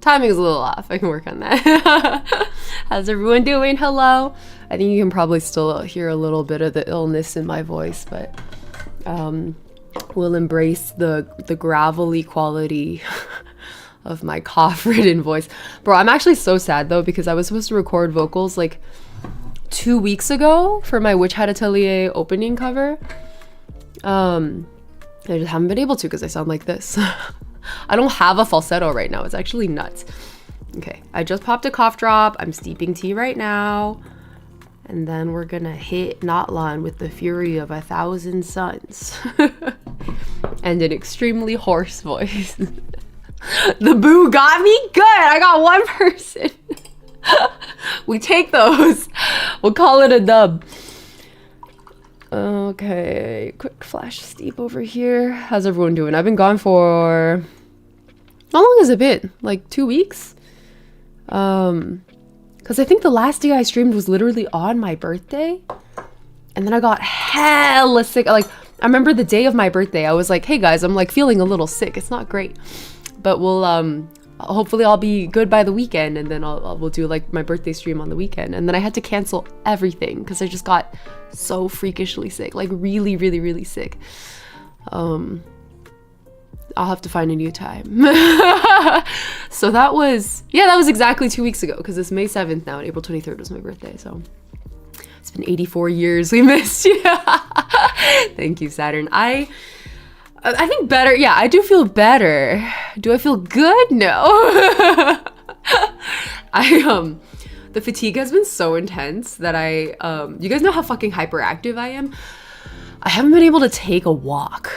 Timing is a little off. I can work on that. How's everyone doing? Hello. I think you can probably still hear a little bit of the illness in my voice, but we'll embrace the gravelly quality of my cough-ridden voice. Bro, I'm actually so sad though, because I was supposed to record vocals like 2 weeks ago for my Witch Hat Atelier opening cover. I just haven't been able to because I sound like this. I don't have a falsetto right now. It's actually nuts. Okay, I just popped a cough drop. I'm steeping tea right now. And then we're gonna hit Notlan with the fury of 1,000 suns. And an extremely hoarse voice. The boo got me good. I got one person. We take those. We'll call it a dub. Okay, quick flash steep over here. How's everyone doing? I've been gone for... How long has it been? Like 2 weeks? Because I think the last day I streamed was literally on my birthday. And then I got hella sick. Like, I remember the day of my birthday, I was like, hey guys, I'm like feeling a little sick. It's not great. But we'll, hopefully I'll be good by the weekend. And then we'll do like my birthday stream on the weekend. And then I had to cancel everything because I just got so freakishly sick. Like really, really, really sick. I'll have to find a new time. So that was exactly 2 weeks ago because it's May 7th now and April 23rd was my birthday. So it's been 84 years we missed you. Thank you, Saturn. I think better. Yeah, I do feel better. Do I feel good? No. The fatigue has been so intense that you guys know how fucking hyperactive I am. I haven't been able to take a walk.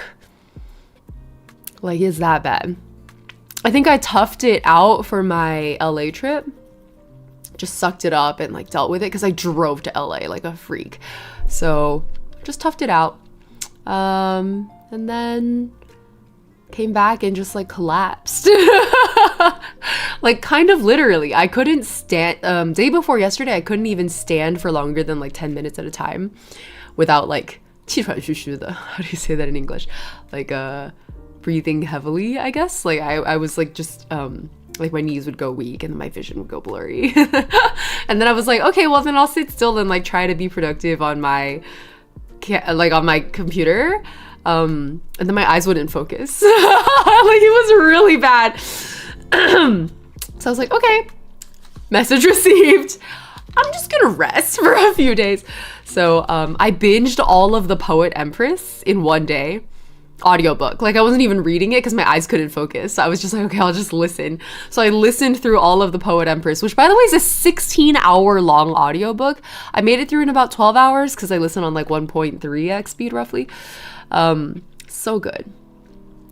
Like, it's that bad. I think I toughed it out for my LA trip. Just sucked it up and like dealt with it because I drove to LA like a freak. So just toughed it out. And then came back and just like collapsed. Like kind of literally. I couldn't stand, day before yesterday, I couldn't even stand for longer than like 10 minutes at a time without like, how do you say that in English? Like, breathing heavily, I guess. Like I was like just like my knees would go weak and my vision would go blurry. And then I was like, okay, well then I'll sit still and like try to be productive on my on my computer. And then my eyes wouldn't focus. Like it was really bad. So I was like, okay, message received. I'm just gonna rest for a few days. So I binged all of The Poet Empress in one day. Audiobook. Like I wasn't even reading it because my eyes couldn't focus. So I was just like, okay, I'll just listen. So I listened through all of The Poet Empress, which by the way is a 16-hour long audiobook. I made it through in about 12 hours because I listened on like 1.3x speed roughly. So good.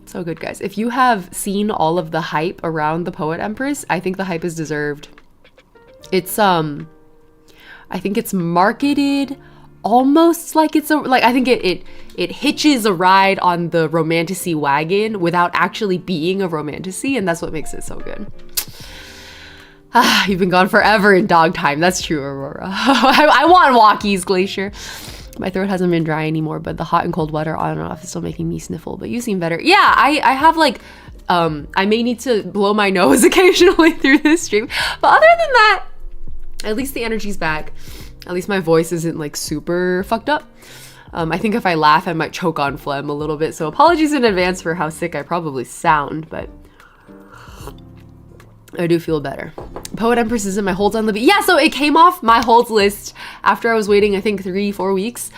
So good, guys. If you have seen all of the hype around The Poet Empress, I think the hype is deserved. It's I think it's marketed almost like it's I think it hitches a ride on the romantasy wagon without actually being a romantasy, and that's what makes it so good. You've been gone forever in dog time. That's true, Aurora. I want walkies, Glacier. My throat hasn't been dry anymore, but the hot and cold weather on and off is still making me sniffle, but you seem better. Yeah, I have like I may need to blow my nose occasionally through this stream, but other than that, at least the energy's back. At least my voice isn't like super fucked up. I think if I laugh, I might choke on phlegm a little bit. So apologies in advance for how sick I probably sound, but I do feel better. Poet Empress is in my holds on Libby. Yeah, so it came off my holds list after I was waiting, I think 3-4 weeks.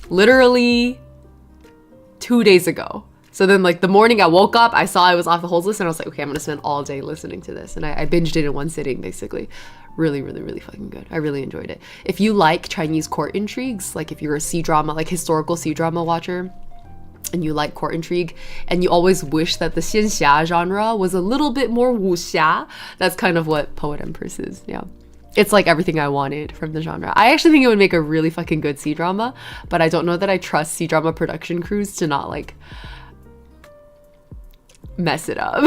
Literally 2 days ago. So then like the morning I woke up, I saw I was off the holds list and I was like, okay, I'm gonna spend all day listening to this. And I binged it in one sitting, basically. Really, really, really fucking good. I really enjoyed it. If you like Chinese court intrigues, like if you're a C-drama, like historical C-drama watcher, and you like court intrigue, and you always wish that the xianxia genre was a little bit more wuxia, that's kind of what Poet Empress is, yeah. It's like everything I wanted from the genre. I actually think it would make a really fucking good C-drama, but I don't know that I trust C-drama production crews to not like mess it up.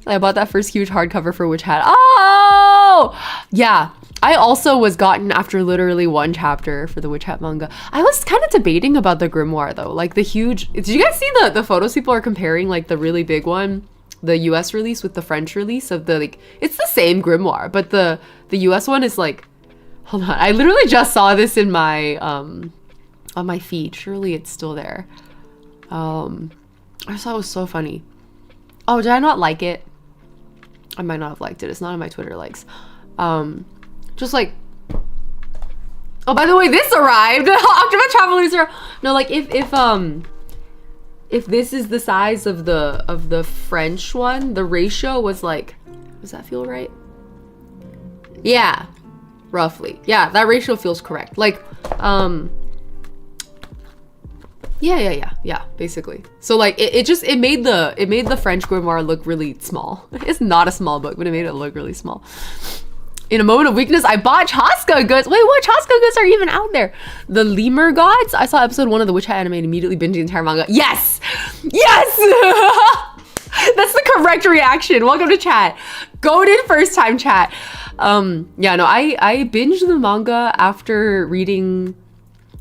I bought that first huge hardcover for Witch Hat. Oh! Yeah. I also was gotten after literally one chapter for the Witch Hat manga. I was kind of debating about the grimoire though, like the huge. Did you guys see the photos people are comparing, like the really big one, the US release with the French release of the, like, it's the same grimoire, but the US one is like, hold on, I literally just saw this in my on my feed. Surely it's still there. I just thought it was so funny. Oh, did I not like it? I might not have liked it. It's not on my Twitter likes. Just like, oh, by the way, this arrived. October Travelers are, no, like if this is the size of the French one, the ratio was like, does that feel right? Yeah, roughly. Yeah, that ratio feels correct. Like, yeah, basically. So like it made the French grimoire look really small. It's not a small book, but it made it look really small. In a moment of weakness, I bought Chaska goods. Wait, what Chaska goods are even out there? The Lemur Gods? I saw episode 1 of the Witch Hat anime and immediately binged the entire manga. Yes! Yes! That's the correct reaction. Welcome to chat. Goated first time chat. Yeah, no, I binged the manga after reading,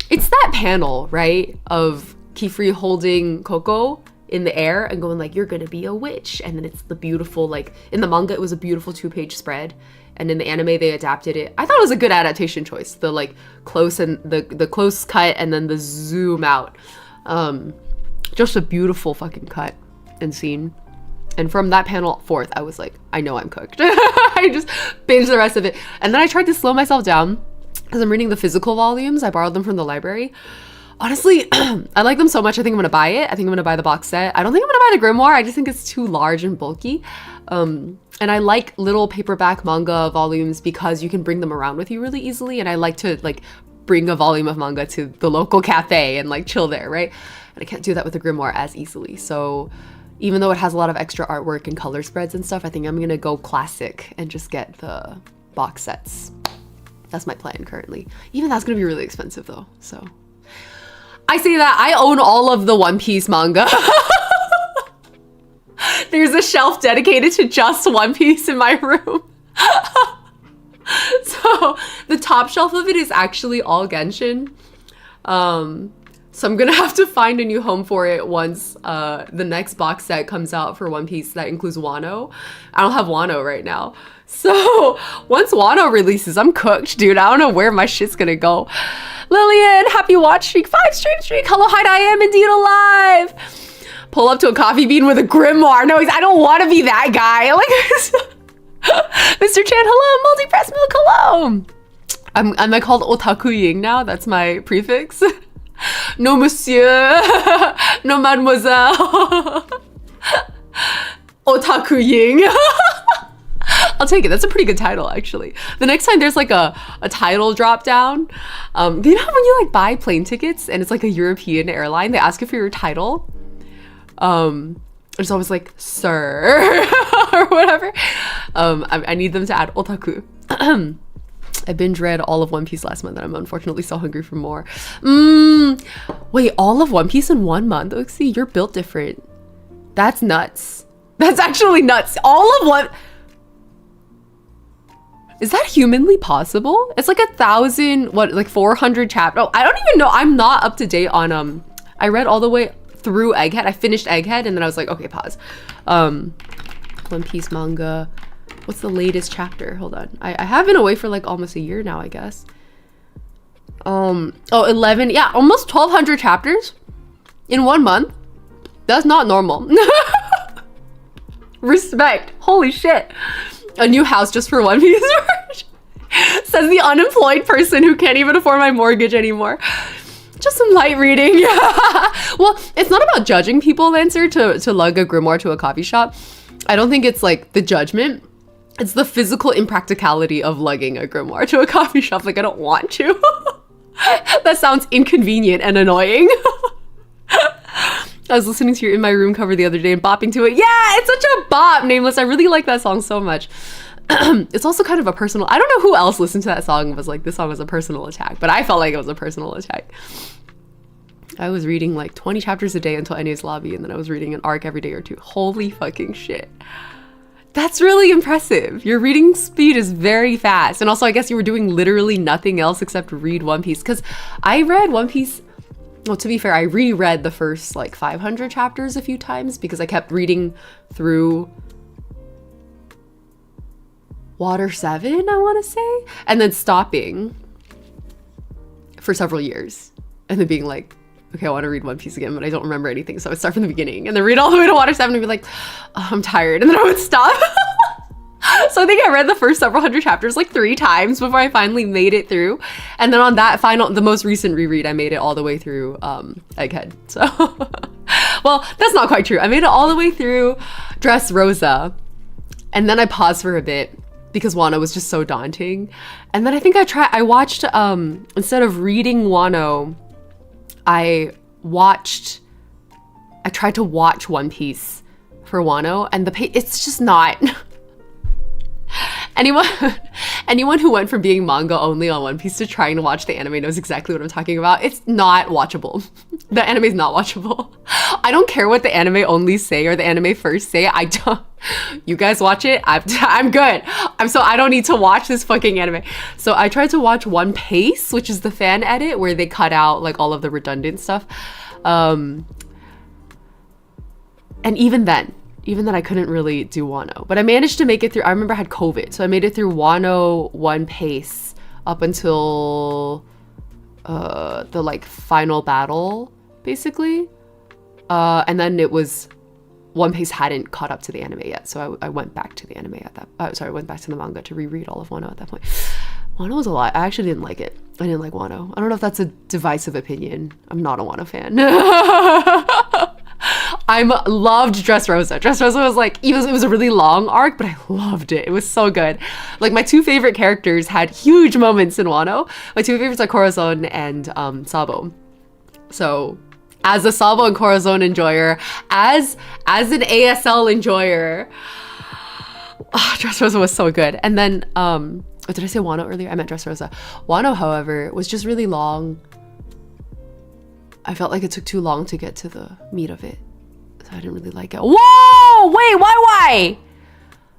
it's that panel, right? Of Kifri holding Coco in the air and going like, you're gonna be a witch. And then it's the beautiful, like, in the manga, it was a beautiful 2-page spread. And in the anime, they adapted it. I thought it was a good adaptation choice. The like close and the close cut and then the zoom out. Just a beautiful fucking cut and scene. And from that panel forth, I was like, I know I'm cooked. I just binged the rest of it. And then I tried to slow myself down because I'm reading the physical volumes. I borrowed them from the library. Honestly, I like them so much. I think I'm gonna buy it. I think I'm gonna buy the box set. I don't think I'm gonna buy the grimoire. I just think it's too large and bulky. And I like little paperback manga volumes because you can bring them around with you really easily. And I like to like bring a volume of manga to the local cafe and like chill there, right? And I can't do that with the grimoire as easily. So even though it has a lot of extra artwork and color spreads and stuff, I think I'm gonna go classic and just get the box sets. That's my plan currently. Even that's gonna be really expensive though, so. I say that, I own all of the One Piece manga. There's a shelf dedicated to just One Piece in my room. So the top shelf of it is actually all Genshin. So I'm gonna have to find a new home for it once the next box set comes out for One Piece that includes Wano. I don't have Wano right now. So once Wano releases, I'm cooked, dude. I don't know where my shit's gonna go. Lillian, happy watch streak, 5 straight streak. Hello, Hyde, I am indeed alive. Pull up to a coffee bean with a grimoire. No, I don't want to be that guy. Like, Mr. Chan, hello, multi-press milk, hello. Am I called otaku ying now? That's my prefix. No, monsieur. No, mademoiselle. Otaku ying. I'll take it. That's a pretty good title, actually. The next time there's like a title drop down, you know when you like buy plane tickets and it's like a European airline, they ask you for your title. It's always like, sir, or whatever. I need them to add otaku. I binge read all of One Piece last month and I'm unfortunately so hungry for more. Wait, all of One Piece in 1 month? Oxy, you're built different. That's nuts. That's actually nuts. All of what? Is that humanly possible? It's like 1,000, what, like 400 chapters? Oh, I don't even know. I'm not up to date on, I read all the way through Egghead. I finished Egghead and then I was like, okay, pause. One Piece manga. What's the latest chapter? Hold on. I have been away for like almost a year now, I guess. Oh, 11. Yeah, almost 1,200 chapters in 1 month. That's not normal. Respect. Holy shit. A new house just for One Piece. Says the unemployed person who can't even afford my mortgage anymore. Just some light reading. Well, it's not about judging people, Lancer, to lug a grimoire to a coffee shop. I don't think it's like the judgment. It's the physical impracticality of lugging a grimoire to a coffee shop. Like, I don't want to. That sounds inconvenient and annoying. I was listening to your In My Room cover the other day and bopping to it. Yeah, it's such a bop, Nameless. I really like that song so much. It's also kind of a personal, I don't know who else listened to that song and was like, this song was a personal attack, but I felt like it was a personal attack. I was reading like 20 chapters a day until NA's lobby, and then I was reading an arc every day or two. Holy fucking shit. That's really impressive. Your reading speed is very fast. And also, I guess you were doing literally nothing else except read One Piece. Because I read One Piece, well, to be fair, I reread the first like 500 chapters a few times because I kept reading through Water 7, I want to say, and then stopping for several years and then being like, okay, I want to read One Piece again, but I don't remember anything. So I would start from the beginning and then read all the way to Water 7 and be like, oh, I'm tired. And then I would stop. So I think I read the first several hundred chapters like 3 times before I finally made it through. And then on that the most recent reread, I made it all the way through Egghead. So, well, that's not quite true. I made it all the way through Dressrosa. And then I paused for a bit because Wano was just so daunting. And then I think I watched, instead of reading Wano, I tried to watch One Piece for Wano, and it's just not. Anyone who went from being manga only on One Piece to trying to watch the anime knows exactly what I'm talking about. It's not watchable. The anime is not watchable. I don't care what the anime only say or the anime first say. I don't. You guys watch it. I'm good. I don't need to watch this fucking anime. So I tried to watch One Piece, which is the fan edit where they cut out like all of the redundant stuff. And even then I couldn't really do Wano, but I managed to make it through. I remember I had COVID, so I made it through Wano One Piece up until the like final battle, basically. And then it was One Piece hadn't caught up to the anime yet, so I went back to the anime at that. I went back to the manga to reread all of Wano at that point. Wano was a lot. I actually didn't like it. I didn't like Wano. I don't know if that's a divisive opinion. I'm not a Wano fan. I loved Dressrosa. Dressrosa was like, it was a really long arc, but I loved it. It was so good. Like my 2 favorite characters had huge moments in Wano. My 2 favorites are Corazon and Sabo. So as a Sabo and Corazon enjoyer, as an ASL enjoyer, Dressrosa was so good. And then, did I say Wano earlier? I meant Dressrosa. Wano, however, was just really long. I felt like it took too long to get to the meat of it. So I didn't really like it. Whoa! Wait, why?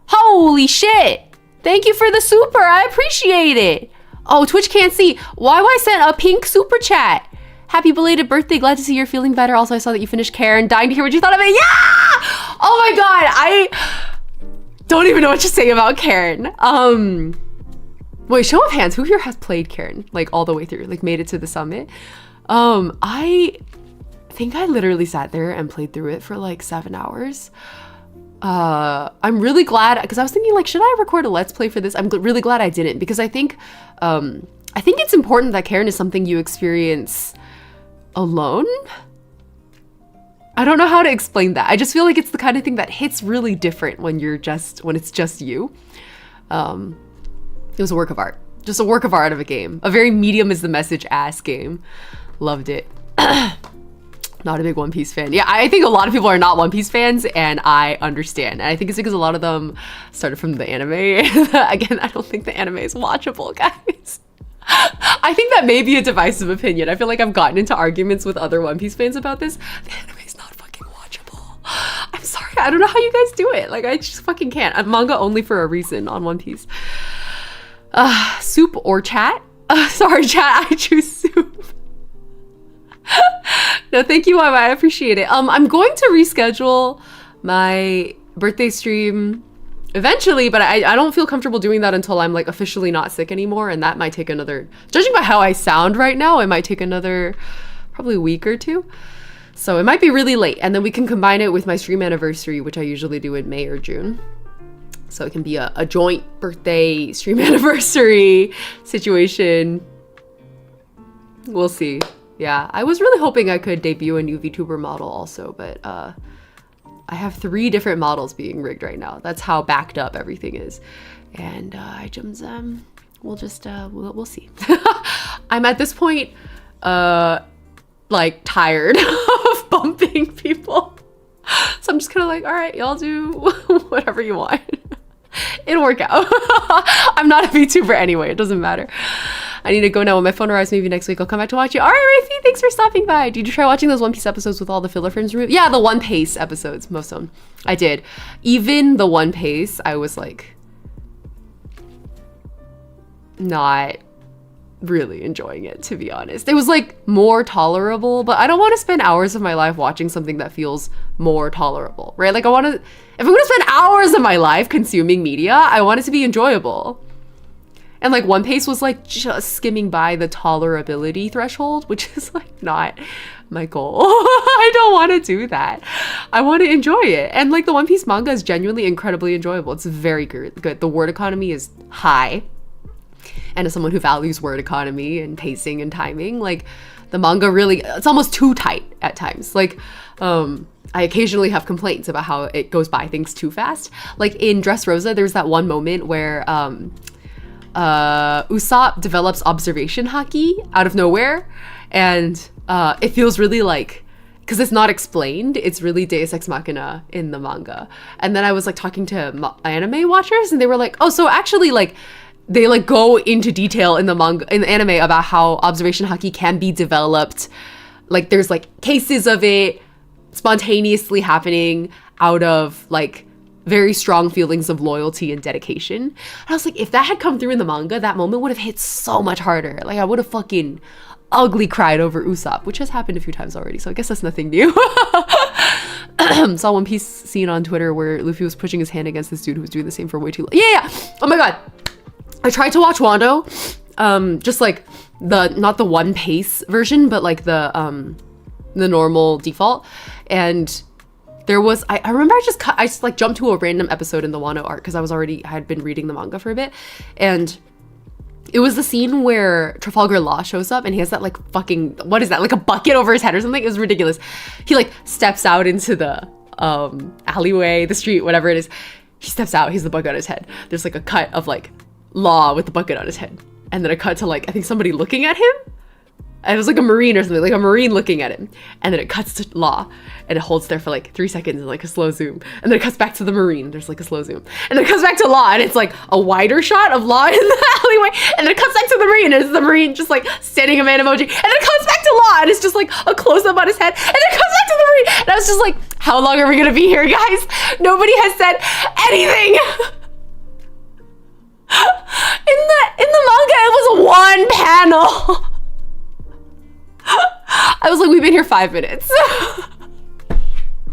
Holy shit! Thank you for the super. I appreciate it. Oh, Twitch can't see. YY sent a pink super chat. Happy belated birthday. Glad to see you're feeling better. Also, I saw that you finished Karen. Dying to hear what you thought of it. Yeah! Oh my god. I don't even know what to say about Karen. Wait, show of hands. Who here has played Karen? Like all the way through? Like made it to the summit? I think I literally sat there and played through it for like 7 hours. I'm really glad, because I was thinking like, should I record a let's play for this? I'm really glad I didn't, because I think it's important that Karen is something you experience alone. I don't know how to explain that. I just feel like it's the kind of thing that hits really different when it's just you. It was a work of art. Just a work of art of a game. A very medium is the message ass game. Loved it. Not a big One Piece fan. Yeah, I think a lot of people are not One Piece fans, and I understand. And I think it's because a lot of them started from the anime. Again, I don't think the anime is watchable, guys. I think that may be a divisive opinion. I feel like I've gotten into arguments with other One Piece fans about this. The anime is not fucking watchable. I'm sorry, I don't know how you guys do it. Like, I just fucking can't. I'm manga only for a reason on One Piece. Soup or chat? Sorry, chat, I choose soup. No, thank you, I appreciate it. I'm going to reschedule my birthday stream eventually, but I don't feel comfortable doing that until I'm like officially not sick anymore, and that might take another, judging by how I sound right now, it might take another probably a week or 2. So it might be really late, and then we can combine it with my stream anniversary, which I usually do in May or June. So it can be a joint birthday stream anniversary situation. We'll see. Yeah, I was really hoping I could debut a new VTuber model also, but I have 3 different models being rigged right now. That's how backed up everything is. And we'll just, we'll see. I'm at this point, like tired of bumping people. So I'm just kind of like, all right, y'all do whatever you want. It'll work out. I'm not a VTuber anyway, it doesn't matter. I need to go now. When my phone arrives, maybe next week I'll come back to watch you. All right, Rafi, thanks for stopping by. Did you try watching those One Piece episodes with all the filler frames removed? Yeah, the One Piece episodes, most of them. I did. Even the One Piece, I was like not really enjoying it, to be honest. It was like more tolerable, but I don't want to spend hours of my life watching something that feels more tolerable, right? Like if I'm gonna spend hours of my life consuming media, I want it to be enjoyable. And like One Piece was like just skimming by the tolerability threshold, which is like not my goal. I don't want to do that. I want to enjoy it. And like the One Piece manga is genuinely incredibly enjoyable. It's very good. The word economy is high. And as someone who values word economy and pacing and timing, like the manga really, it's almost too tight at times. Like, I occasionally have complaints about how it goes by things too fast. Like in Dressrosa, there's that one moment where Usopp develops observation haki out of nowhere. And it feels really like, because it's not explained, it's really Deus Ex Machina in the manga. And then I was like talking to anime watchers and they were like, oh, so actually like, they like go into detail in the manga, in the anime, about how observation haki can be developed. Like there's like cases of it spontaneously happening out of like very strong feelings of loyalty and dedication. And I was like, if that had come through in the manga, that moment would have hit so much harder. Like I would have fucking ugly cried over Usopp, which has happened a few times already. So I guess that's nothing new. Saw One Piece scene on Twitter where Luffy was pushing his hand against this dude who was doing the same for way too long. Yeah. Oh my God. I tried to watch Wando, just like not the One Piece version, but like the normal default. And there was, I remember I just like jumped to a random episode in the Wano arc because I had been reading the manga for a bit. And it was the scene where Trafalgar Law shows up and he has that like fucking, what is that? Like a bucket over his head or something. It was ridiculous. He like steps out into the alleyway, the street, whatever it is. He steps out, he's the bucket on his head. There's like a cut of like Law with the bucket on his head. And then a cut to like, I think somebody looking at him. And it was like a marine or something, like a marine looking at him. And then it cuts to Law and it holds there for like 3 seconds in like a slow zoom. And then it cuts back to the marine. There's like a slow zoom. And then it comes back to Law and it's like a wider shot of Law in the alleyway. And then it cuts back to the marine and it's the marine just like standing a man emoji. And then it comes back to Law and it's just like a close up on his head. And then it comes back to the marine. And I was just like, how long are we gonna be here, guys? Nobody has said anything. In the manga, it was one panel. I was like, we've been here 5 minutes.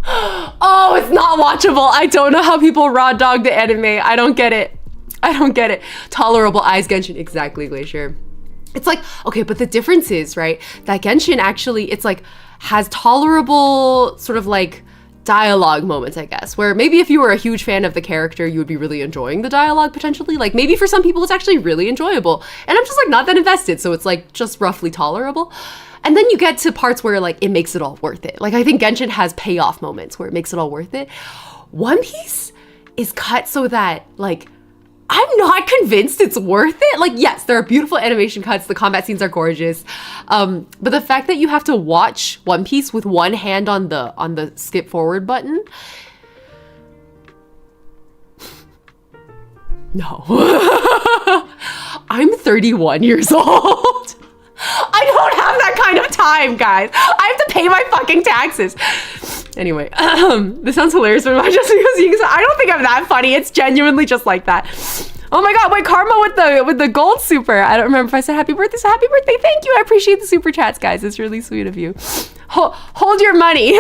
Oh, it's not watchable. I don't know how people raw dog the anime. I don't get it. Tolerable eyes, Genshin. Exactly, Glacier. It's like, okay, but the difference is, right, that Genshin actually, it's like, has tolerable sort of like dialogue moments, I guess, where maybe if you were a huge fan of the character, you would be really enjoying the dialogue potentially. Like maybe for some people it's actually really enjoyable and I'm just like not that invested, so it's like just roughly tolerable. And then you get to parts where like it makes it all worth it. Like I think Genshin has payoff moments where it makes it all worth it. One Piece is cut so that like I'm not convinced it's worth it. Like, yes, there are beautiful animation cuts. The combat scenes are gorgeous. But the fact that you have to watch One Piece with one hand on the skip forward button. No. I'm 31 years old. I don't have that kind of time, guys. I have to pay my fucking taxes. Anyway, this sounds hilarious, but just because I don't think I'm that funny. It's genuinely just like that. Oh my God, wait, Karma with the gold super. I don't remember if I said happy birthday, so happy birthday. Thank you. I appreciate the super chats, guys. It's really sweet of you. Hold your money.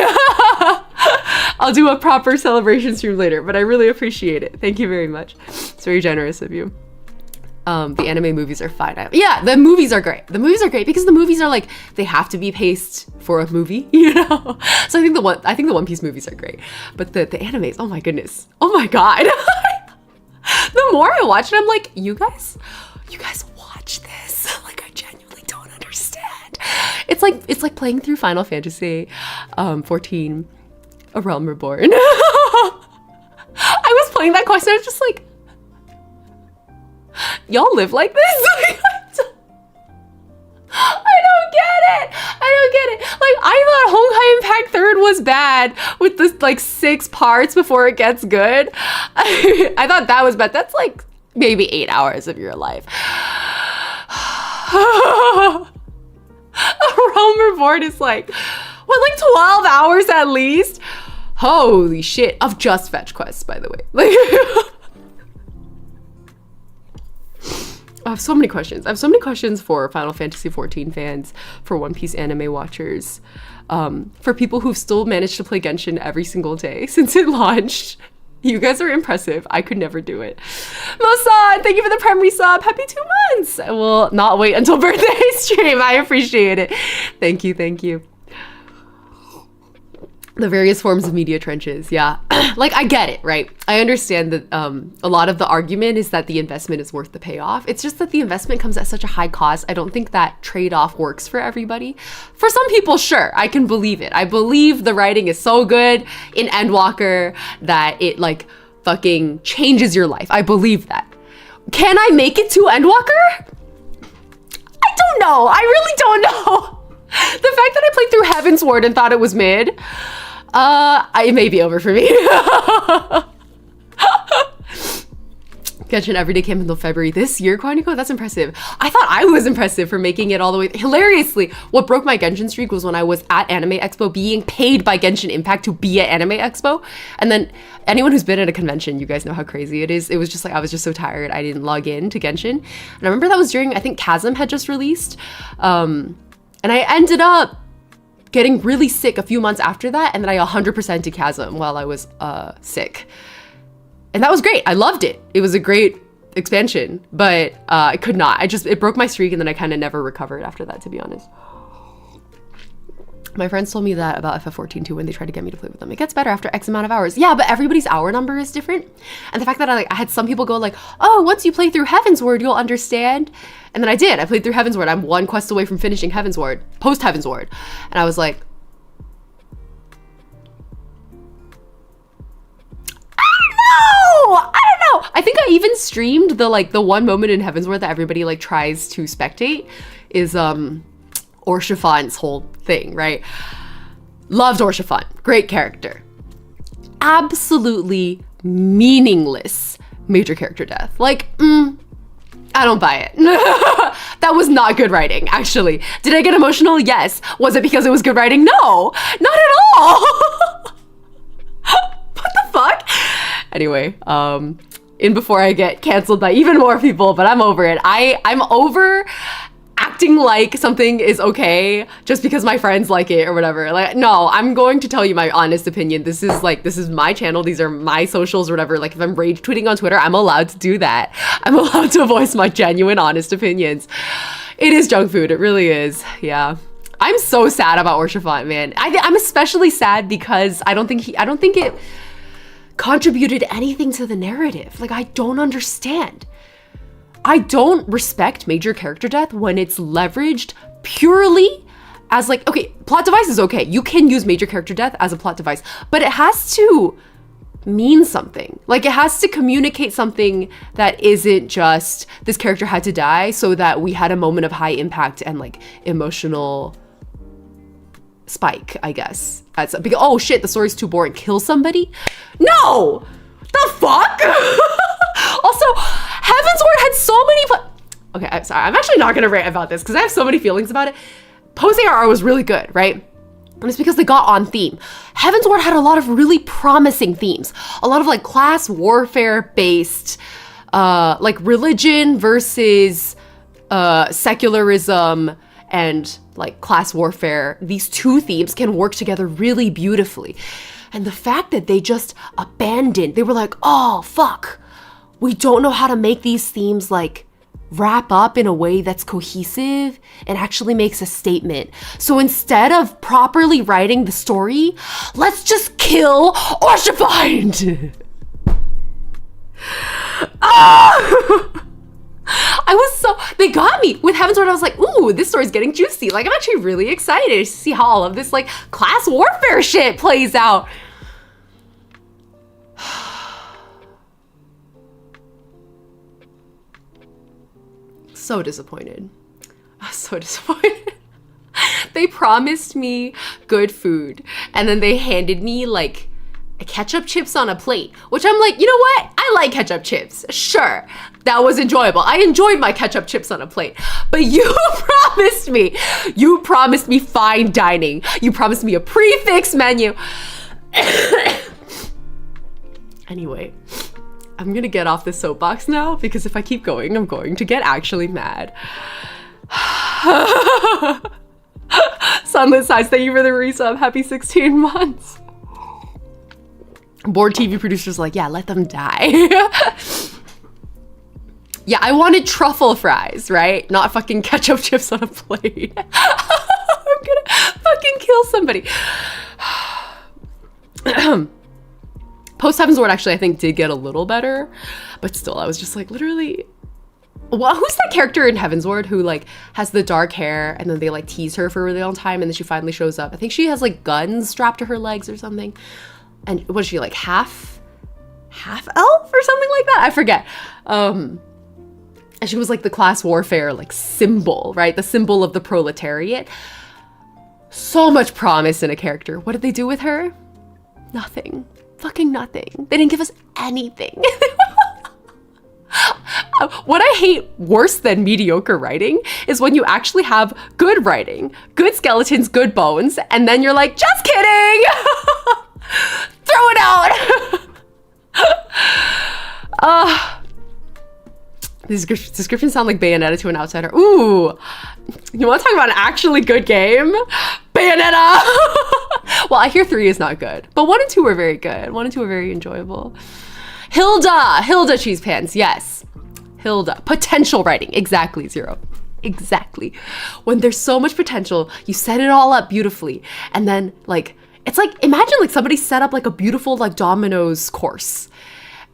I'll do a proper celebration stream later, but I really appreciate it. Thank you very much. It's very generous of you. The anime movies are fine. Yeah, the movies are great. The movies are great because the movies are like, they have to be paced for a movie, you know? So I think the One Piece movies are great. But the animes, oh my goodness. Oh my God. The more I watch it, I'm like, you guys watch this. Like, I genuinely don't understand. It's like playing through Final Fantasy 14, A Realm Reborn. I was playing that quest and I was just like, y'all live like this? I don't get it. Like, I thought Honkai Impact 3rd was bad with this like 6 parts before it gets good. I thought that was bad. That's like maybe 8 hours of your life. A realm reborn is like, what, like 12 hours at least? Holy shit. Of just fetch quests, by the way. Like, I have so many questions. I have so many questions for Final Fantasy XIV fans, for One Piece anime watchers, for people who've still managed to play Genshin every single day since it launched. You guys are impressive. I could never do it. Mosan, thank you for the Prem resub. Happy 2 months. I will not wait until birthday stream. I appreciate it. Thank you, thank you. The various forms of media trenches, yeah. Like, I get it, right? I understand that a lot of the argument is that the investment is worth the payoff. It's just that the investment comes at such a high cost. I don't think that trade-off works for everybody. For some people, sure, I can believe it. I believe the writing is so good in Endwalker that it, like, fucking changes your life. I believe that. Can I make it to Endwalker? I don't know. I really don't know. The fact that I played through Heaven's Ward and thought it was mid, it may be over for me. Genshin Everyday Camp until February this year, Quantico? That's impressive. I thought I was impressive for making it all the way. Hilariously, what broke my Genshin streak was when I was at Anime Expo being paid by Genshin Impact to be at Anime Expo. And then anyone who's been at a convention, you guys know how crazy it is. It was just like, I was just so tired. I didn't log in to Genshin. And I remember that was during, I think Chasm had just released. And I ended up getting really sick a few months after that, and then I 100% did Chasm while I was sick. And that was great. I loved it. It was a great expansion, but I could not. It broke my streak, and then I kind of never recovered after that, to be honest. My friends told me that about FF14 too when they tried to get me to play with them. It gets better after X amount of hours. Yeah, but everybody's hour number is different. And the fact that I had some people go like, oh, once you play through Heaven's Ward, you'll understand. And then I did. I played through Heaven's Ward. I'm one quest away from finishing Heaven's Ward, post Heaven's Ward. And I was like, I don't know. I think I even streamed the one moment in Heaven's Ward that everybody like tries to spectate is Orshafan's whole thing, right? Loved Orshafan. Great character. Absolutely meaningless major character death. Like, I don't buy it. That was not good writing, actually. Did I get emotional? Yes. Was it because it was good writing? No, not at all. What the fuck? Anyway, in before I get canceled by even more people, but I'm over it. I'm over acting like something is okay just because my friends like it or whatever. Like, no, I'm going to tell you my honest opinion. This is my channel. These are my socials or whatever. Like, if I'm rage tweeting on Twitter, I'm allowed to do that. I'm allowed to voice my genuine, honest opinions. It is junk food. It really is. Yeah. I'm so sad about Orshafant, man. I'm especially sad because I don't think it contributed anything to the narrative. Like, I don't understand. I don't respect major character death when it's leveraged purely as like, okay, plot device is okay. You can use major character death as a plot device, but it has to mean something. Like, it has to communicate something that isn't just this character had to die so that we had a moment of high impact and like emotional spike, I guess. Because, oh shit, the story's too boring. Kill somebody? No! The fuck? Also, Heaven's Ward had so many okay, I'm sorry. I'm actually not gonna rant about this because I have so many feelings about it. Post ARR was really good, right? And it's because they got on theme. Heaven's Ward had a lot of really promising themes. A lot of like class warfare based, like religion versus secularism and like class warfare. These two themes can work together really beautifully. And the fact that they just abandoned, they were like, oh, fuck. We don't know how to make these themes like wrap up in a way that's cohesive and actually makes a statement. So instead of properly writing the story, let's just kill Orshafind. They got me with Heaven's Ward. I was like, ooh, this story's getting juicy. Like, I'm actually really excited to see how all of this like class warfare shit plays out. So disappointed. I was so disappointed. They promised me good food and then they handed me like ketchup chips on a plate, which I'm like, you know what? I I like ketchup chips. Sure, that was enjoyable. I enjoyed my ketchup chips on a plate. But you promised me fine dining. You promised me a prefix menu. Anyway, I'm gonna get off this soapbox now because if I keep going, I'm going to get actually mad. Sunlit Sides, thank you for the resub. Happy 16 months. Bored TV producers like, yeah, let them die. Yeah, I wanted truffle fries, right? Not fucking ketchup chips on a plate. I'm gonna fucking kill somebody. Post Heaven's Ward actually I think did get a little better, but still I was just like literally, well, who's that character in Heaven's Ward who like has the dark hair and then they like tease her for a really long time and then she finally shows up? I think she has like guns strapped to her legs or something. And was she like half elf or something like that? I forget. And she was like the class warfare like symbol, right? The symbol of the proletariat. So much promise in a character. What did they do with her? Nothing. Fucking nothing. They didn't give us anything. What I hate worse than mediocre writing is when you actually have good writing, good skeletons, good bones, and then you're like, just kidding! Throw it out! These descriptions sound like Bayonetta to an outsider. Ooh, you want to talk about an actually good game? Bayonetta! Well, I hear 3 is not good, but 1 and 2 are very good. 1 and 2 are very enjoyable. Hilda Cheese Pants, yes. Hilda, potential writing, exactly, Zero. Exactly. When there's so much potential, you set it all up beautifully, and then like, it's like, imagine like somebody set up like a beautiful like dominoes course.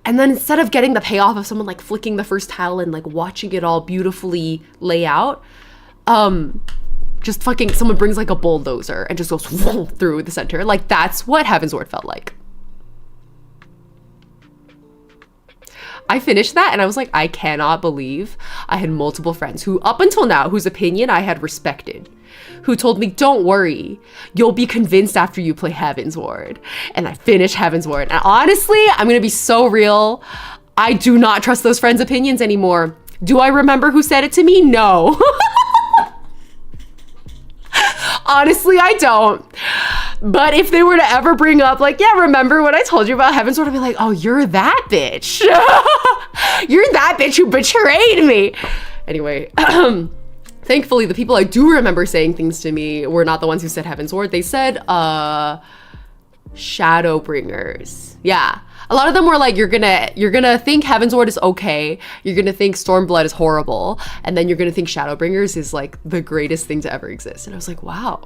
And then instead of getting the payoff of someone like flicking the first tile and like watching it all beautifully lay out, just fucking someone brings like a bulldozer and just goes through the center. Like that's what Heaven's Ward felt like. I finished that and I was like, I cannot believe I had multiple friends who up until now, whose opinion I had respected, who told me, don't worry, you'll be convinced after you play Heaven's Ward. And I finished Heaven's Ward. And honestly, I'm gonna be so real. I do not trust those friends' opinions anymore. Do I remember who said it to me? No. Honestly, I don't. But if they were to ever bring up like, yeah, remember what I told you about Heaven's Ward? I'd be like, oh, you're that bitch. You're that bitch who betrayed me. Anyway, thankfully, the people I do remember saying things to me were not the ones who said Heaven's Ward. They said Shadowbringers. Yeah. A lot of them were like, you're gonna think Heaven's Ward is okay. You're gonna think Stormblood is horrible. And then you're gonna think Shadowbringers is like the greatest thing to ever exist. And I was like, wow.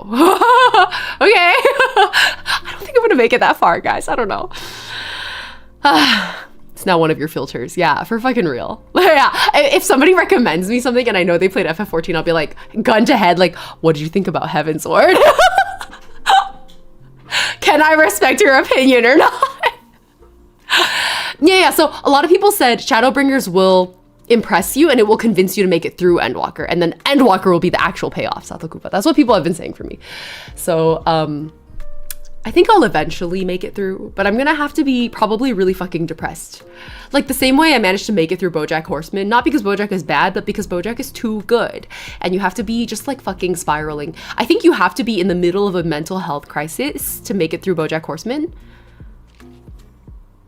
Okay. I don't think I'm gonna make it that far, guys. I don't know. It's now one of your filters. Yeah, for fucking real. Yeah. If somebody recommends me something and I know they played FF14, I'll be like, gun to head, like, what did you think about Heaven's Ward? Can I respect your opinion or not? Yeah, so a lot of people said Shadowbringers will impress you and it will convince you to make it through Endwalker, and then Endwalker will be the actual payoff, Satokupa. That's what people have been saying for me. So I think I'll eventually make it through, but I'm gonna have to be probably really fucking depressed. Like the same way I managed to make it through BoJack Horseman, not because BoJack is bad, but because BoJack is too good. And you have to be just like fucking spiraling. I think you have to be in the middle of a mental health crisis to make it through BoJack Horseman.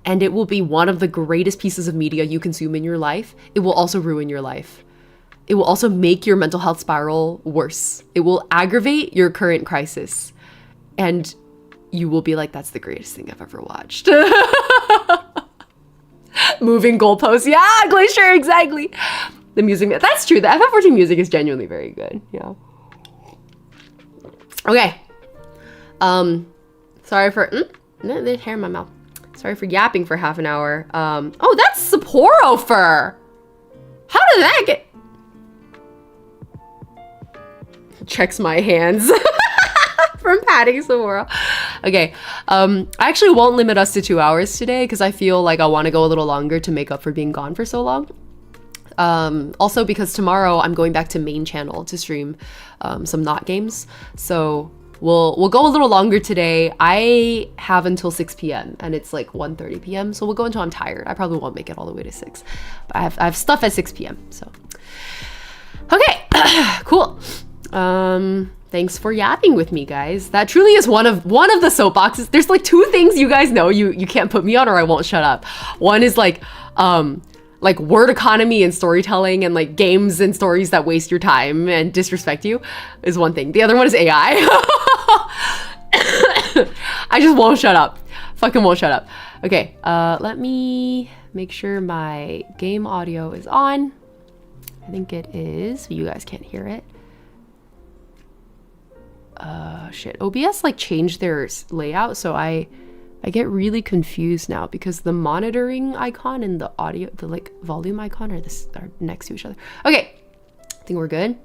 And it will be one of the greatest pieces of media you consume in your life. It will also ruin your life. It will also make your mental health spiral worse. It will aggravate your current crisis. And you will be like, that's the greatest thing I've ever watched. Moving goalposts. Yeah, Glacier, exactly. The music, that's true. The FF14 music is genuinely very good. Yeah. Okay. Sorry for, no, there's hair in my mouth. Sorry for yapping for half an hour. Oh, that's Sapporo fur. How did that get? Checks my hands from patting Sapporo. Okay, I actually won't limit us to 2 hours today because I feel like I want to go a little longer to make up for being gone for so long. Also because tomorrow I'm going back to main channel to stream some Not games. So we'll go a little longer today. I have until 6 p.m. and it's like 1:30 p.m. So we'll go until I'm tired. I probably won't make it all the way to 6. But I have stuff at 6 p.m. So okay, cool. Thanks for yapping with me, guys. That truly is one of the soapboxes. There's like 2 things you guys know you can't put me on or I won't shut up. One is like word economy and storytelling and like games and stories that waste your time and disrespect you is one thing. The other one is AI. I just won't shut up. Fucking won't shut up. Okay, let me make sure my game audio is on. I think it is. You guys can't hear it. Shit. OBS like changed their layout, so I get really confused now because the monitoring icon and the audio, the like volume icon are next to each other. Okay, I think we're good.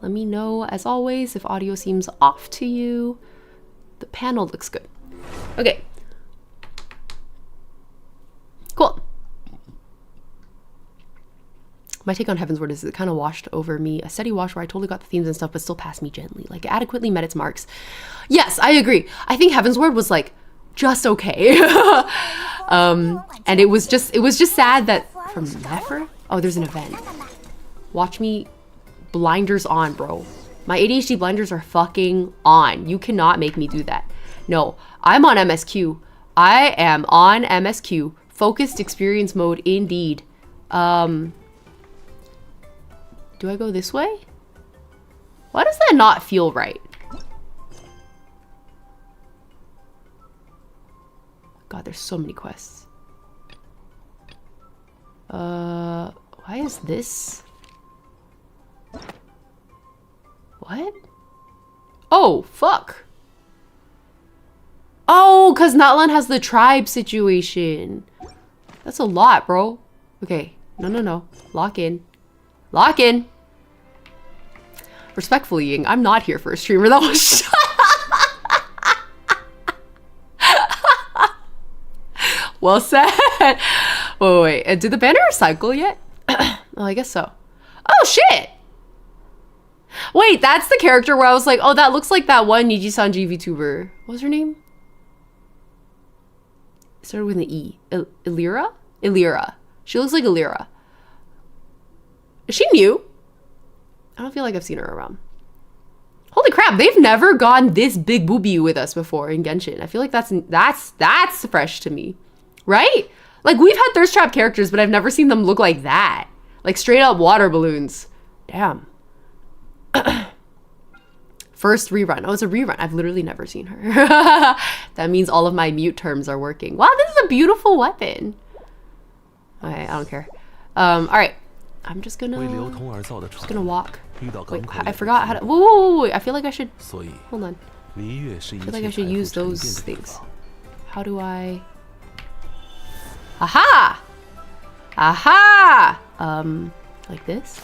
Let me know as always if audio seems off to you. The panel looks good. Okay, cool. My take on Heavensward is it kind of washed over me. A steady wash where I totally got the themes and stuff, but still passed me gently. Like, it adequately met its marks. Yes, I agree. I think Heavensward was, like, just okay. And it was just sad that... From Nefer? Oh, there's an event. Watch me. Blinders on, bro. My ADHD blinders are fucking on. You cannot make me do that. No, I'm on MSQ. I am on MSQ. Focused experience mode, indeed. Do I go this way? Why does that not feel right? God, there's so many quests. Why is this? What? Oh, fuck. Oh, because Natlan has the tribe situation. That's a lot, bro. Okay. No. Lock in. Lock in. Respectfully, Ying, I'm not here for a streamer that was well said. Wait. Did the banner cycle yet? Oh, I guess so. Oh, shit. Wait, that's the character where I was like, oh, that looks like that one Niji-sanji VTuber. What was her name? It started with an E. Illyra? Illyra. She looks like Illyra. Is she new? I don't feel like I've seen her around. Holy crap, they've never gone this big boobie with us before in Genshin. I feel like that's fresh to me. Right? Like, we've had thirst trap characters, but I've never seen them look like that. Like, straight up water balloons. Damn. First rerun. Oh, it's a rerun. I've literally never seen her. That means all of my mute terms are working. Wow, this is a beautiful weapon. Alright, I don't care. Alright. I'm just gonna walk. Wait, I forgot how to... Wait. I feel like I should... Hold on. I feel like I should use those things. How do I... Aha! Aha! Like this?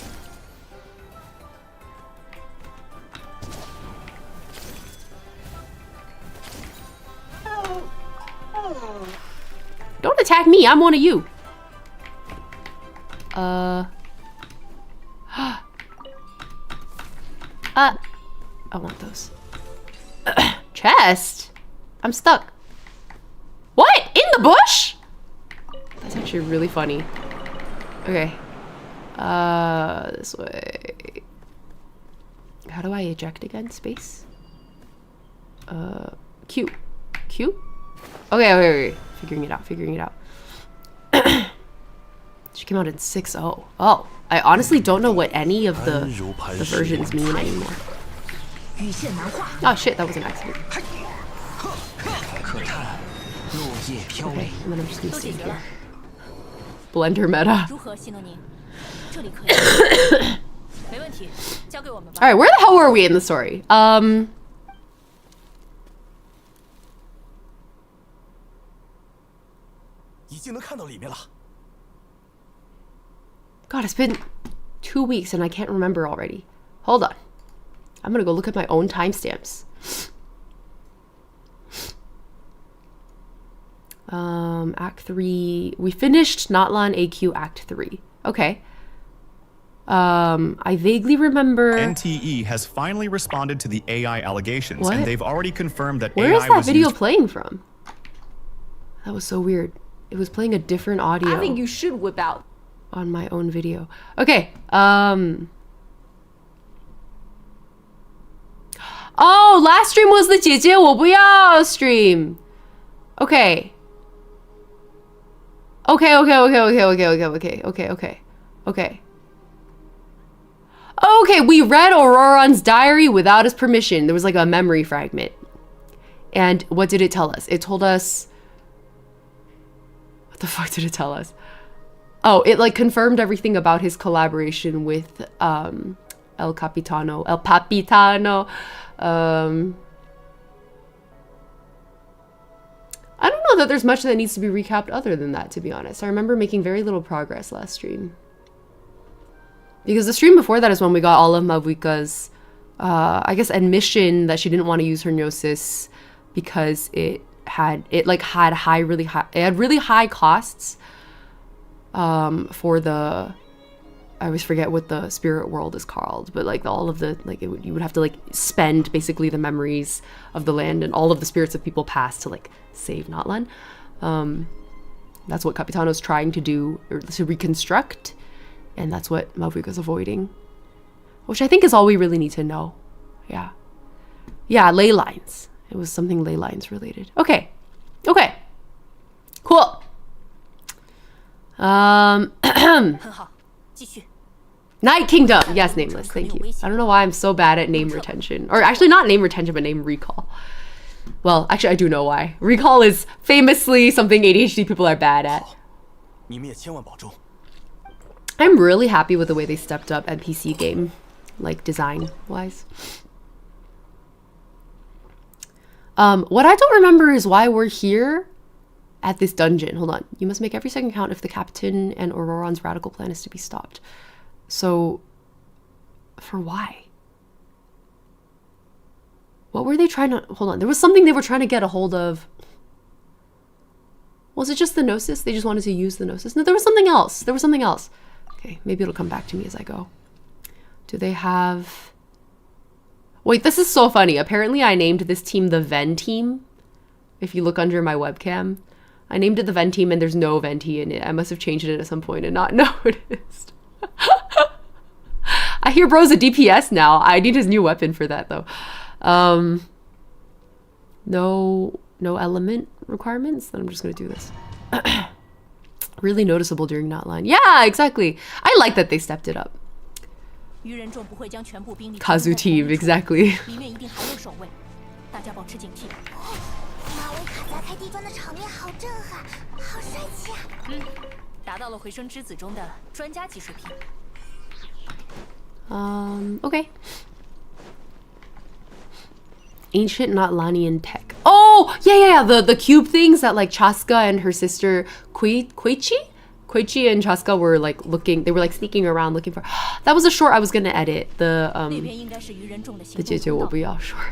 Don't attack me, I'm one of you. I want those. Chest? I'm stuck. What? In the bush? That's actually really funny. Okay. This way. How do I eject again? Space? Q. Q? Okay. Figuring it out. She came out in 6.0. Oh, I honestly don't know what any of the versions mean anymore. Oh shit, that was an accident. Okay, and then I'm just gonna stay here. Blender meta. Alright, where the hell were we in the story? God, it's been 2 weeks and I can't remember already. Hold on. I'm gonna go look at my own timestamps. Act 3. We finished Natlan AQ Act 3. Okay. I vaguely remember. NTE has finally responded to the AI allegations, What? and they've already confirmed that Where AI is that was video used. playing from? That was so weird. It was playing a different audio. I think you should whip out. On my own video. Okay. Oh, last stream was the 姐姐我不要 stream. Okay. Okay. Okay, we read Ororon's diary without his permission. There was like a memory fragment. And what did it tell us? It told us... What the fuck did it tell us? Oh, it like confirmed everything about his collaboration with El Capitano. I don't know that there's much that needs to be recapped other than that, to be honest. I remember making very little progress last stream. Because the stream before that is when we got all of Mavuika's, I guess, admission that she didn't want to use her gnosis because it had really high costs for the, I always forget what the spirit world is called, but like all of the, like you would have to like spend basically the memories of the land and all of the spirits of people past to like save Natlan. That's what Capitano's trying to do, or to reconstruct, and that's what Mavuika's avoiding, which I think is all we really need to know. Yeah, ley lines. It was something ley lines related. Okay, cool. Night Kingdom. Yes, nameless. Thank you. I don't know why I'm so bad at name retention. Or actually not name retention, but name recall. Well, actually I do know why. Recall is famously something ADHD people are bad at. I'm really happy with the way they stepped up NPC game, like design-wise. What I don't remember is why we're here at this dungeon. Hold on. You must make every second count if the captain and Ororon's radical plan is to be stopped. So, for why? What were they trying to... Hold on. There was something they were trying to get a hold of. Was it just the gnosis? They just wanted to use the gnosis? No, there was something else. There was something else. Okay, maybe it'll come back to me as I go. Do they have... Wait, this is so funny. Apparently I named this team the Ven team. If you look under my webcam. I named it the Ven team and there's no Venti in it. I must have changed it at some point and not noticed. I hear bro's a DPS now. I need his new weapon for that though. No element requirements. Then I'm just gonna do this. Really noticeable during Notline. Yeah, exactly. I like that they stepped it up. Kazu team, exactly. Okay. Ancient Notlanian tech. Oh, yeah. The cube things that like Chaska and her sister Koichi and Chaska were like looking. They were like sneaking around looking for. That was a short I was gonna edit. The 姐姐我不要 short.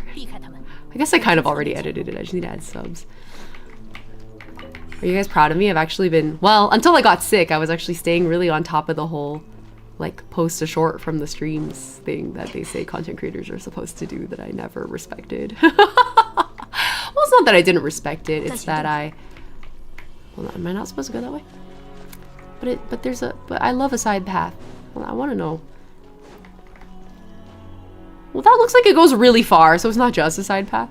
I guess I kind of already edited it. I just need to add subs. Are you guys proud of me? I've actually been, well, until I got sick, I was actually staying really on top of the whole like post a short from the streams thing that they say content creators are supposed to do that I never respected. Well, it's not that I didn't respect it, it's that I... Hold on, am I not supposed to go that way? But I love a side path. Well, I want to know. Well, that looks like it goes really far, so it's not just a side path.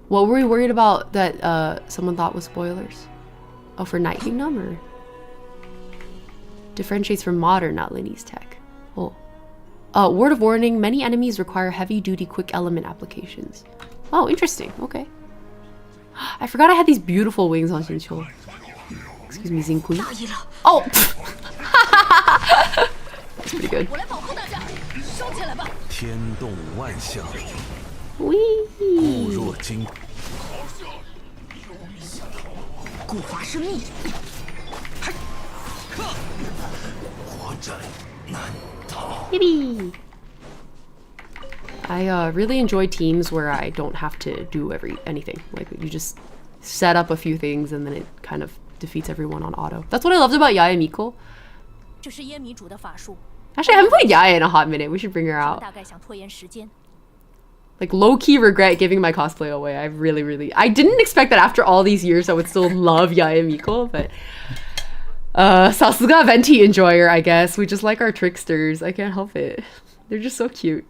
What were we worried about that someone thought was spoilers? Oh, for Night Kingdom, or differentiates from modern, not Linny's tech. Oh, word of warning: many enemies require heavy-duty quick element applications. Oh, interesting. Okay. I forgot I had these beautiful wings on Shincho. Excuse me, Zinkun. Oh, that's pretty good. Wee. Yippee. I really enjoy teams where I don't have to do anything. Like you just set up a few things and then it kind of defeats everyone on auto. That's what I loved about Yaya Miko. 这是烟迷主的法术。 Actually, I haven't played Yaya in a hot minute. We should bring her out. 大概想拖延时间。 Like, low-key regret giving my cosplay away. I really... I didn't expect that after all these years I would still love Yaya Miko, but... Sasuga Venti enjoyer, I guess. We just like our tricksters. I can't help it. They're just so cute.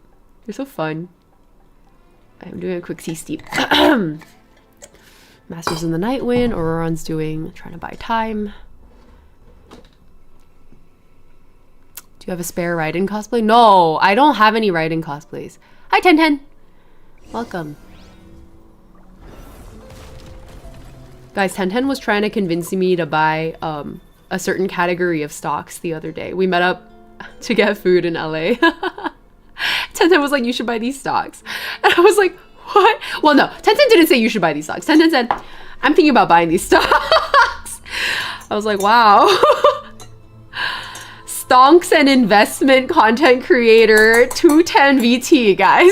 They're so fun. I'm doing a quick tea steep. Masters in the Nightwind. Ororon's trying to buy time. Do you have a spare Raiden cosplay? No, I don't have any Raiden cosplays. Hi, Ten. Welcome. Guys, Ten was trying to convince me to buy a certain category of stocks the other day. We met up to get food in LA. Ten was like, you should buy these stocks. And I was like, what? Well, no, Ten didn't say you should buy these stocks. Ten said, I'm thinking about buying these stocks. I was like, wow. Stonks and investment content creator 210 VT, guys.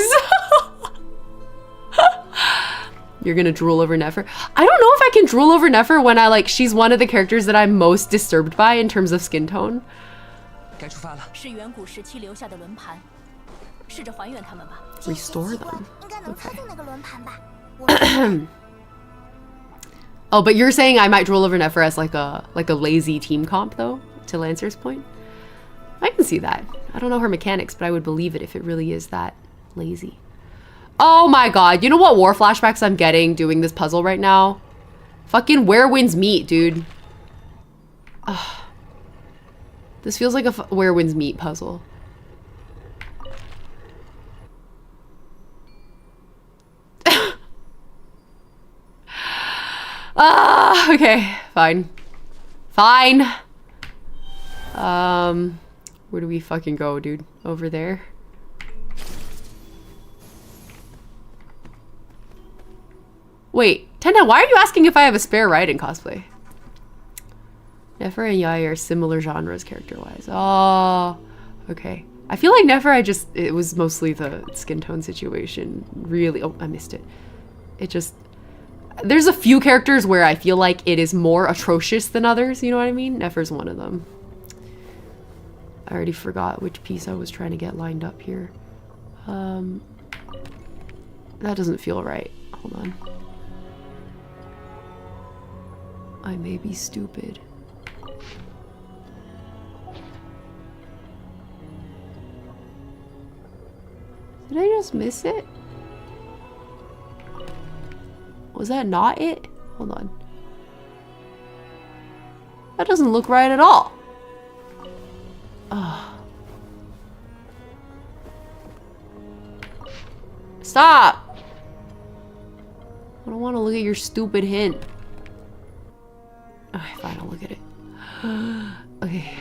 You're gonna drool over Nefer. I don't know if I can drool over Nefer when she's one of the characters that I'm most disturbed by in terms of skin tone. 该出发了。是远古时期留下的轮盘，试着还原它们吧。 Restore them. 应该能操纵那个轮盘吧？ Oh, but you're saying I might drool over Nefer as like a lazy team comp though, to Lancer's point? I can see that. I don't know her mechanics, but I would believe it if it really is that lazy. Oh my god, you know what war flashbacks I'm getting doing this puzzle right now? Fucking Where Winds Meet, dude. Ugh. This feels like a Where Winds Meet puzzle. Okay, fine. Fine. Where do we fucking go, dude? Over there? Wait, Tenda, why are you asking if I have a spare Raiden cosplay? Nefer and Yai are similar genres character-wise. Oh, okay. I feel like Nefer, it was mostly the skin tone situation. Really, oh, I missed it. It just, there's a few characters where I feel like it is more atrocious than others, you know what I mean? Nefer's one of them. I already forgot which piece I was trying to get lined up here. That doesn't feel right. Hold on. I may be stupid. Did I just miss it? Was that not it? Hold on. That doesn't look right at all. Ugh. Stop! I don't want to look at your stupid hint. Okay, fine, I'll look at it. Okay.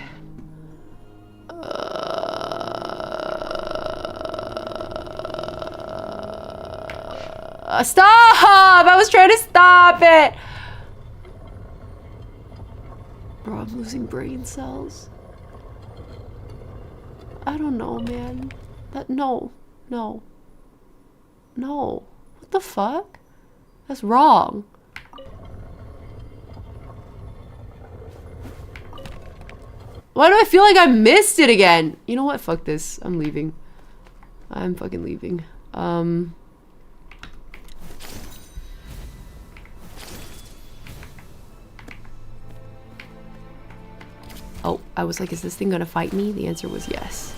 Stop! I was trying to stop it! Bro, I'm losing brain cells. I don't know, man. No. What the fuck? That's wrong. Why do I feel like I missed it again? You know what? Fuck this. I'm leaving. I'm fucking leaving. Oh, I was like, is this thing gonna fight me? The answer was yes.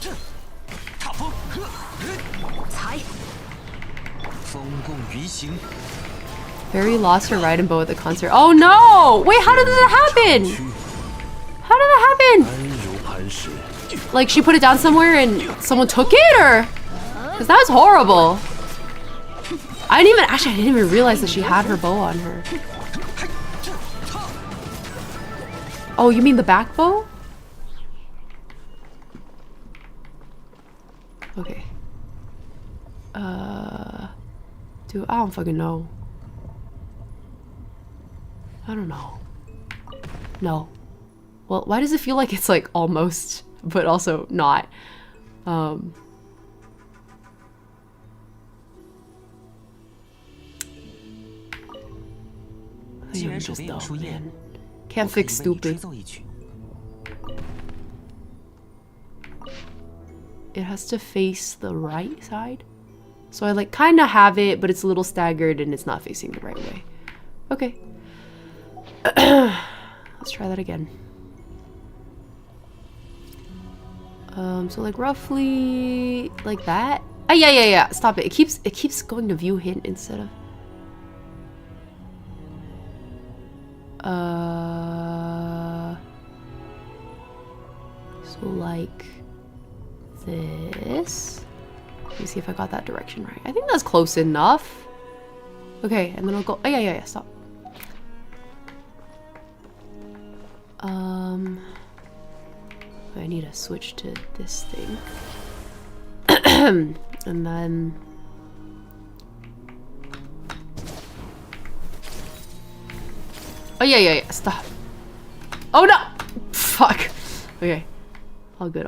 Barry lost her ride and bow at the concert. Oh no! Wait, how did that happen? How did that happen? Like she put it down somewhere and someone took it, or? Cause that was horrible. I didn't even realize that she had her bow on her. Oh, you mean the back bow? Okay. Dude, I don't fucking know. I don't know. No. Well, why does it feel like it's like almost, but also not? I am just dumb, man. Can't fix stupid. It has to face the right side. So I like kind of have it, but it's a little staggered and it's not facing the right way. Okay. Let's try that again. So like roughly like that. Oh, yeah. Stop it. It keeps going to view hint instead of. So like this. Let me see if I got that direction right. I think that's close enough. Okay, and then I'll go. Oh, yeah. Stop. I need to switch to this thing. And then oh yeah, stop. Oh no! Fuck. Okay. All good.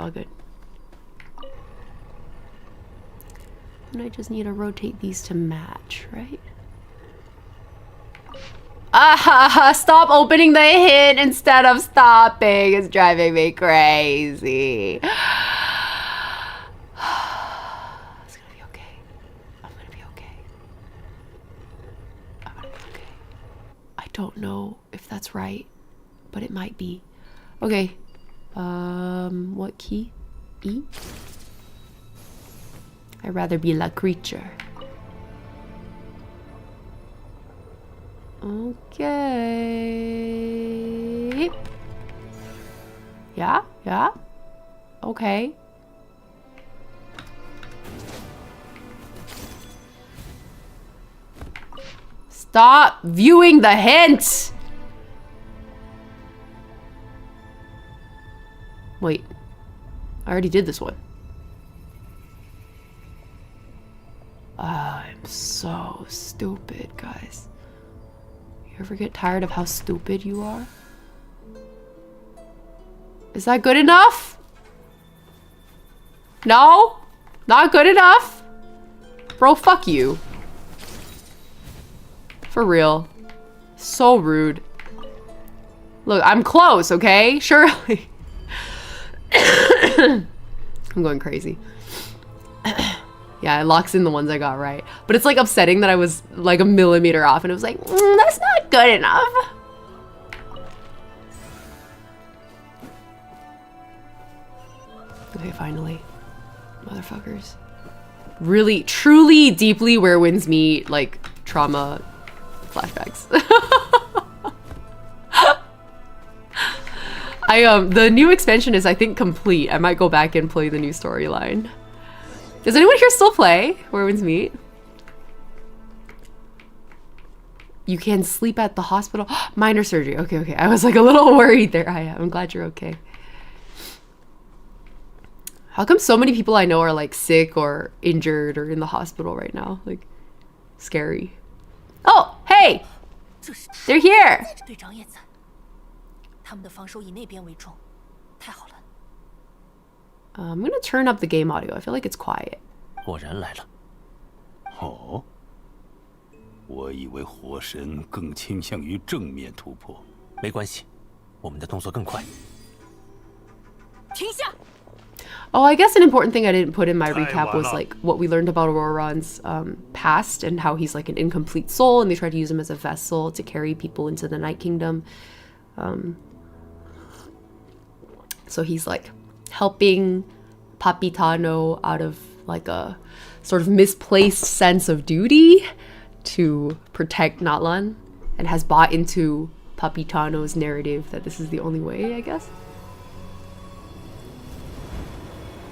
And I just need to rotate these to match, right? Stop opening the hint instead of stopping. It's driving me crazy. It's gonna be okay. I'm gonna be okay. I don't know if that's right, but it might be. Okay. What key? E? I'd rather be la creature. Okay. Yeah. Okay. Stop viewing the hint! Wait. I already did this one. I'm so stupid, guys. You ever get tired of how stupid you are? Is that good enough? No? Not good enough? Bro, fuck you. For real. So rude. Look, I'm close, okay? Surely. I'm going crazy. Yeah, it locks in the ones I got right. But it's like upsetting that I was like a millimeter off and it was like, that's not good enough. Okay, finally. Motherfuckers. Really, truly, deeply where winds meet, like, trauma flashbacks. The new expansion is, I think, complete. I might go back and play the new storyline. Does anyone here still play Where Winds Meet? You can sleep at the hospital. Minor surgery. Okay. I was like a little worried there. I'm glad you're okay. How come so many people I know are like sick or injured or in the hospital right now? Like, scary. Oh, hey! They're here! I'm gonna turn up the game audio. I feel like it's quiet. 果然来了。哦，我以为火神更倾向于正面突破。没关系，我们的动作更快。停下！ Oh, I guess an important thing I didn't put in my recap was like what we learned about Ororon's past and how he's like an incomplete soul and they try to use him as a vessel to carry people into the Night Kingdom. So he's like helping Capitano out of like a sort of misplaced sense of duty to protect Natlan and has bought into Capitano's narrative that this is the only way, I guess.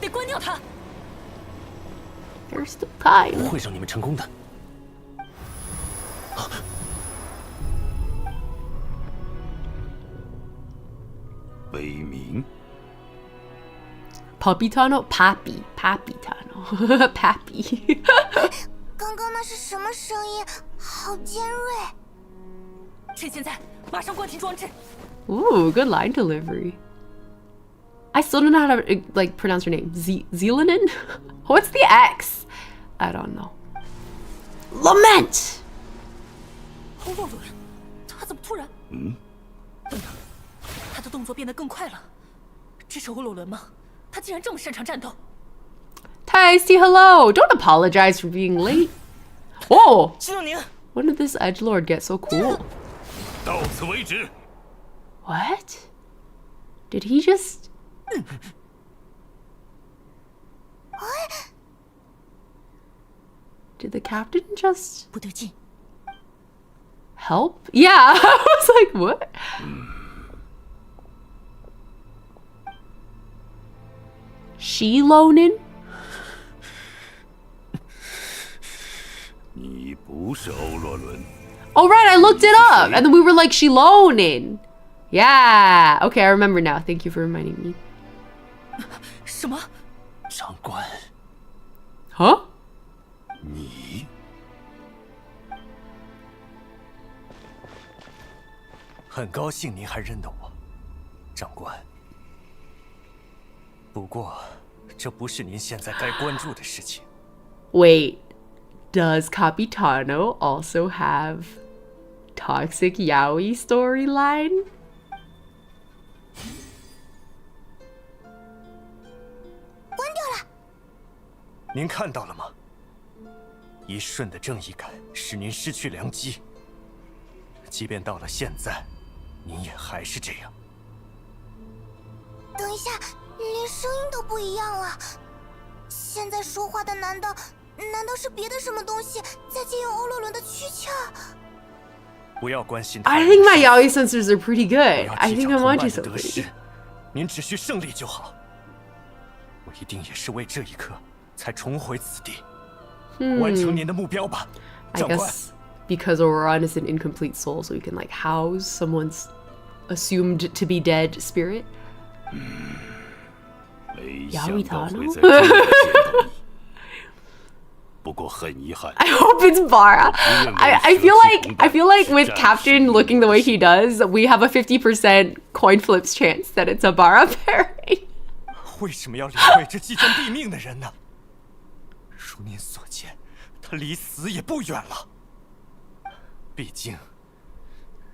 得关掉它。 There's still time. 会让你们成功的。为名。 Capitano? Papi. Papitano. Papi. 刚刚那是什么声音？好尖锐！趁现在，马上关停装置。 Ooh, good line delivery. I still don't know how to like pronounce her name. Xilonen? What's the X? I don't know. Lament. 欧洛伦，他怎么突然？他的动作变得更快了。这是欧洛伦吗？他竟然这么擅长战斗。Tasty, hello. Don't apologize for being late. Whoa. 西洛宁， When did this edgelord get so cool? 到此为止。 What? Did he just... Did the captain just 不对劲。 help? Yeah, I was like, what? Xilonen? 你不是欧洛伦， Oh, right, I looked it up. And then we were like, Xilonen. Yeah. Okay, I remember now. Thank you for reminding me. 什么？ 长官， Huh? 你很高兴您还认得我，长官。不过，这不是您现在该关注的事情。 Wait, does Capitano also have toxic yaoi storyline? 您看到了吗？一瞬的正义感使您失去良机。即便到了现在，您也还是这样。等一下，连声音都不一样了。现在说话的难道是别的什么东西在借用欧洛伦的躯壳？不要关心。 I think my yaoi sensors are pretty 不 good. 要 I 计 think 较 I'm 同 onto 伴的得失 something. 您只需胜利就好。我一定也是为这一刻才重回此地，完成您的目标吧， I 长官。 guess because ororon is an incomplete soul, so we can like house someone's assumed to be dead spirit. 没想到会 Yaoi 在这儿见到你。不过很遗憾， I hope it's Bara. I feel like with Captain looking the way he does, we have a 50% coin flips chance that it's a Bara pairing. 为什么要理会这即将毙命的人呢？如您所见，他离死也不远了。毕竟，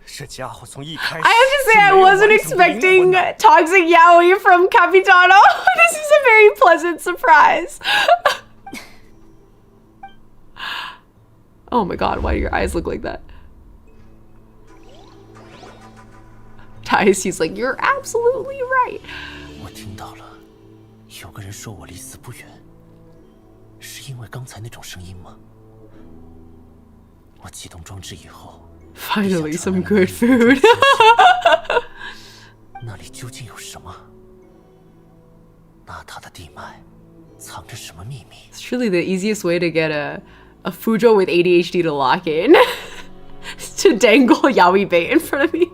这家伙从一开始 I have to say, I 就没有 wasn't 完整的灵 expecting 魂呐 toxic yaoi from Capitano. This is a very pleasant surprise. Oh my god, why do your eyes look like that? Tice, he's like, you're absolutely right. 我听到了，有个人说我离死不远，是因为刚才那种声音吗？我启动装置以后， Finally, some good food. 那里究竟有什么？那它的地脉藏着什么秘密？ It's truly the easiest way to get a Fujo with ADHD to lock in. To dangle yaoi bait in front of me.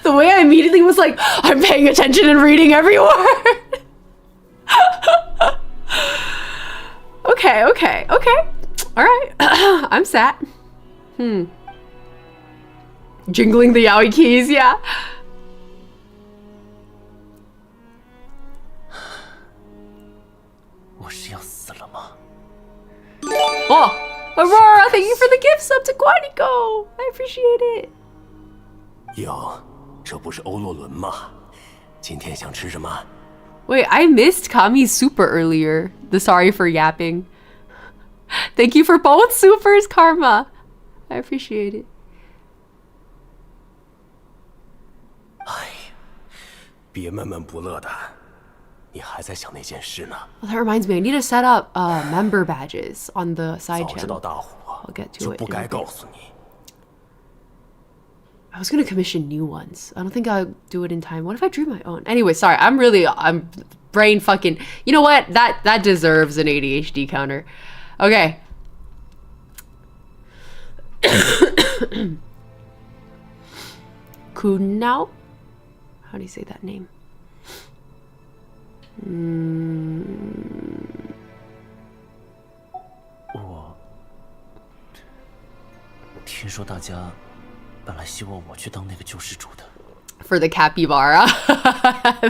The way I immediately was like, I'm paying attention and reading every word. Okay. All right. I'm sad. Jingling the yaoi keys, yeah. Oh, Aurora, thank you for the gift sub to Quantico. I appreciate it. 哟，这不是欧洛伦吗？今天想吃什么？ Wait, I missed Kami's super earlier. The sorry for yapping. Thank you for both supers, Karma. I appreciate it. 别闷闷不乐的，你还在想那件事呢。 Well, that reminds me, I need to set up member badges on the side 早知道 channel. 大虎啊 I'll get to 就 it 不 in a 该 bit. 告诉你。 I was gonna commission new ones. I don't think I'll do it in time. What if I drew my own? Anyway, sorry. I'm brain fucking. You know what? That deserves an ADHD counter. Okay. Kunao? How do you say that name? 听说大家本来希望我去当那个救世主的。 For the capybara.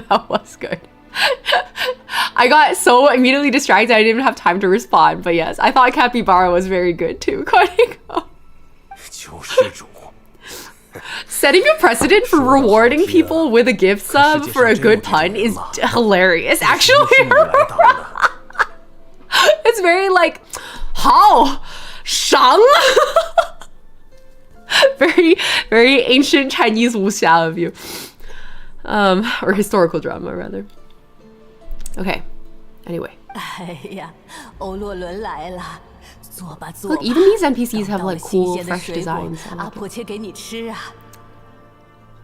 That was good. I got so immediately distracted I didn't even have time to respond. But yes, I thought capybara was very good too. 救世主。 Setting a precedent for rewarding people with a gift sub for a good pun is hilarious. Actually, it's very like, how, shang. very ancient Chinese wuxia of you, or historical drama rather. Okay, anyway. 哎呀，欧洛伦来了，坐吧坐 Look, 吧。 even these NPCs have 等到了 like 新 cool 鲜的 fresh 水果 designs. I 阿 like 婆 it. 切给你吃啊。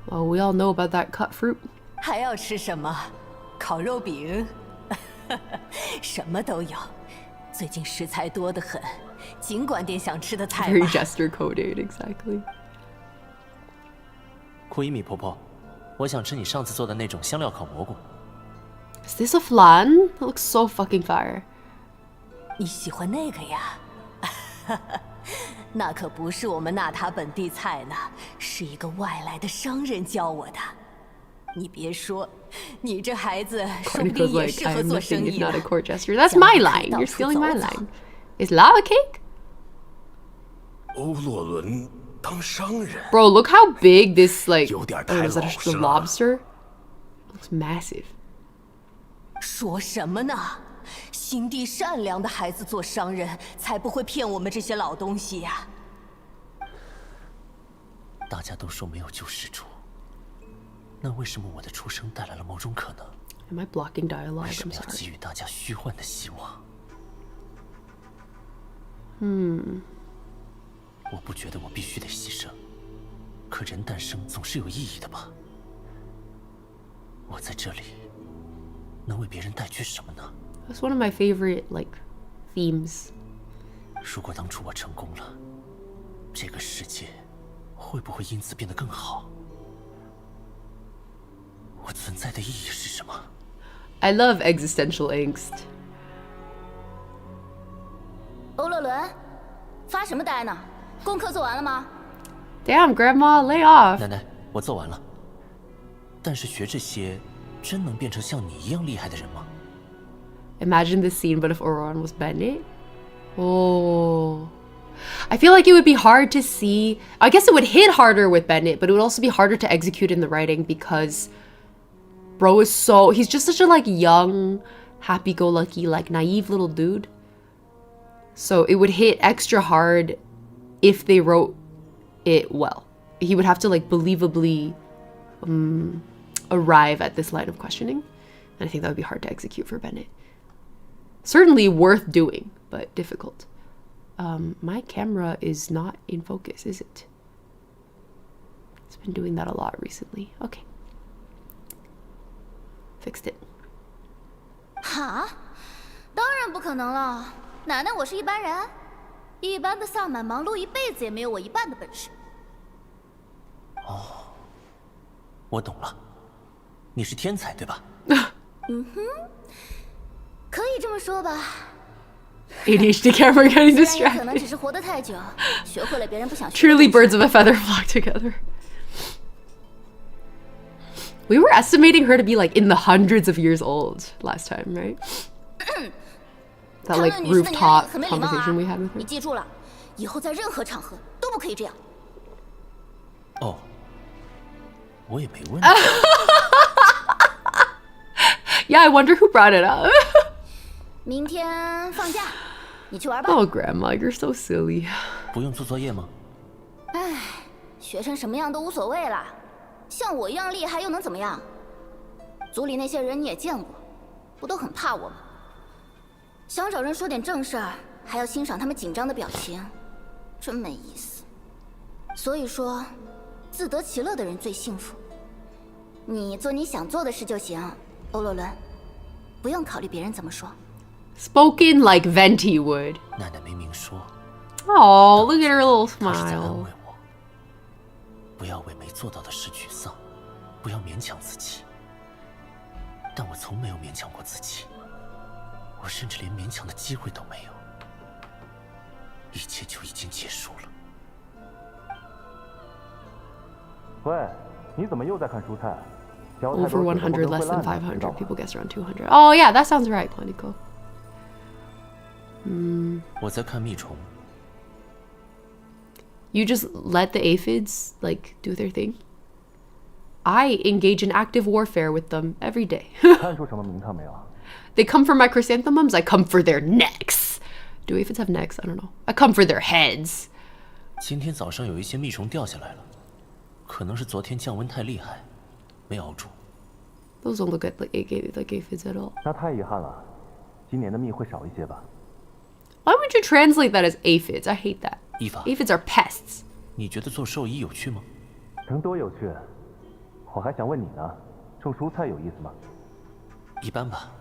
Well, we all know about that cut fruit. 还要吃什么？烤肉饼，什么都有。最近食材多得很，尽管点想吃的菜 Very 吧。 gesture coded, exactly. 库伊米婆婆，我想吃你上次做的那种香料烤蘑菇。 Is this a flan? It looks so fucking fire. 你喜欢那个呀？那可不是我们纳塔本地菜呢，是一个外来的商人教我的。你别说，你这孩子说不定 Nico's 也 like, 适合 I'm 做 nothing 生 if 意 not 呢 a。court gesture. That's 将 my 来可以 line. 到 You're 处 stealing 走 my 走 line. Is lava cake? 欧洛伦当商人， Bro, look how big this like. 有点 Oh, 太 is that 老 a 实 the 了。 lobster? Looks massive. 说什么呢？心地善良的孩子做商人，才不会骗我们这些老东西呀。大家都说没有救世主，那为什么我的出生带来了某种可能？ Am I blocking 为 dialogue? 什 I'm 么要 sorry. 给予大家虚幻的希望？我不觉得我必须得牺牲，可人诞生总是有意义的吧？我在这里能为别人带去什么呢？ That's one of my favorite like themes. 如果当初我成功了，这个世界会不会因此变得更好？我存在的意义是什么？ I love existential angst. 欧洛伦，发什么呆呢？功课做完了吗？ Damn, Grandma, lay off. 奶奶，我做完了。但是学这些，真能变成像你一样厉害的人吗？ Imagine this scene, but if ororon was Bennett. Oh. I feel like it would be hard to see. I guess it would hit harder with Bennett, but it would also be harder to execute in the writing because bro is so. He's just such a like young, happy go lucky, like naive little dude. So it would hit extra hard if they wrote it well. He would have to like believably arrive at this line of questioning. And I think that would be hard to execute for Bennett. Certainly worth doing, but difficult. My camera is not in focus, is it? It's been doing that a lot recently. Okay. Fixed it. 哈？当然不可能了，奶奶我是一般人，一般的萨满忙碌一辈子也没有我一半的本事。我懂了，你是天才对吧？可以这么说吧， ADHD camera getting 虽然也可能 distracted. 只是活得太久，学会了别人不想学的 Truly 东西。 birds of a feather flock together. We were estimating her to be like in the hundreds of years old last time, right? That 谈 like 论女士的年龄 rooftop 很没礼貌 conversation we 啊 had with！her. 你记住了，以后在任何场合都不可以这样。哦，我也没问你。 Yeah, I wonder who brought it up. 明天放假，你去玩吧。 Oh, Grandma, you're so silly. 不用做作业吗？学成什么样都无所谓啦，像我一样厉害又能怎么样？组里那些人你也见过，不都很怕我吗？想找人说点正事儿，还要欣赏他们紧张的表情，真没意思。所以说，自得其乐的人最幸福。你做你想做的事就行，欧洛伦，不用考虑别人怎么说。 Spoken like Venti would. 奶奶没明说， Oh, look at her little 她是在安 smile. 慰我，不要为没做到的事沮丧，不要勉强自己。但我从没有勉强过自己，我甚至连勉强的机会都没有，一切就已经结束了。喂，你怎么又在看蔬菜？嚼太 Over 多水会 100, less 烂 than 的，知道 500. 吗 People guess around 200. Oh, yeah, that sounds right, Quantico. 我在看蜜虫， You just let the aphids, like, do their thing. I engage in active warfare with them every day. 看出什么名堂没有？ They come for my chrysanthemums, I come for their necks. Do aphids have necks? I don't know. I come for their heads. 今天早上有一些蜜虫掉下来了，可能是昨天降温太厉害，没熬住。 Those don't look like aphids at all. 那太遗憾了，今年的蜜会少一些吧？ Why would you translate that as aphids? I hate that. 伊法， Aphids are pests. 你觉得做兽医有趣吗？能多有趣？我还想问你呢，种蔬菜有意思吗？一般吧，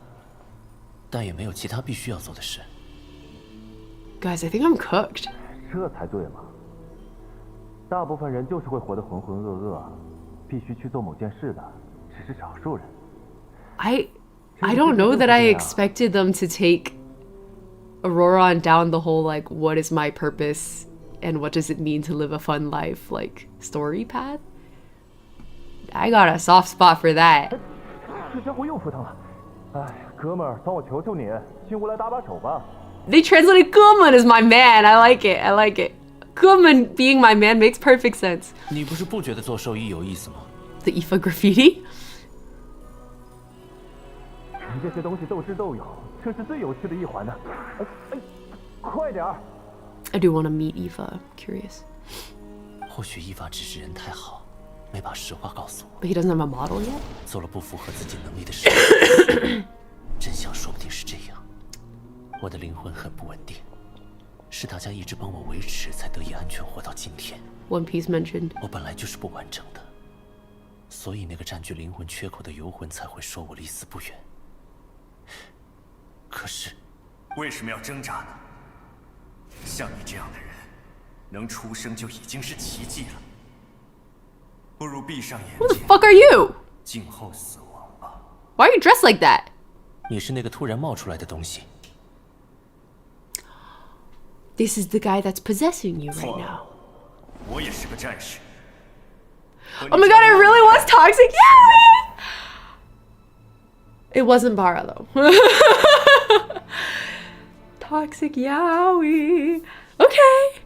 但也没有其他必须要做的事。 Guys, I think I'm cooked. 这才对嘛！大部分人就是会活得浑浑噩噩，必须去做某件事的，只是少数人。I don't know that I expected them to take ororon down the whole like what is my purpose and what does it mean to live a fun life like story path. I got a soft spot for that. 这家伙又扑腾了！哎，哥们儿，算我求求你，请我来搭把手吧。 They translated Gurman as my man. I like it. I like it. Gurman being my man makes perfect sense. 你不是不觉得做兽医有意思吗？ The Ifa graffiti? 人这些东西斗智斗勇，这是最有趣的一环呢。哎，快点儿！ I do want to meet Ifa. I'm curious. 或许伊法只是人太好，没把实话告诉我， But he doesn't have a model yet? 做了不符合自己能力的事。真相说不定是这样。我的灵魂很不稳定，是大家一直帮我维持，才得以安全活到今天。 One Piece mentioned. 我本来就是不完整的，所以那个占据灵魂缺口的游魂才会说我离死不远。可是，为什么要挣扎呢？像你这样的人，能出生就已经是奇迹了。不如闭上眼 Who the 睛， fuck are you? 静候死亡吧。 Why are you dressed like that? 你是那个突然冒出来的东西。 This is the guy that's possessing you right 错 now. 了，我也是个战士。 Oh my god, it really was toxic yaoi! It wasn't Bara though. Toxic yaoi. Okay.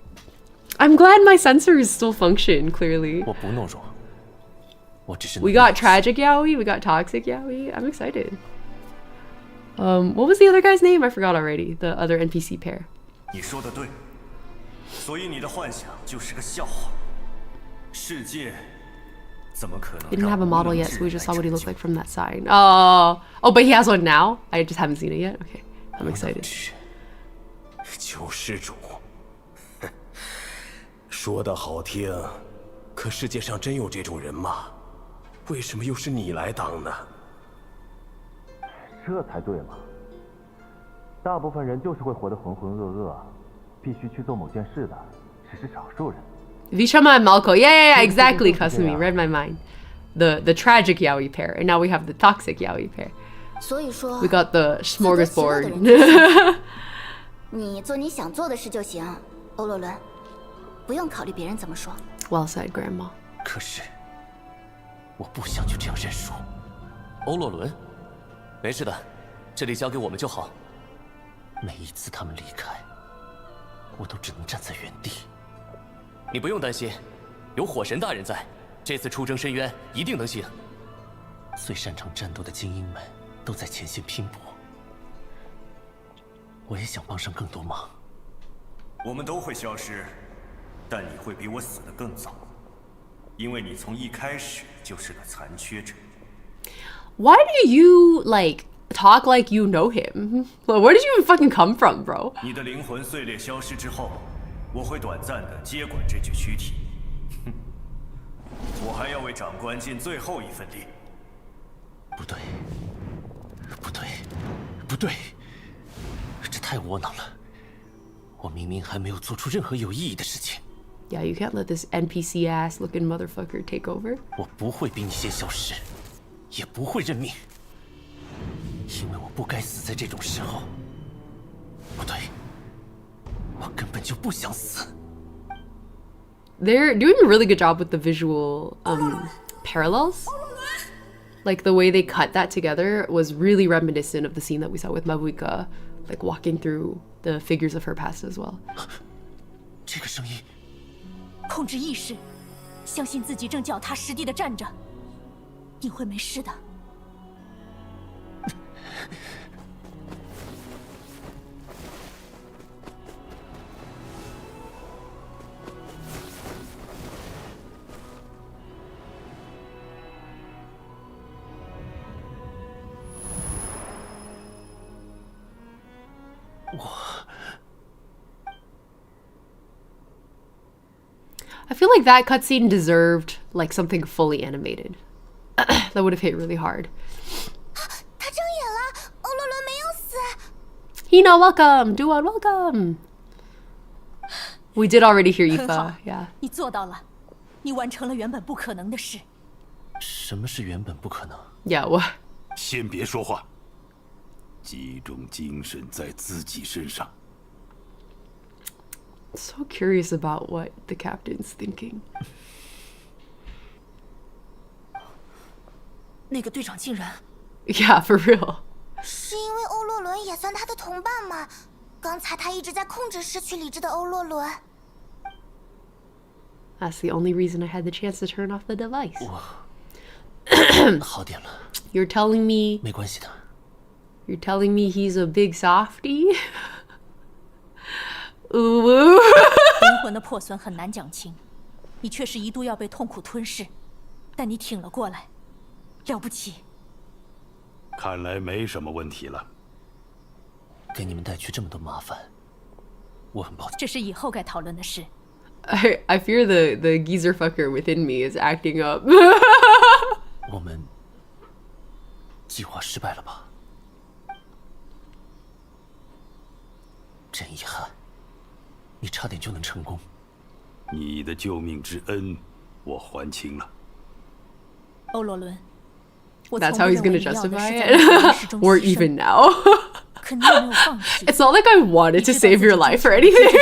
I'm glad my sensors still function clearly. 我不懦弱，我只是 We got tragic yaoi, we got toxic yaoi. I'm excited. What was the other guy's name? I forgot already. The other NPC pair. 你说的对，所以你的幻想就是个笑话。世界怎么可能 He didn't 让 have a 无 model 能 yet, 之 so we 人 just 来 saw what he 拯 looked 救 like from that sign. Oh, but he has one now? I just haven't seen it yet? Okay, I'm excited. 救世主，说的好听，可世界上真有这种人吗？为什么又是你来当呢？这才对嘛！大部分人就是会活得浑浑噩噩，必须去做某件事的，只是少数人。 Vishama and Malko. Yeah, exactly, Kasumi. Read my mind. The tragic yaoi pair, and now we have the toxic yaoi pair. 所以说 We got the 资格喜乐的 smorgasbord. 人就行你做你想做的事就行，欧洛伦，不用考虑别人怎么说。 Well said, Grandma. 可是，我不想就这样认输。欧洛伦，没事的，这里交给我们就好。每一次他们离开，我都只能站在原地。你不用担心，有火神大人在，这次出征深渊一定能行。最擅长战斗的精英们都在前线拼搏，我也想帮上更多忙。我们都会消失，但你会比我死得更早，因为你从一开始就是个残缺者。 Why do you like talk like you know him? Where did you even fucking come from, bro? 你的灵魂碎裂消失之后，我会短暂的接管这具躯体。哼，我还要为长官尽最后一份力。不对，不对，不对，这太窝囊了。我明明还没有做出任何有意义的事情。 Yeah, you can't let this NPC ass looking motherfucker take over. 我不会比你先消失，也不会认命，因为我不该死在这种时候。不对，我根本就不想死。 They're doing a really good job with the visual parallels. Like the way they cut that together was really reminiscent of the scene that we saw with Mavuika, like walking through the figures of her past as well. 这个声音控制意识，相信自己正脚踏实地的站着，你会没事的。I feel like that cutscene deserved like something fully animated. That would have hit really hard. 他睁眼了，欧洛伦没有死。Hina, welcome. Duan, welcome. We did already hear Aoife. Yeah. 你做到了，你完成了原本不可能的事。什么是原本不可能？ Yeah. What? 先别说话，集中精神在自己身上。 So curious about what the captain's thinking. 那个队长竟然 Yeah, for real. 是因为欧洛伦也算他的同伴吗？刚才他一直在控制失去理智的欧洛伦。That's the only reason I had the chance to turn off the device. 好点了。 You're telling me 没关系的。 You're telling me he's a big softie? Ooh. 灵魂的破损很难讲清，你确实一度要被痛苦吞噬，但你挺了过来，了不起。看来没什么问题了。给你们带去这么多麻烦，我很抱歉。这是以后该讨论的事。I fear the geezer fucker within me is acting up. 我们计划失败了吧？真遗憾。 你差点就能成功。你的救命之恩，我还清了。欧洛伦， That's how he's gonna justify it, or even now. It's not like I wanted to save your life or anything.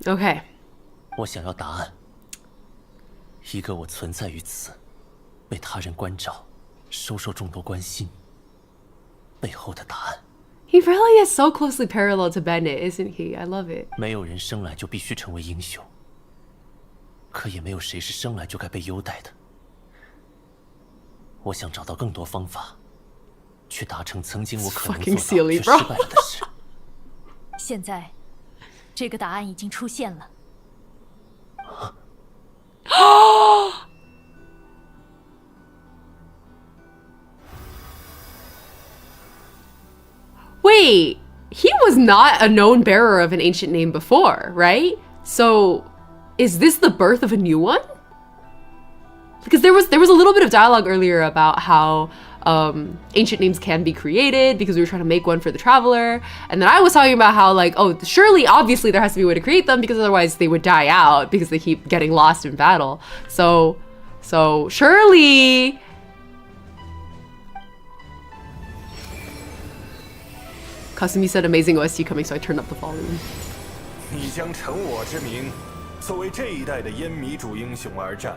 Okay. 我想要答案。一个我存在于此，被他人关照，收受众多关心。 背后的答案。 He really is so closely parallel to Bennett, isn't he? I love it. 没有人生来就必须成为英雄，可也没有谁是生来就该被优待的。我想找到更多方法，去达成曾经我可能做到却失败了的事。现在，这个答案已经出现了。Wait, he was not a known bearer of an ancient name before, right? So, is this the birth of a new one? Because there was a little bit of dialogue earlier about how ancient names can be created because we were trying to make one for the traveler, and then I was talking about how like, oh, surely, obviously, there has to be a way to create them because otherwise they would die out because they keep getting lost in battle. So surely. Kasumi said amazing OST coming, so I turned up the volume. 你将承我之名，作为这一代的烟迷主英雄而战。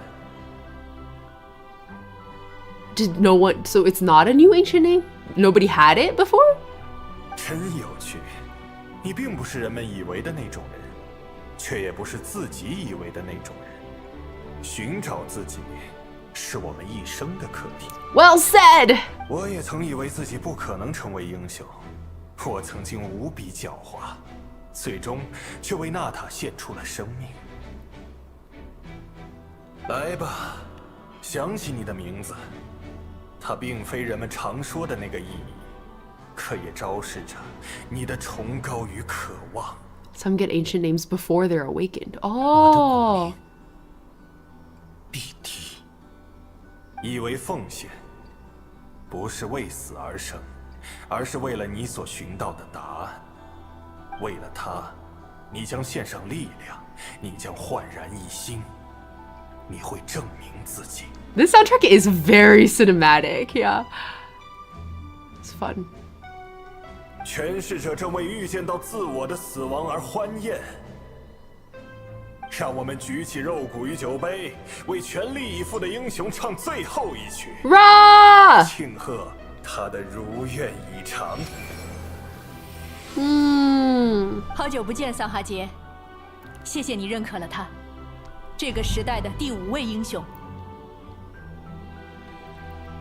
Did no one? So it's not a new ancient name? Nobody had it before? 真有趣，你并不是人们以为的那种人，却也不是自己以为的那种人。寻找自己，是我们一生的课题。 Well said. 我也曾以为自己不可能成为英雄。 我曾经无比狡猾，最终却为娜塔献出了生命。来吧，想起你的名字，它并非人们常说的那个意义，可也昭示着你的崇高与渴望。Some get ancient names before they're awakened. Oh. 必敌。以为奉献，不是为死而生。 而是为了你所寻到的答案，为了它，你将献上力量，你将焕然一新，你会证明自己。This soundtrack is very cinematic, yeah. It's fun. 诠释者正为预见到自我的死亡而欢宴。让我们举起肉骨与酒杯，为全力以赴的英雄唱最后一曲， 庆贺。 他的如愿以偿。好久不见，桑哈杰，谢谢你认可了他，这个时代的第5位英雄。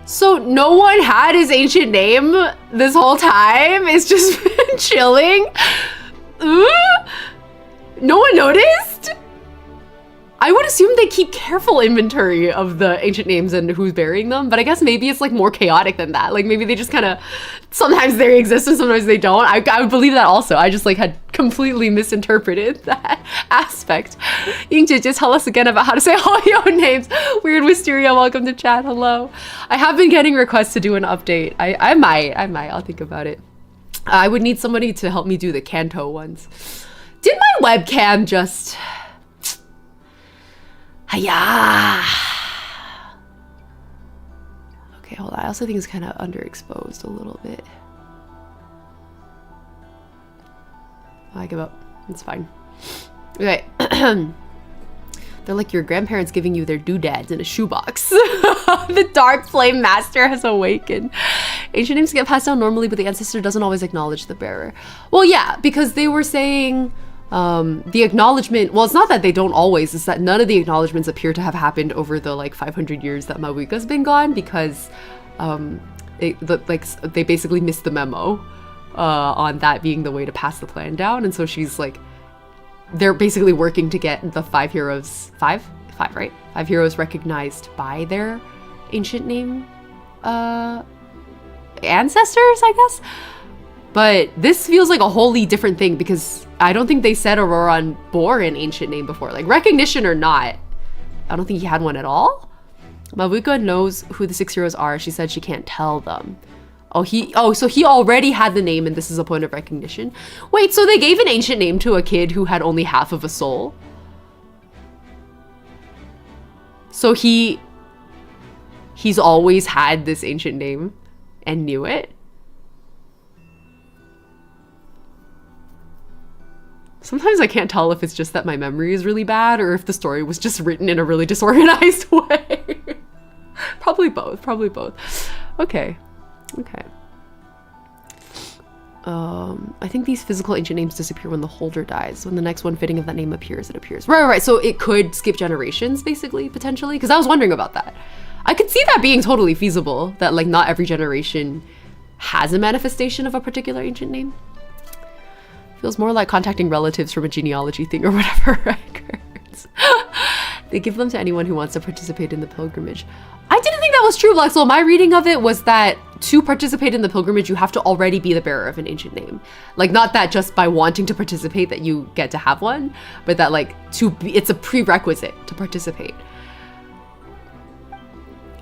So no one had his ancient name this whole time? It's just been chilling? No one noticed? I would assume they keep careful inventory of the ancient names and who's burying them, but I guess maybe it's like more chaotic than that. Like maybe they just kind of, sometimes they exist and sometimes they don't. I would believe that also. I just like had completely misinterpreted that aspect. Yingje, just tell us again about how to say all your names. Weird Wisteria, welcome to chat, hello. I have been getting requests to do an update. I might, I'll think about it. I would need somebody to help me do the Kanto ones. Did my webcam just... Hiya! Okay, hold on. I also think it's kind of underexposed a little bit. I give up. It's fine. Okay. They're like your grandparents giving you their doodads in a shoebox. The Dark Flame Master has awakened. Ancient names get passed down normally, but the ancestor doesn't always acknowledge the bearer. Well, yeah, because they were saying... the acknowledgement, well, it's not that they don't always, it's that none of the acknowledgements appear to have happened over the like 500 years that Mavuika's been gone, because they basically missed the memo on that being the way to pass the plan down. And so she's like, they're basically working to get the 5 heroes, five, right? 5 heroes recognized by their ancient name ancestors, I guess. But this feels like a wholly different thing, because I don't think they said ororon bore an ancient name before. Like, recognition or not, I don't think he had one at all. Mavuika knows who the 6 heroes are. She said she can't tell them. So he already had the name and this is a point of recognition. Wait, so they gave an ancient name to a kid who had only half of a soul? So he's always had this ancient name and knew it? Sometimes I can't tell if it's just that my memory is really bad or if the story was just written in a really disorganized way. Probably both, probably both. Okay, okay. I think these physical ancient names disappear when the holder dies. When the next one fitting of that name appears, it appears. Right. So it could skip generations, basically, potentially? Because I was wondering about that. I could see that being totally feasible, that like not every generation has a manifestation of a particular ancient name. Feels more like contacting relatives from a genealogy thing or whatever records. They give them to anyone who wants to participate in the pilgrimage. I didn't think that was true, Black Soul. My reading of it was that to participate in the pilgrimage, you have to already be the bearer of an ancient name. Like, not that just by wanting to participate that you get to have one, but that like it's a prerequisite to participate.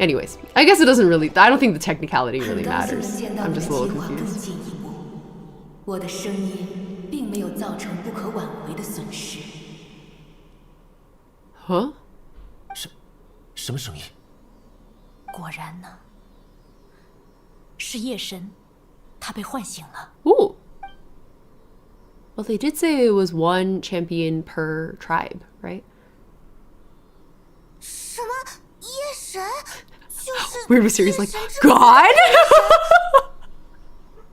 Anyways, I guess it doesn't really, I don't think the technicality really matters. I'm just a little confused. Huh? 什么声音？果然呢，是夜神，他被唤醒了。 Ooh. Well, they did say it was 1 champion per tribe, right? 什么夜神？就是 Weird Mysterious like, God?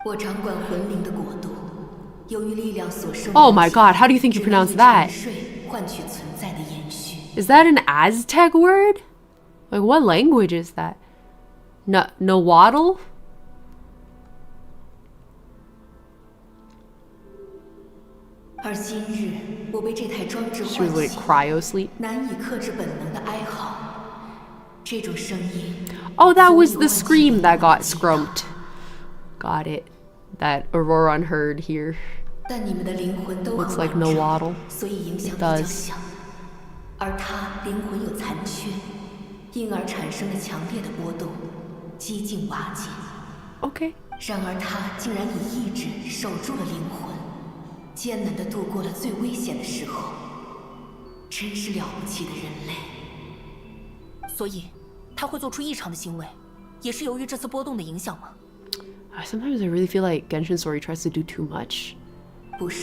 我掌管魂灵的国度，由于力量所受。 Oh my God, how do you think you pronounce that? 换取存在的延续。 Is that an Aztec word? Like, what language is that? Nahuatl? She was like cryo sleep. Oh, that was the scream that got scrumped. Got it. That ororon heard here. Looks like Nahuatl. It does. 而他灵魂有残缺，因而产生了强烈的波动，几近瓦解。Okay. 然而他竟然以意志守住了灵魂，艰难地度过了最危险的时候，真是了不起的人类。所以，他会做出异常的行为，也是由于这次波动的影响吗？ Sometimes I really feel like Genshin Story tries to do too much.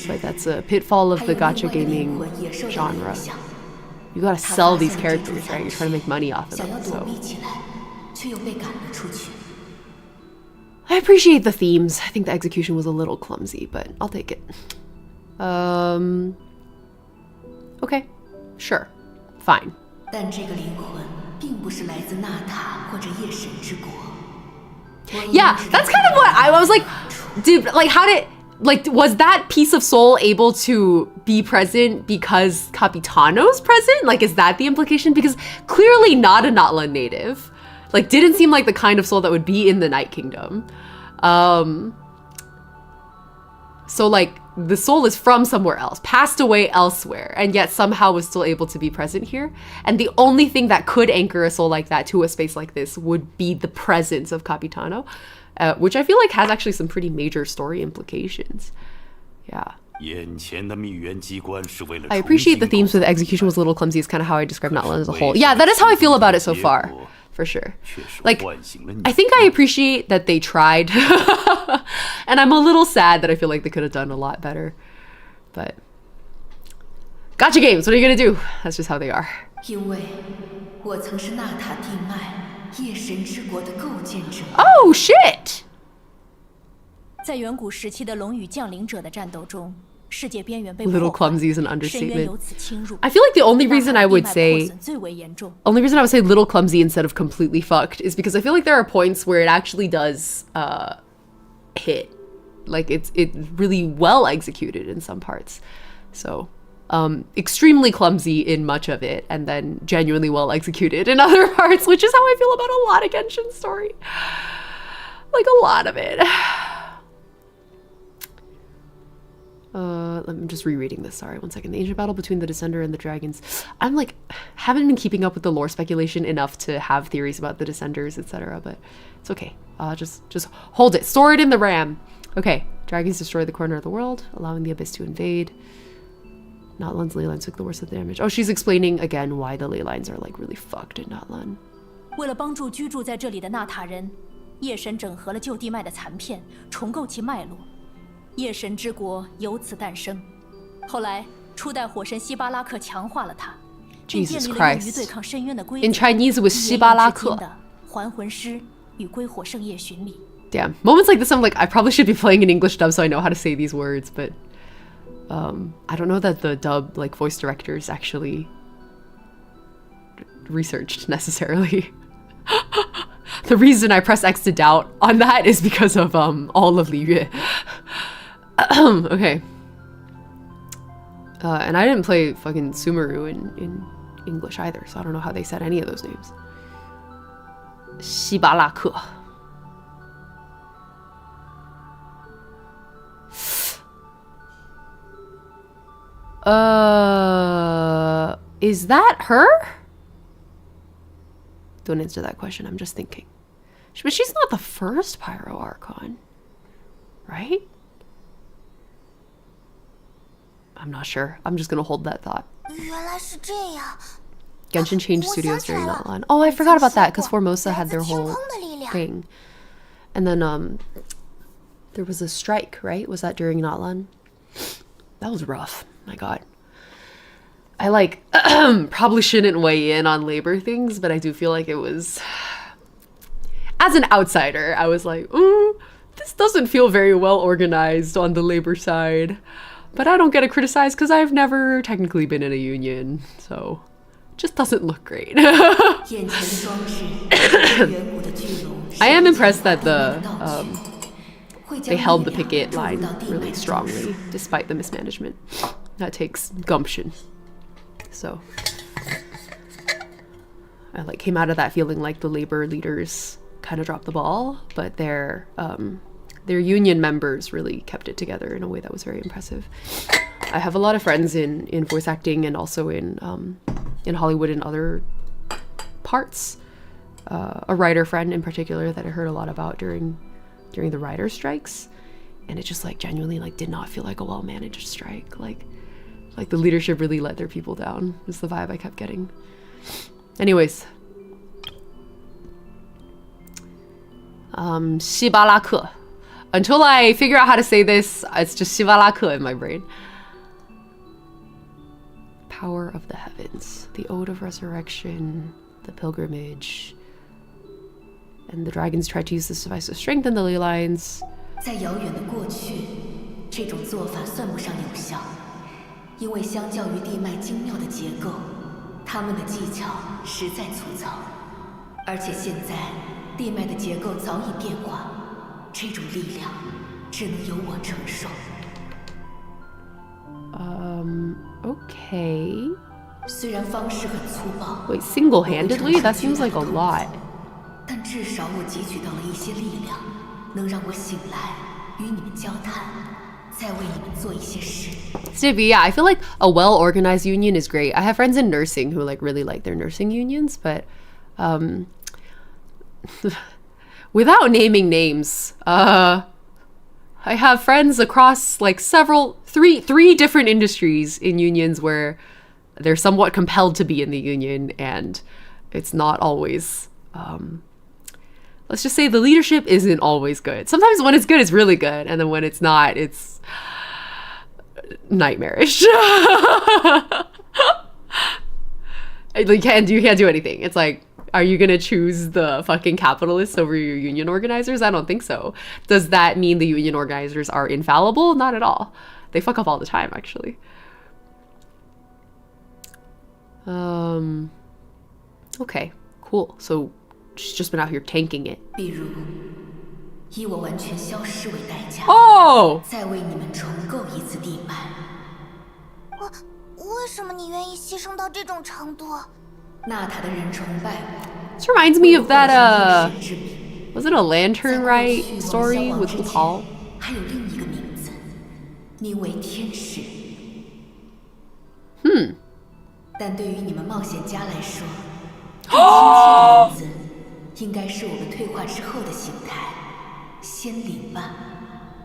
Like that's a pitfall of the gacha gaming genre. You gotta sell these characters, right? You're trying to make money off of them, so. I appreciate the themes. I think the execution was a little clumsy, but I'll take it. Okay, sure, fine. 但这个灵魂并不是来自纳塔或者夜神之国。 Yeah, that's kind of what I was like, dude, like how did, like, was that piece of soul able to be present because Capitano's present? Like, is that the implication? Because clearly not a Natlan native. Like, didn't seem like the kind of soul that would be in the Night Kingdom. So like, the soul is from somewhere else, passed away elsewhere, and yet somehow was still able to be present here. And the only thing that could anchor a soul like that to a space like this would be the presence of Capitano, which I feel like has actually some pretty major story implications. Yeah. I appreciate the themes, but the execution was a little clumsy. Is kind of how I describe Natlan as a whole. Yeah, that is how I feel about it so far, for sure. Like, I think I appreciate that they tried. And I'm a little sad that I feel like they could have done a lot better. But gotcha games, what are you gonna do? That's just how they are. 因为我曾是纳塔地脉夜神之国的构建者。 Oh shit! 在远古时期的龙与降临者的战斗中，世界边缘被 Little 破坏， clumsy is an 深渊 understatement. 由此侵入。 I feel like the only reason I would 纳塔地脉 say 破损最为严重。 only reason I would say little clumsy instead of completely fucked is because I feel like there are points where it actually does hit. Like it's really well executed in some parts. So extremely clumsy in much of it, and then genuinely well executed in other parts, which is how I feel about a lot of Genshin story. Like a lot of it. I'm just rereading this, sorry, one second. The ancient battle between the Descender and the dragons. I'm like, haven't been keeping up with the lore speculation enough to have theories about the Descenders, etc., but it's okay. Just hold it, store it in the RAM. Okay, dragons destroy the corner of the world, allowing the abyss to invade. Natlan's ley lines took the worst of the damage. Oh, she's explaining again why the ley lines are like really fucked in Natlan. 为了帮助居住在这里的纳塔人，夜神整合了旧地脉的残片，重构其脉络。夜神之国由此诞生。后来，初代火神希巴拉克强化了它，并建立了用于对抗深渊的规则。 In Chinese, it was 希巴拉克。还魂师与归火圣夜巡礼。 Damn, moments like this, I'm like, I probably should be playing an English dub so I know how to say these words, but I don't know that the dub, like, voice directors actually researched necessarily. The reason I press X to doubt on that is because of all of Li Yue. Okay. And I didn't play fucking Sumeru in English either, so I don't know how they said any of those names. 希巴拉克. Is that her? Don't answer that question, I'm just thinking. But she's not the first Pyro Archon, right? I'm not sure. I'm just gonna hold that thought. 原来是这样。 Genshin changed studios during Natlan. Oh, I forgot about that, because Formosa had their whole thing. And then there was a strike, right? Was that during Natlan? That was rough. My god. I like probably shouldn't weigh in on labor things, but I do feel like it was, as an outsider, I was like, ooh, this doesn't feel very well organized on the labor side. But I don't get to criticize because I've never technically been in a union, so it just doesn't look great. I am impressed that they held the picket line really strongly despite the mismanagement. That takes gumption. So I like came out of that feeling like the labor leaders kind of dropped the ball, but their union members really kept it together in a way that was very impressive. I have a lot of friends in voice acting and also in Hollywood and other parts. A writer friend in particular that I heard a lot about during the writer strikes, and it just like genuinely like did not feel like a well-managed strike. Like the leadership really let their people down is the vibe I kept getting. Anyways. 希巴拉克. Until I figure out how to say this, it's just 希巴拉克 in my brain. Power of the heavens, the ode of resurrection, the pilgrimage, and the dragons tried to use this device to strengthen the ley lines. 在遥远的过去，这种做法算不上有效，因为相较于地脉精妙的结构，他们的技巧实在粗糙。而且现在地脉的结构早已变化，这种力量只能由我承受。Okay. 虽然方式很粗暴。 Wait, single-handedly? That seems like a lot. 但至少我汲取到了一些力量，能让我醒来，与你们交谈，再为你们做一些事。 Stevie, yeah, I feel like a well-organized union is great. I have friends in nursing who like really like their nursing unions, but without naming names, I have friends across like three different industries in unions where they're somewhat compelled to be in the union, and it's not always, let's just say the leadership isn't always good. Sometimes when it's good, it's really good, and then when it's not, it's nightmarish. You can't do anything. It's like, are you gonna choose the fucking capitalists over your union organizers? I don't think so. Does that mean the union organizers are infallible? Not at all. They fuck up all the time, actually. Okay, cool. So she's just been out here tanking it. 比如，以我完全消失为代价， Oh! 再为你们重构一次地脉。为什么你愿意牺牲到这种程度？纳塔的人崇拜我。 This reminds me of that, was it a lantern rite story with Lutal? 还有另一个名字，名为天使。但对于你们冒险家来说，更亲切的名字应该是我们退化之后的形态——仙灵吧。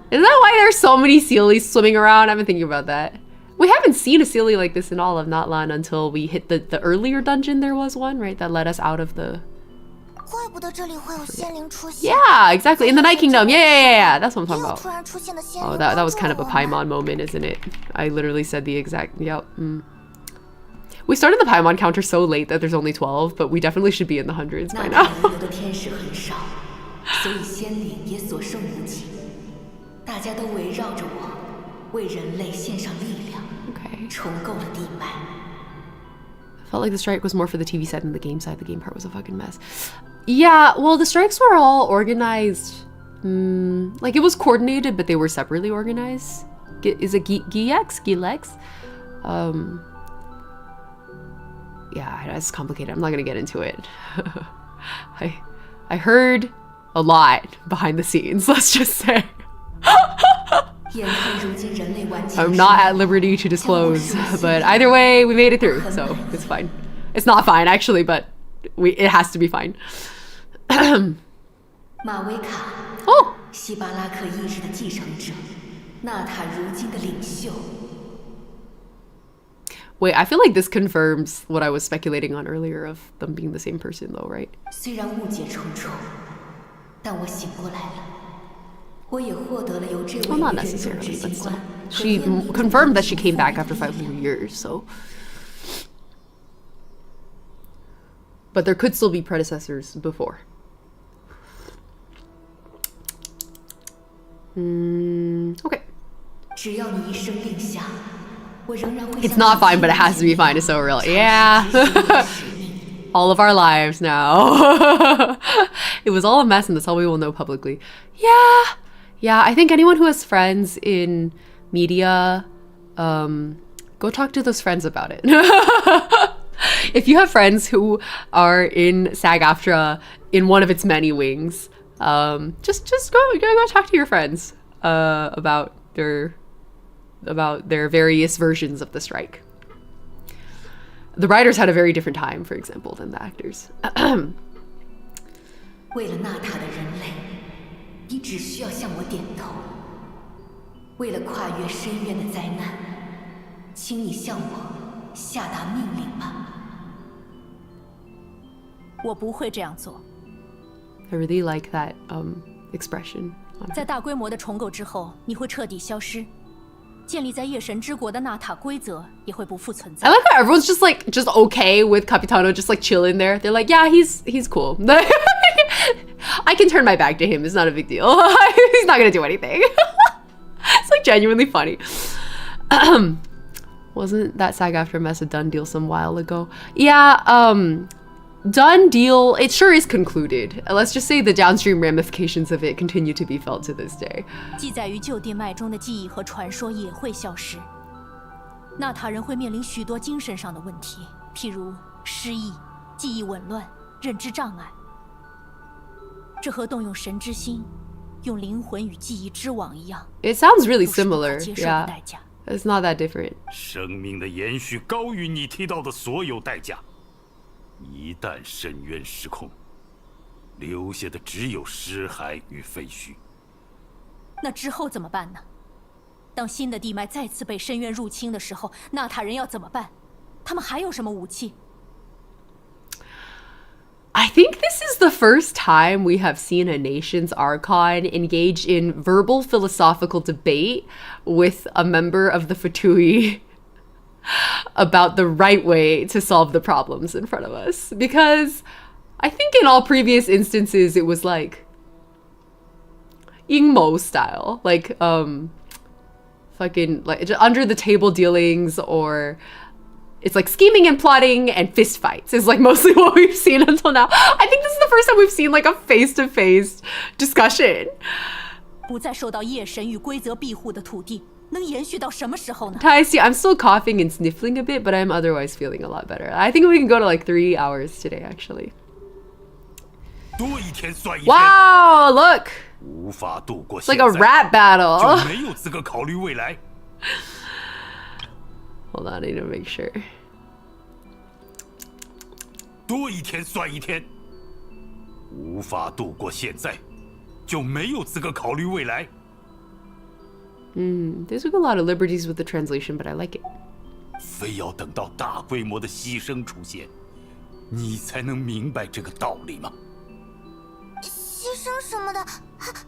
Is that why there's so many Sealies swimming around? I've been thinking about that. We haven't seen a Sealie like this in all of Natlan until we hit the earlier dungeon. There was one, right? That led us out of the... 怪不得这里会有仙灵出现。 Yeah, exactly. In the Night Kingdom. Yeah. That's what I'm talking 又 about. 突然出现的仙灵 Oh, that was kind of a Paimon moment, isn't it? I literally said the exact... Yep. We started the Paimon counter so late that there's only 12, but we definitely should be in the hundreds by now. 那的天使很少，所以仙灵也所剩无几。大家都围绕着我，为人类献上力量， Okay. 重构了地脉。 Felt like the strike was more for the TV side than the game side. The game part was a fucking mess. Yeah, well, the strikes were all organized. Like, it was coordinated, but they were separately organized. Is it Gilex? Yeah, it's complicated. I'm not gonna get into it. I heard a lot behind the scenes, let's just say. I'm not at liberty to disclose, but either way, we made it through, so it's fine. It's not fine, actually, but it has to be fine. Oh! 西巴拉克意志的继承者，纳塔如今的领袖。 Wait, I feel like this confirms what I was speculating on earlier of them being the same person, though, right? 虽然误解重重，但我醒过来了。我也获得了由这位 Well, not 人种 necessarily, 执 but 行 still. 官 She confirmed that she came back after 500 years, so... But there could still be predecessors before. Okay. 只要你一声令下，我仍然会 It's not fine, but it has to be fine. It's so real. Yeah. All of our lives now. It was all a mess, and that's all we will know publicly. Yeah. Yeah, I think anyone who has friends in media, go talk to those friends about it. If you have friends who are in SAG-AFTRA in one of its many wings, just go talk to your friends about their various versions of the strike. The writers had a very different time, for example, than the actors. 为了纳塔的人类，你只需要向我点头。为了跨越深渊的灾难，请你向我下达命令吧。我不会这样做。 I really like that expression. 在大规模的重构之后，你会彻底消失。建立在夜神之国的纳塔规则也会不复存在。 I like how everyone's just okay with Capitano just like chilling there. They're like, yeah, he's cool. I can turn my back to him. It's not a big deal. He's not gonna do anything. It's like, like genuinely funny. Wasn't that SAG after mess a done deal some while ago? Yeah, done deal, it sure is concluded. Let's just say the downstream ramifications of it continue to be felt to this day. 记载于旧地脉中的记忆和传说也会消失。纳塔人会面临许多精神上的问题，譬如失忆、记忆紊乱、认知障碍。这和动用神之心、用灵魂与记忆织网一样。 It sounds really similar. 接受的 Yeah, 代价。 it's not that different. 生命的延续高于你提到的所有代价。一旦深渊失控，留下的只有尸骸与废墟。那之后怎么办呢？当新的地脉再次被深渊入侵的时候，纳塔人要怎么办？他们还有什么武器？ I think this is the first time we have seen a nation's archon engage in verbal philosophical debate with a member of the fatui about the right way to solve the problems in front of us. Because I think in all previous instances, it was like Yingmo style, like fucking like under the table dealings, or it's like scheming and plotting and fist fights is like mostly what we've seen until now. I think this is the first time we've seen like a face-to-face discussion. 不再受到夜神与规则庇护的土地，能延续到什么时候呢？ I see. I'm still coughing and sniffling a bit, but I'm otherwise feeling a lot better. I think we can go to like 3 hours today, actually. 多一天算一天。 Wow, look. 无法度过 It's 现 like a 在， rap battle. 就没有资格考虑未来。 Hold on, I need to make sure. 多一天算一天。无法度过现在，就没有资格考虑未来。 They took a lot of liberties with the translation, but I like it. 非要等到大规模的牺牲出现，你才能明白这个道理吗？ 牺牲什么的，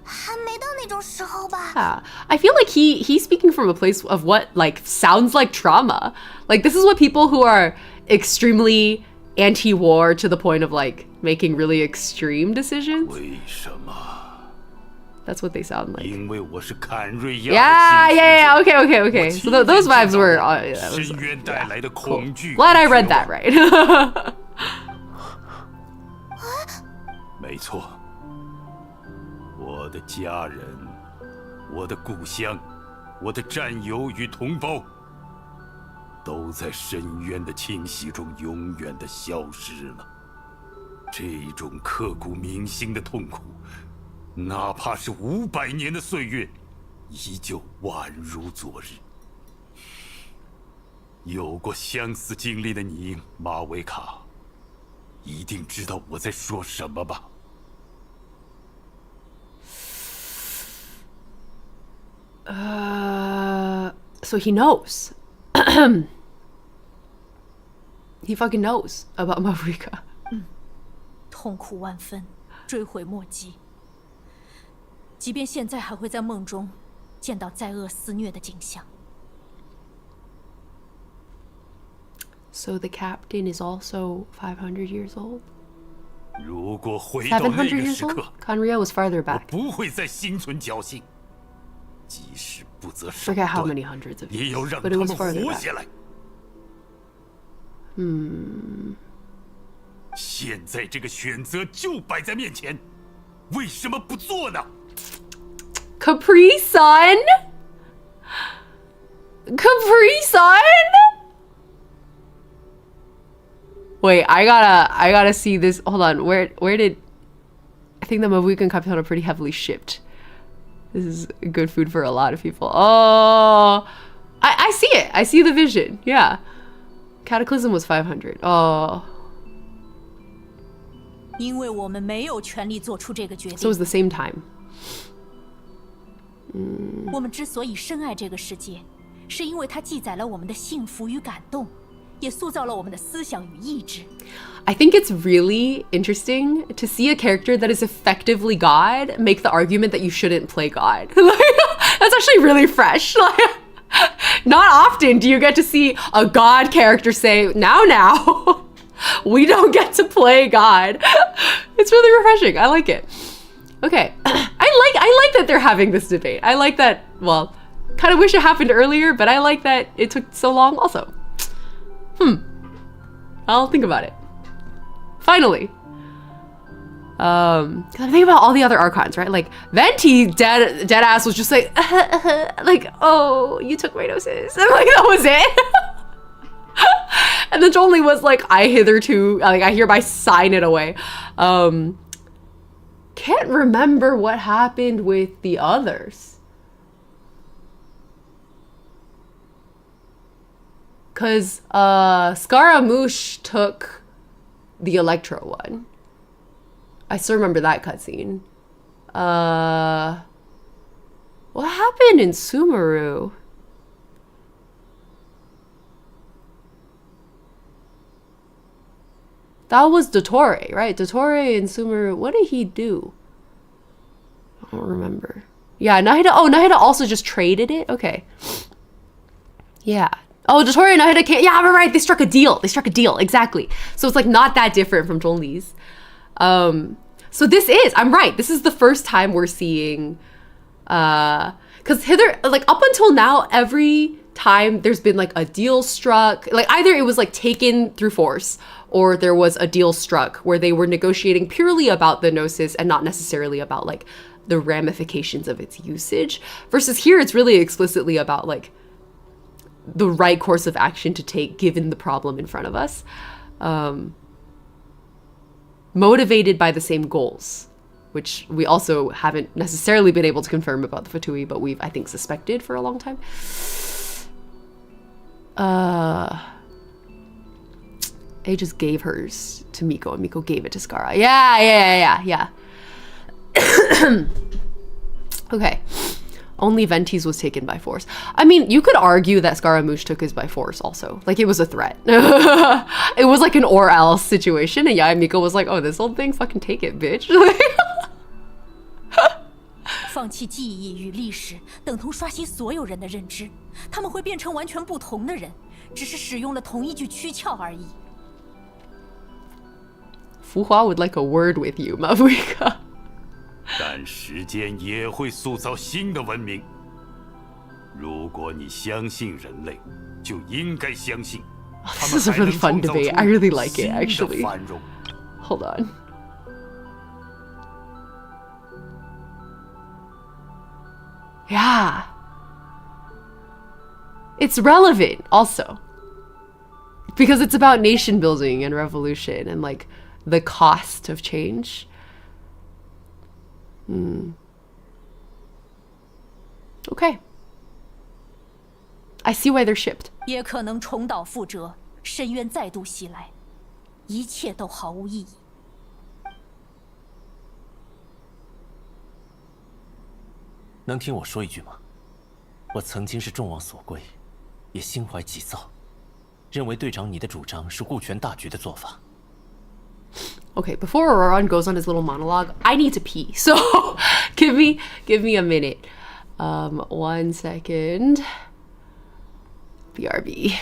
还没到那种时候吧。 Yeah, I feel like he's speaking from a place of what like sounds like trauma. Like this is what people who are extremely anti-war to the point of like making really extreme decisions. 为什么？ That's what they sound like. 因为我是坎瑞亚的 Yeah, 幸 yeah, 存者 yeah. Okay, okay. So those vibes were. Yeah, that was, 深渊带来的 cool. 恐惧。 Glad I read that right. 没错，我的家人，我的故乡，我的战友与同胞，都在深渊的侵袭中永远的消失了。这种刻骨铭心的痛苦，哪怕是500年的岁月，依旧宛如昨日。有过相似经历的你，马维卡，一定知道我在说什么吧？ So he knows. He fucking knows about mavuika. 痛苦万分，追悔莫及。即便现在还会在梦中见到灾厄肆虐的景象。 So the captain is also 500 years old. 如果回到那 700个 years 时 old? 刻， Conrio was farther 我 back. 不会再心存侥幸，即使不择手 Forget how 段， many hundreds of 也 years, 要让 but 他 it 们 was farther 活 back. 下来。现在这个选择就摆在面前，为什么不做呢？ Caprisun? Caprisun? Wait, I gotta see this. Hold on, where did I think the mavuika and capitano are pretty heavily shipped. This is good food for a lot of people. Oh, I see it. I see the vision. Yeah, Cataclysm was 500. Oh, 因为我们没有权利做出这个决 so it was 定。 the same time. 我们之所以深爱这个世界，是因为它记载了我们的幸福与感动，也塑造了我们的思想与意志。 I think it's really interesting to see a character that is effectively God make the argument that you shouldn't play God. That's actually really fresh. Not often do you get to see a God character say, now, we don't get to play God. It's really refreshing. I like it. Okay. I like that they're having this debate. I like that, well, Kind of wish it happened earlier, but I like that it took so long also. I'll think about it. Finally. I'm thinking about all the other archons, right? Like Venti dead ass was just like like, oh, you took my gnosis. And like that was it. And then Zhongli was like, I hereby sign it away. Can't remember what happened with the others. Cause Scaramouche took the Electro one. I still remember that cutscene. What happened in Sumeru? That was Dottore, right? Dottore and Sumeru. What did he do? I don't remember. Yeah, Nahida. Oh, Nahida also just traded it? Okay. Yeah. Oh, Dottore and Nahida can't. Yeah, right. They struck a deal. Exactly. So it's like not that different from Zhongli's. So this is, I'm right. This is the first time we're seeing, cause hither, like up until now, every time there's been like a deal struck, like either it was like taken through force or there was a deal struck where they were negotiating purely about the gnosis and not necessarily about like the ramifications of its usage, versus here it's really explicitly about like the right course of action to take given the problem in front of us. Motivated by the same goals, which we also haven't necessarily been able to confirm about the Fatui, but we've, I think, suspected for a long time. They just gave hers to Miko, and Miko gave it to Skara. Yeah. Okay. Only Venti's was taken by force. I mean, you could argue that Scaramouche took his by force also. Like, it was a threat. It was like an or else situation. And yeah, Miko was like, oh, this old thing, fucking take it, bitch. 放弃记忆与历史，等同刷新所有人的认知。他们会变成完全不同的人，只是使用了同一句躯壳而已。Fuhua would like a word with you, Mavuika. 但时间也会塑造新的文明。如果你相信人类，就应该相信。This is a really fun debate. I really like it, actually. Hold on. Yeah. It's relevant also. Because it's about nation building and revolution and like the cost of change. Okay. I see why they're shipped. 也可能重蹈覆辙，深渊再度袭来，一切都毫无意义。能听我说一句吗？我曾经是众望所归，也心怀急躁，认为队长你的主张是顾全大局的做法。Okay, before Ororon goes on his little monologue, I need to pee. So give me a minute. 1 second. BRB.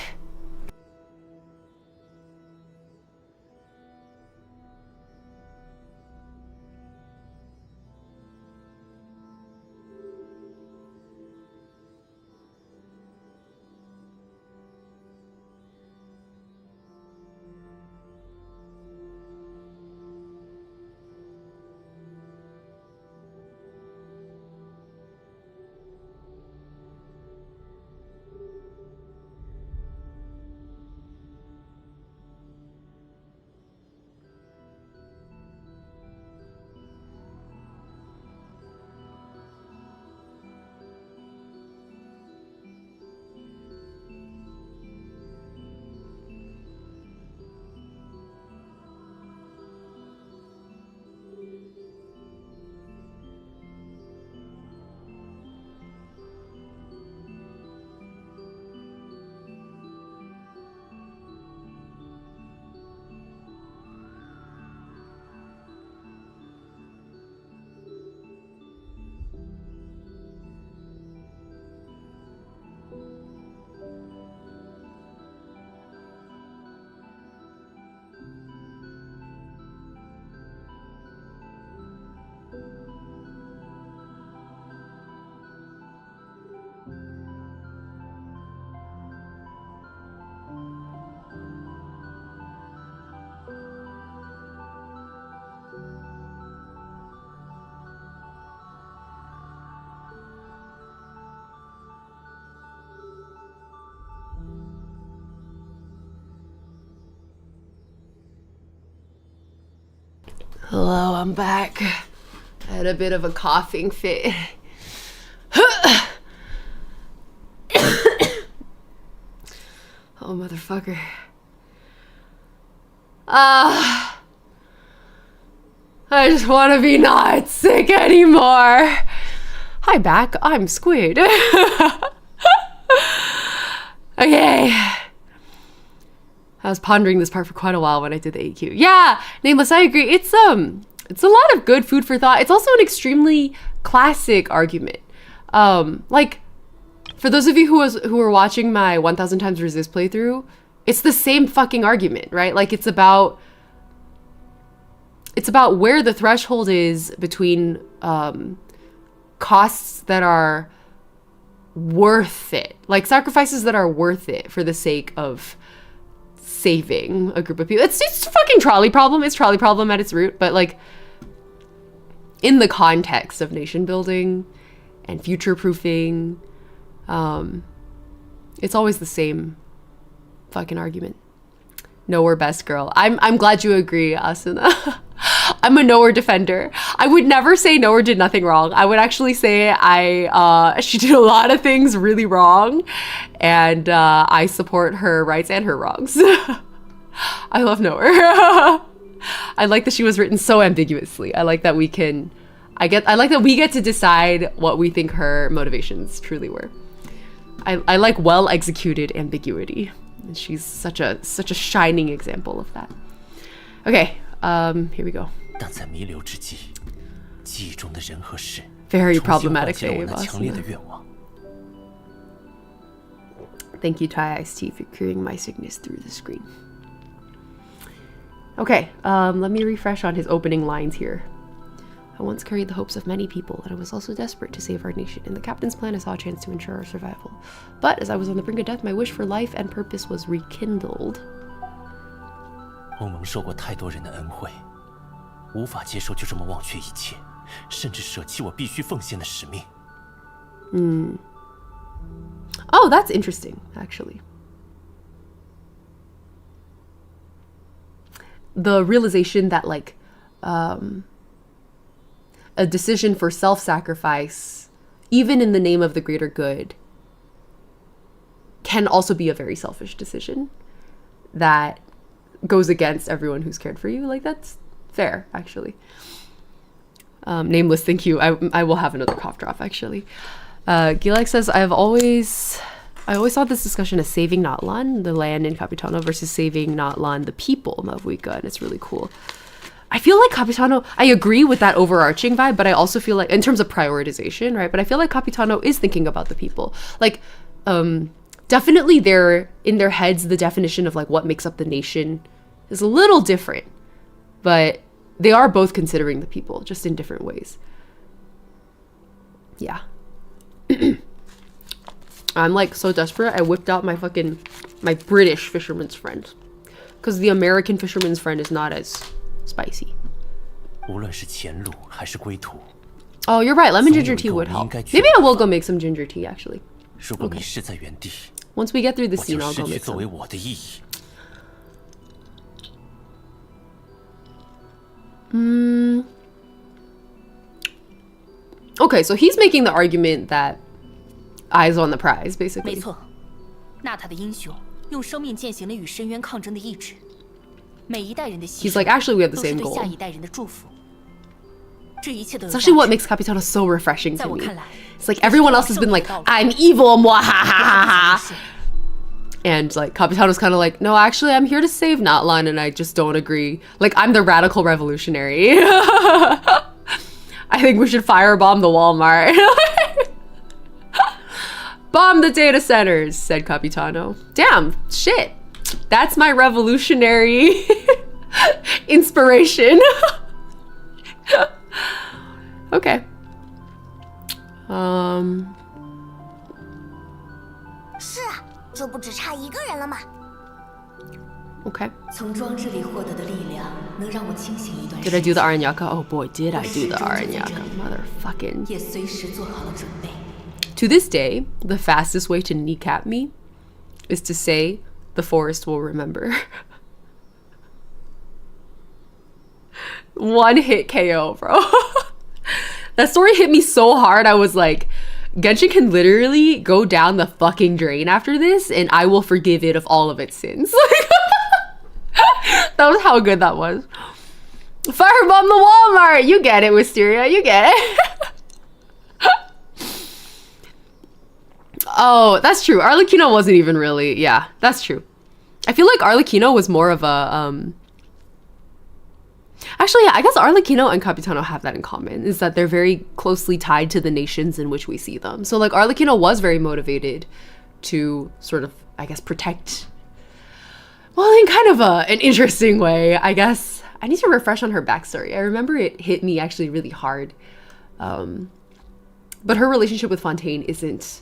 Hello, I'm back. I had a bit of a coughing fit. Oh, motherfucker. I just want to be not sick anymore. Hi, back. I'm Squid. Okay. I was pondering this part for quite a while when I did the AQ. Yeah, Nameless, I agree. It's a lot of good food for thought. It's also an extremely classic argument. Like, for those of you who were watching my 1000 times resist playthrough, it's the same fucking argument, right? Like, it's about where the threshold is between costs that are worth it, like sacrifices that are worth it for the sake of saving a group of people. It's a fucking trolley problem. It's trolley problem at its root, but like in the context of nation building and future proofing, it's always the same fucking argument. Nowhere best girl. I'm glad you agree, Asuna. I'm a Nowhere defender. I would never say Nowhere did nothing wrong. I would actually say she did a lot of things really wrong, and I support her rights and her wrongs. I love Nowhere. I like that she was written so ambiguously. I like that we get to decide what we think her motivations truly were. I like well executed ambiguity. And she's such a shining example of that. Okay, here we go. Very problematic day, Thank you, Thai Iced Tea, for curing my sickness through the screen. Okay, let me refresh on his opening lines here. I once carried the hopes of many people, and I was also desperate to save our nation. In the captain's plan, I saw a chance to ensure our survival. But as I was on the brink of death, my wish for life and purpose was rekindled. Oh, that's interesting, actually. The realization that, like, a decision for self-sacrifice, even in the name of the greater good, can also be a very selfish decision that goes against everyone who's cared for you. Like, that's fair, actually. Nameless, thank you. I will have another cough drop, actually. Gilek says, I always saw this discussion as saving Natlan, the land in Capitano, versus saving Natlan, the people, Mavuika, and it's really cool. I feel like Capitano, I agree with that overarching vibe, but I also feel like, in terms of prioritization, right? But I feel like Capitano is thinking about the people. Like, definitely in their heads, the definition of like what makes up the nation is a little different, but they are both considering the people, just in different ways. Yeah. I'm like so desperate, I whipped out my British fisherman's friend. Because the American fisherman's friend is not as spicy. Oh, you're right. Lemon ginger tea would help. Maybe I will go make some ginger tea, actually. Okay. Once we get through the scene, I'll go make some. Okay, so he's making the argument that eyes on the prize, basically. 没错，纳塔的英雄用生命践行了与深渊抗争的意志。 He's like, actually, we have the same goal. It's actually what makes Capitano so refreshing to me. It's like everyone else has been like, I'm evil, mwahahaha. And like Capitano's kind of like, no, actually, I'm here to save Natlan, and I just don't agree. Like, I'm the radical revolutionary. I think we should firebomb the Walmart. Bomb the data centers, said Capitano. Damn, shit. That's my revolutionary inspiration. Okay. Okay. Did I do the Aranyaka? Oh boy, did I do the Aranyaka. Motherfucking. To this day, the fastest way to kneecap me is to say, the forest will remember. One hit KO, bro. That story hit me so hard. I was like, Genshin can literally go down the fucking drain after this, and I will forgive it of all of its sins. That was how good that was. Firebomb the Walmart! You get it, Wisteria. You get it. Oh, that's true. Arlecchino wasn't even really... Yeah, that's true. I feel like Arlecchino was more of a... Actually, yeah, I guess Arlecchino and Capitano have that in common, is that they're very closely tied to the nations in which we see them. So, like, Arlecchino was very motivated to sort of, I guess, protect... Well, in kind of an interesting way, I guess. I need to refresh on her backstory. I remember it hit me actually really hard. But her relationship with Fontaine isn't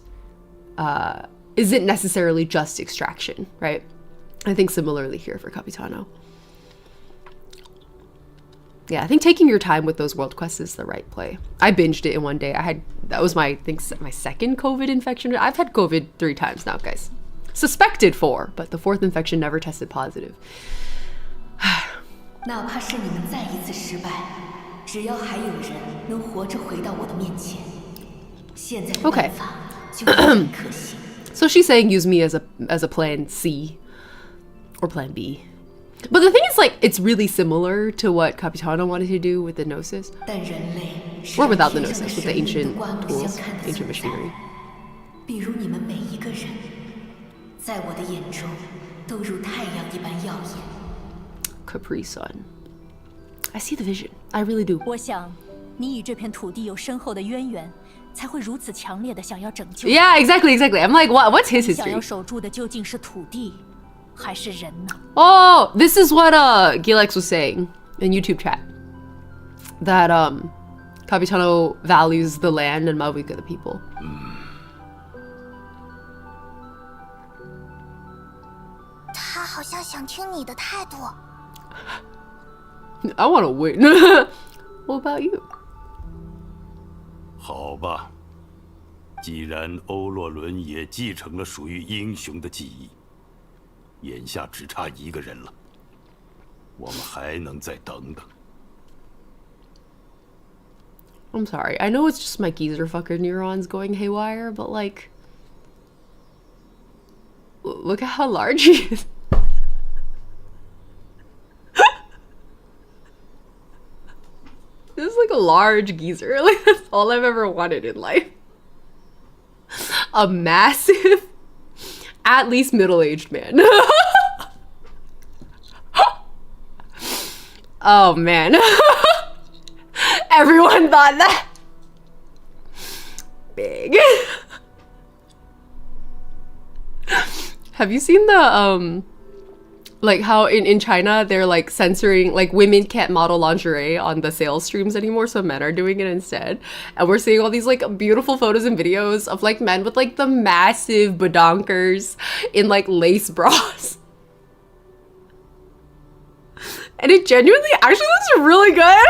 necessarily just extraction, right? I think similarly here for Capitano. Yeah, I think taking your time with those world quests is the right play. I binged it in one day. That was I think my second COVID infection. I've had COVID 3 times now, guys. Suspected 4, but the 4th infection never tested positive. 哪怕是你们再一次失败，只要还有人能活着回到我的面前，现在的办法就很可行。So she's saying use me as a plan C or plan B. But the thing is, like, it's really similar to what Capitano wanted to do with the Gnosis. Or without the Gnosis, with the ancient tools, ancient machinery. 比如你们每一个人，在我的眼中都如太阳一般耀眼。Caprisun. I see the vision. I really do. 我想，你与这片土地有深厚的渊源，才会如此强烈的想要拯救。Yeah, exactly. I'm like, what's his history? 想要守住的究竟是土地，还是人呢？ Oh, this is what Gilex was saying in YouTube chat. That Capitano values the land and mavuika the people. I want to win. What about you? 好吧，既然欧洛伦也继承了属于英雄的记忆，眼下只差一个人了，我们还能再等等。I'm sorry. I know it's just my geezer fucker neurons going haywire, but like, look at how large he is. This is like a large geezer. Like, that's all I've ever wanted in life. A massive, at least middle-aged man. Oh man. Everyone thought that. Big. Have you seen the like how in China they're like censoring, like women can't model lingerie on the sales streams anymore, so men are doing it instead. And we're seeing all these like beautiful photos and videos of like men with like the massive badonkers in like lace bras. And it genuinely actually looks really good.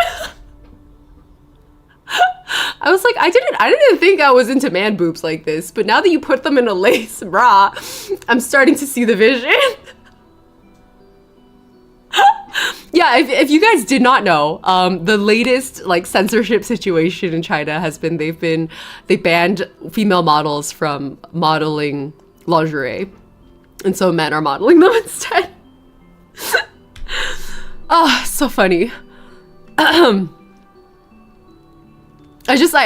I was like, I didn't think I was into man boobs like this, but now that you put them in a lace bra, I'm starting to see the vision. Yeah, if you guys did not know, the latest like censorship situation in China has been they banned female models from modeling lingerie, and so men are modeling them instead. Oh, so funny. I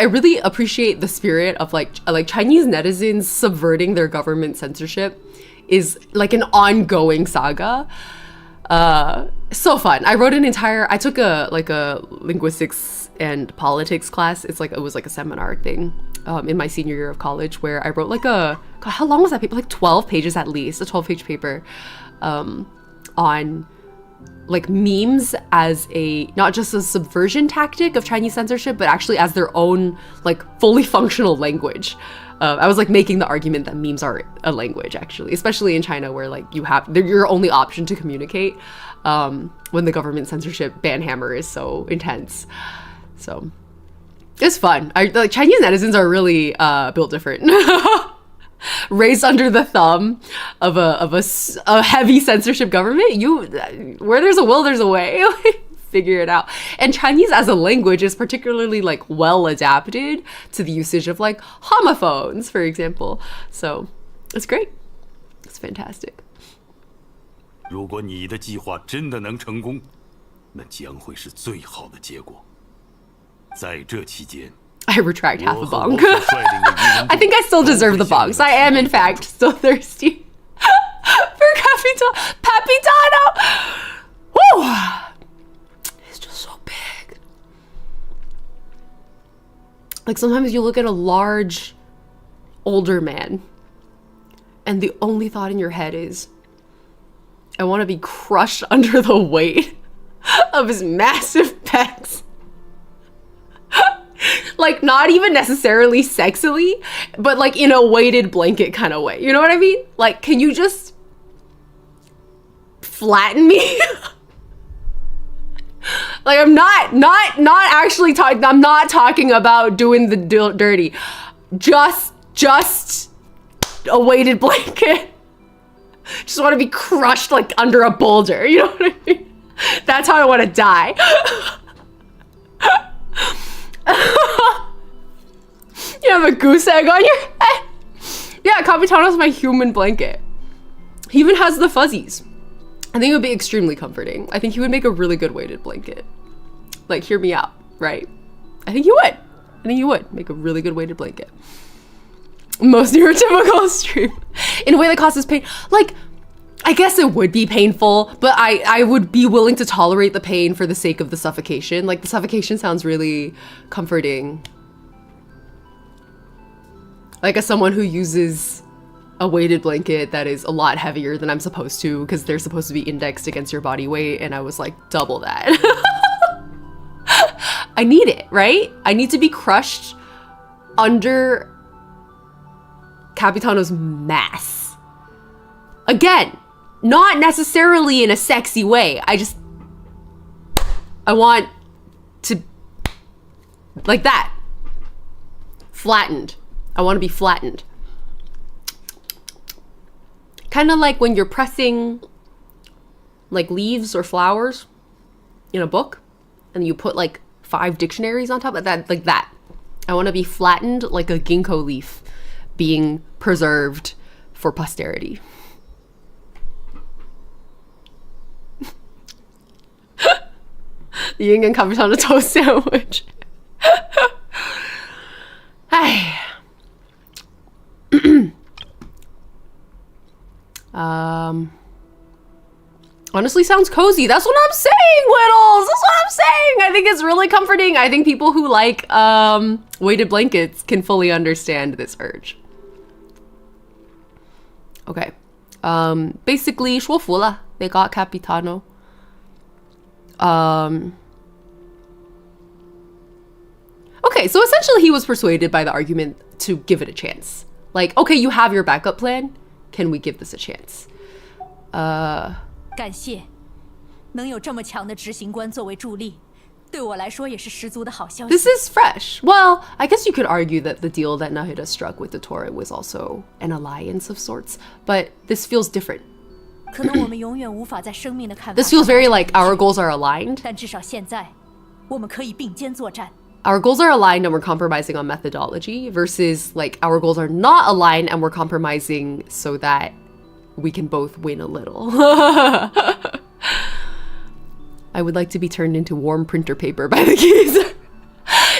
really appreciate the spirit of like Chinese netizens subverting their government censorship is like an ongoing saga. So fun. I took a linguistics and politics class. It was like a seminar thing in my senior year of college where I wrote like God, how long was that paper? Like 12 pages at least, a 12-page paper on like memes as not just a subversion tactic of Chinese censorship, but actually as their own like fully functional language. I was like making the argument that memes are a language actually, especially in China where like they're your only option to communicate when the government censorship banhammer is so intense. So it's fun. Like Chinese netizens are really built different. Raised under the thumb of a heavy censorship government, where there's a will, there's a way. figure it out. And Chinese as a language is particularly like well adapted to the usage of like homophones, for example. So it's great. It's fantastic. 如果你的计划真的能成功，那将会是最好的结果。在这期间。 I retract half a bong. I think I still deserve the bongs. I am, in fact, still thirsty for capitano. Woo! It's just so big. Like sometimes you look at a large, older man, and the only thought in your head is, I want to be crushed under the weight of his massive pecs. Like, not even necessarily sexily, but like in a weighted blanket kind of way. You know what I mean? Like, can you just flatten me? Like, I'm not actually talking, I'm not talking about doing the dirty. Just a weighted blanket. Just want to be crushed like under a boulder. You know what I mean? That's how I want to die. You have a goose egg on your head. Yeah, Capitano's my human blanket. He even has the fuzzies. I think it would be extremely comforting. I think he would make a really good weighted blanket. Like, hear me out, right? I think he would. I think he would make a really good weighted blanket. Most neurotypical stream. In a way that causes pain. Like, I guess it would be painful, but I would be willing to tolerate the pain for the sake of the suffocation. Like, the suffocation sounds really comforting. Like, as someone who uses a weighted blanket that is a lot heavier than I'm supposed to, because they're supposed to be indexed against your body weight, and I was like, double that. I need it, right? I need to be crushed under Capitano's mass. Again, not necessarily in a sexy way. I want to, like that. Flattened. I want to be flattened. Kind of like when you're pressing like leaves or flowers in a book and you put like 5 dictionaries on top of that, like that. I want to be flattened like a ginkgo leaf being preserved for posterity. The Ying and Capitano toast sandwich. Hey. Honestly sounds cozy. That's what I'm saying, Whittles. That's what I'm saying. I think it's really comforting. I think people who like weighted blankets can fully understand this urge. Okay. Basically, 说服了. They got Capitano. Okay, so essentially he was persuaded by the argument to give it a chance. Like, okay, you have your backup plan. Can we give this a chance? 感谢，能有这么强的执行官作为助力，对我来说也是十足的好消息。 This is fresh. Well, I guess you could argue that the deal that Nahida struck with the Torah was also an alliance of sorts, but this feels different. 可能我们永远无法在生命的看法 This feels very like our goals are aligned. 但至少现在，我们可以并肩作战。 Our goals are aligned and we're compromising on methodology versus like our goals are not aligned and we're compromising so that we can both win a little. I would like to be turned into warm printer paper by the geezer.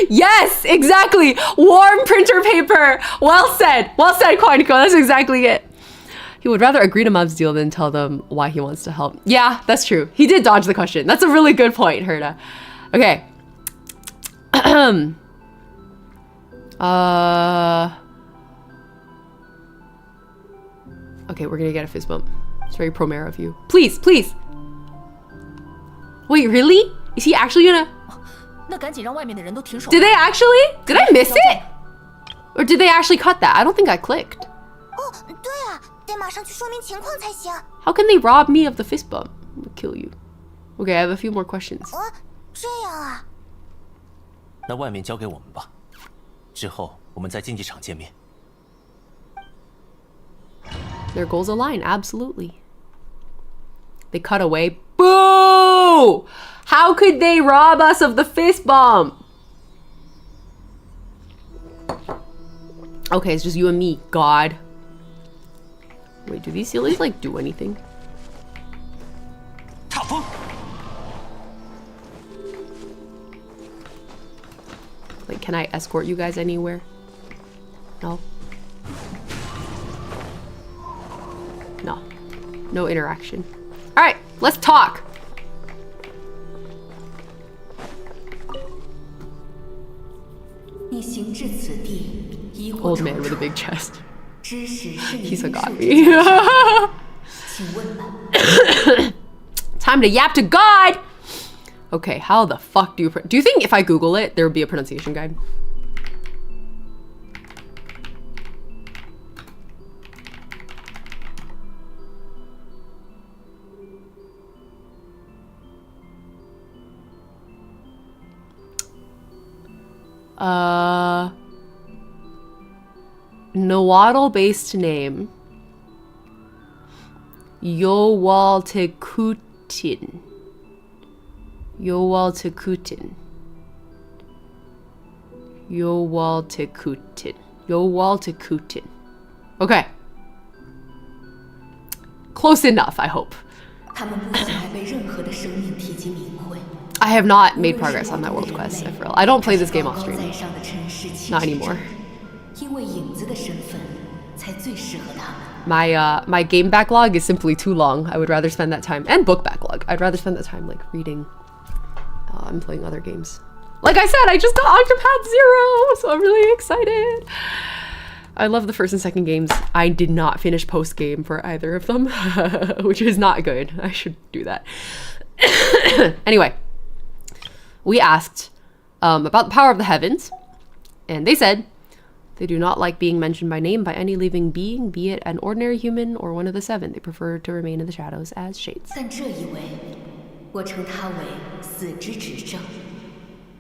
Yes, exactly. Warm printer paper. Well said. Well said, Quantico. That's exactly it. He would rather agree to Mav's deal than tell them why he wants to help. Yeah, that's true. He did dodge the question. That's a really good point, Herda. Okay. Okay, we're gonna get a fist bump. It's very pro-Mara of you. Please, please. Wait, really? Is he actually gonna... 那赶紧让外面的人都停手。 Did they actually? Did I miss it? Or did they actually cut that? I don't think I clicked. 哦，对啊，得马上去说明情况才行。 How can they rob me of the fist bump? I'm gonna kill you. Okay, I have a few more questions. 这样啊。那外面交给我们吧，之后我们在竞技场见面。 Their goals align, absolutely. They cut away Boo! How could they rob us of the fist bump? Okay, it's just you and me, God. Wait, do these sillies like do anything? Like, can I escort you guys anywhere? No? No. No interaction. Alright, let's talk! Old man with a big chest. He's got me. Time to yap to God! Okay, how the fuck do you think if I Google it, there would be a pronunciation guide? Nahuatl-based name. Yohualtecuhtin. Yohualtecuhtin. Yohualtecuhtin. Yohualtecuhtin. Okay. Close enough, I hope. I have not made progress on that world quest, for real. I don't play this game off stream. Not anymore. My game backlog is simply too long. I would rather spend that time, and book backlog. I'd rather spend that time like reading and playing other games. Like I said, I just got Octopath 0, so I'm really excited. I love the first and second games. I did not finish post game for either of them, which is not good. I should do that. Anyway, we asked about the power of the heavens, and they said they do not like being mentioned by name by any living being, be it an ordinary human or one of the seven. They prefer to remain in the shadows as shades. Wait,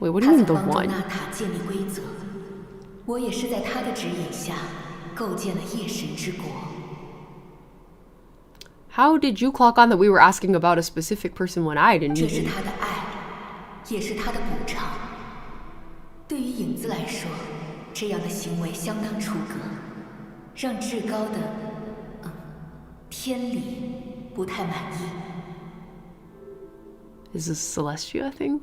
what do you mean the one? How did you clock on that we were asking about a specific person when I didn't even? Is this Celestia thing?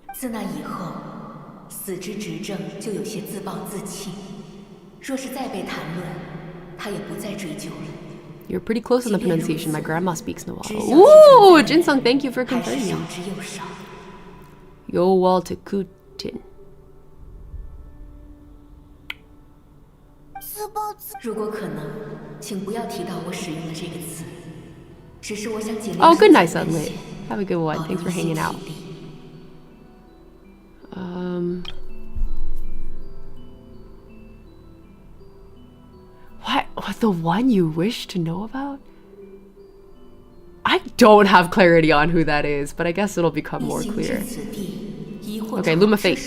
You're pretty close on the pronunciation. My grandma speaks Nahuatl. Ooh, Jinsung, thank you for confirming. Yohualtecuhtin. Oh, good night, Sunlit. Have a good one. Thanks for hanging out. What? The one you wish to know about? I don't have clarity on who that is, but I guess it'll become more clear. Okay, Luma Fate.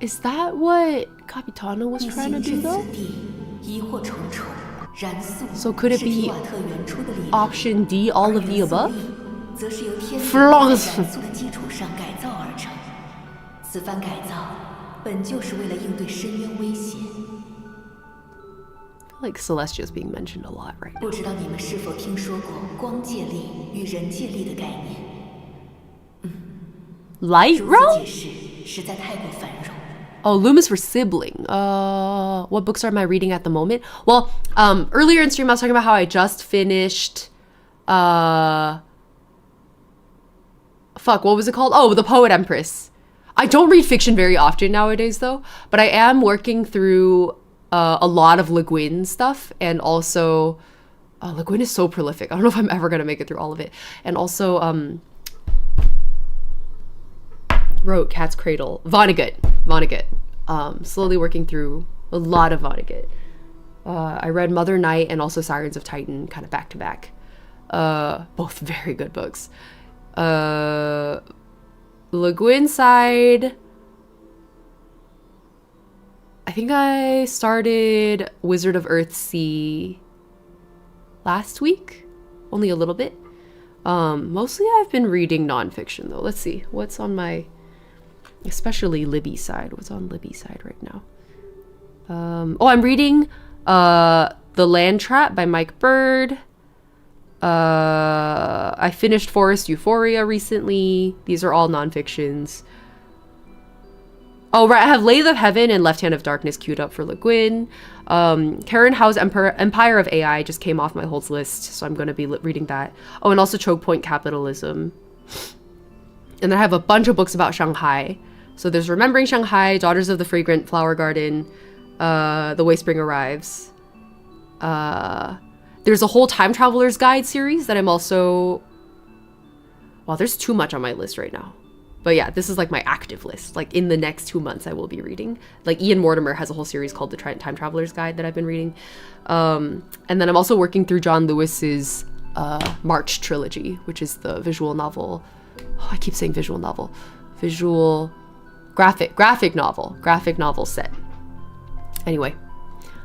Is that what Capitano was trying to do though? So could it be option D, all of the above? Flawless. Like Celestia's being mentioned a lot right now. Light realm? Oh, Luma's for sibling. What books am I reading at the moment? Well, earlier in stream I was talking about how I just finished fuck, what was it called? Oh, The Poet Empress. I don't read fiction very often nowadays though, but I am working through a lot of Le Guin stuff, and also Le Guin is so prolific. I don't know if I'm ever gonna make it through all of it. And also wrote Cat's Cradle. Vonnegut. Slowly working through a lot of Vonnegut. I read Mother Night and also Sirens of Titan kind of back to back. Both very good books. Le Guin side, I think I started Wizard of Earthsea last week, only a little bit. Mostly I've been reading nonfiction though. Let's see what's on my, especially Libby side. What's on Libby side right now? Oh, I'm reading The Land Trap by Mike Bird. I finished Forest Euphoria recently. These are all nonfictions. Oh, right. I have Lathe of Heaven and Left Hand of Darkness queued up for Le Guin. Karen Howe's Empire of AI just came off my holds list, so I'm going to be reading that. Oh, and also Choke Point Capitalism. And then I have a bunch of books about Shanghai. So there's Remembering Shanghai, Daughters of the Fragrant Flower Garden, The Way Spring Arrives. There's a whole Time Traveler's Guide series that I'm also... Wow, there's too much on my list right now. But yeah, this is like my active list. Like in the next 2 months I will be reading. Like Ian Mortimer has a whole series called the Time Traveler's Guide that I've been reading. And then I'm also working through John Lewis's March trilogy, which is the visual novel. Oh, I keep saying visual novel. Graphic novel set. Anyway.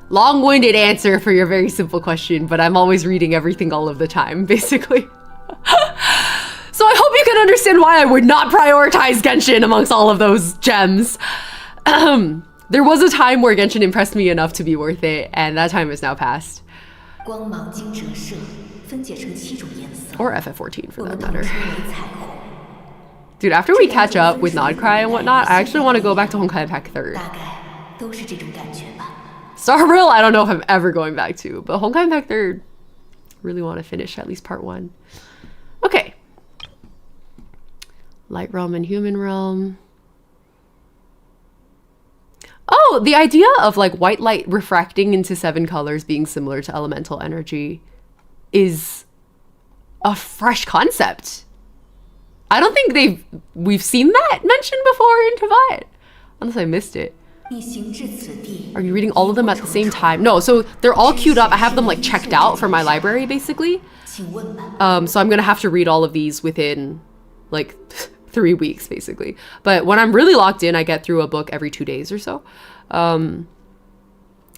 Long-winded answer for your very simple question, but I'm always reading everything all of the time, basically. So I hope you can understand why I would not prioritize Genshin amongst all of those gems. There was a time where Genshin impressed me enough to be worth it, and that time is now past. Or FF14 for that matter. Dude, after we catch up with Nodcry and whatnot, I actually want to go back to Honkai Impact 3rd. Star Rail, I don't know if I'm ever going back to, but Honkai Impact 3rd, really want to finish at least part 1. Okay. Light Realm and Human Realm. Oh, the idea of like white light refracting into 7 colors being similar to elemental energy is a fresh concept. I don't think we've seen that mentioned before in Teyvat, unless I missed it. Are you reading all of them at the same time? No, so they're all queued up. I have them like checked out for my library basically. So I'm gonna have to read all of these within like 3 weeks basically. But when I'm really locked in, I get through a book every 2 days or so.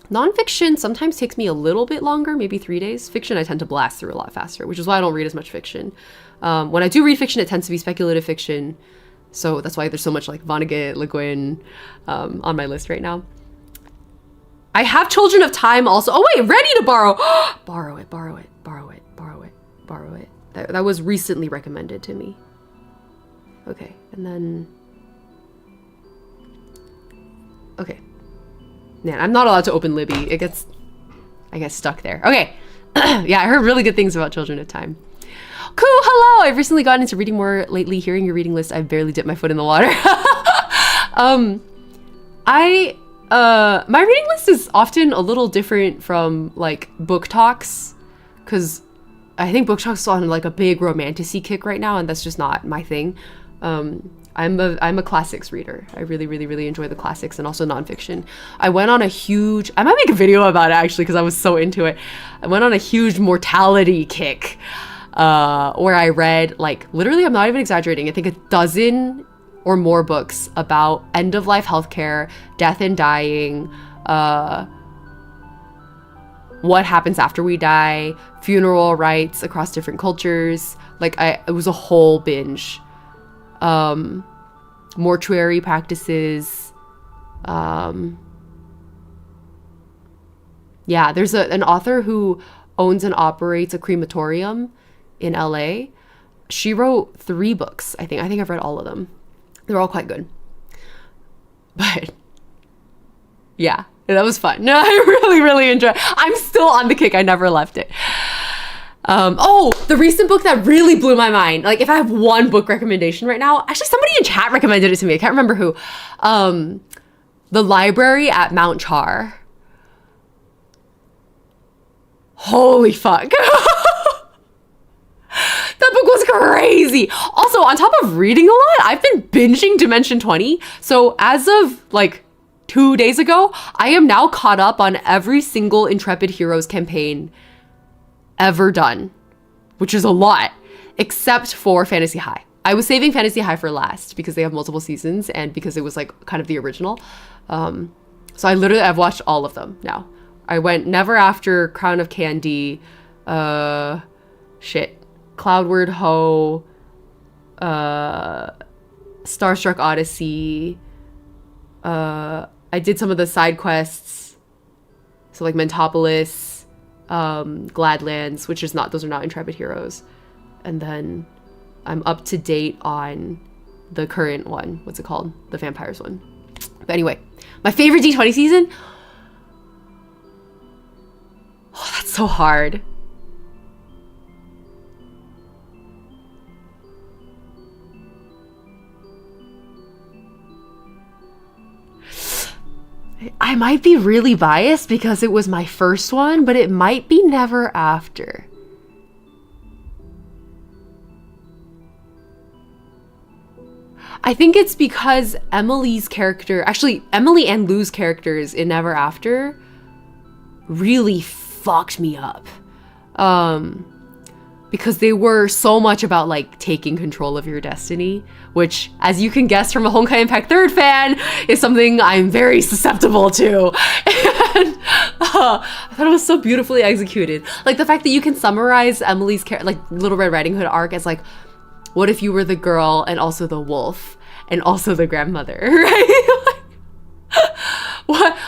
Nonfiction sometimes takes me a little bit longer, maybe 3 days. Fiction I tend to blast through a lot faster, which is why I don't read as much fiction. When I do read fiction, it tends to be speculative fiction. So that's why there's so much like Vonnegut, Le Guin on my list right now. I have Children of Time also. Oh wait, Ready to Borrow. Borrow it. That was recently recommended to me. Okay, and then... Okay. Man, I'm not allowed to open Libby. I get stuck there. Okay. Yeah, I heard really good things about Children of Time. Cool, hello! I've recently gotten into reading more lately. Hearing your reading list, I've barely dipped my foot in the water. My reading list is often a little different from like book talks, because I think book talks is on like a big romantic-y kick right now, and that's just not my thing. I'm a classics reader. I really enjoy the classics and also nonfiction. I went on a huge, I might make a video about it actually because I was so into it. I went on a huge mortality kick where I read like, literally, I'm not even exaggerating, I think a dozen or more books about end-of-life healthcare, death and dying, what happens after we die, funeral rites across different cultures. Like it was a whole binge. Mortuary practices. Yeah, there's an author who owns and operates a crematorium in LA. She wrote 3 books, I think. I think I've read all of them. They're all quite good. But yeah, that was fun. No, I really enjoyed it. I'm still on the kick. I never left it. Oh, the recent book that really blew my mind. Like, if I have one book recommendation right now, actually somebody in chat recommended it to me. I can't remember who. The Library at Mount Char. Holy fuck. That book was crazy. Also, on top of reading a lot, I've been binging Dimension 20. So as of like 2 days ago. I am now caught up on every single Intrepid Heroes campaign ever done, which is a lot, except for Fantasy High. I was saving Fantasy High for last because they have multiple seasons and because it was like kind of the original. So I've watched all of them now. I went Never After, Crown of Candy, Cloudward Ho, Starstruck Odyssey. I did some of the side quests, so like Mentopolis, Gladlands, which is not, those are not Intrepid Heroes. And then I'm up to date on the current one. What's it called? The Vampires one. But anyway, my favorite D20 season? Oh, that's so hard. I might be really biased because it was my first one, but it might be Never After. I think it's because Emily's character, actually Emily and Lou's characters in Never After really fucked me up. Because they were so much about like taking control of your destiny, which, as you can guess from a Honkai Impact 3rd fan, is something I'm very susceptible to. And I thought it was so beautifully executed. Like the fact that you can summarize Emily's like Little Red Riding Hood arc as like, what if you were the girl and also the wolf and also the grandmother, right?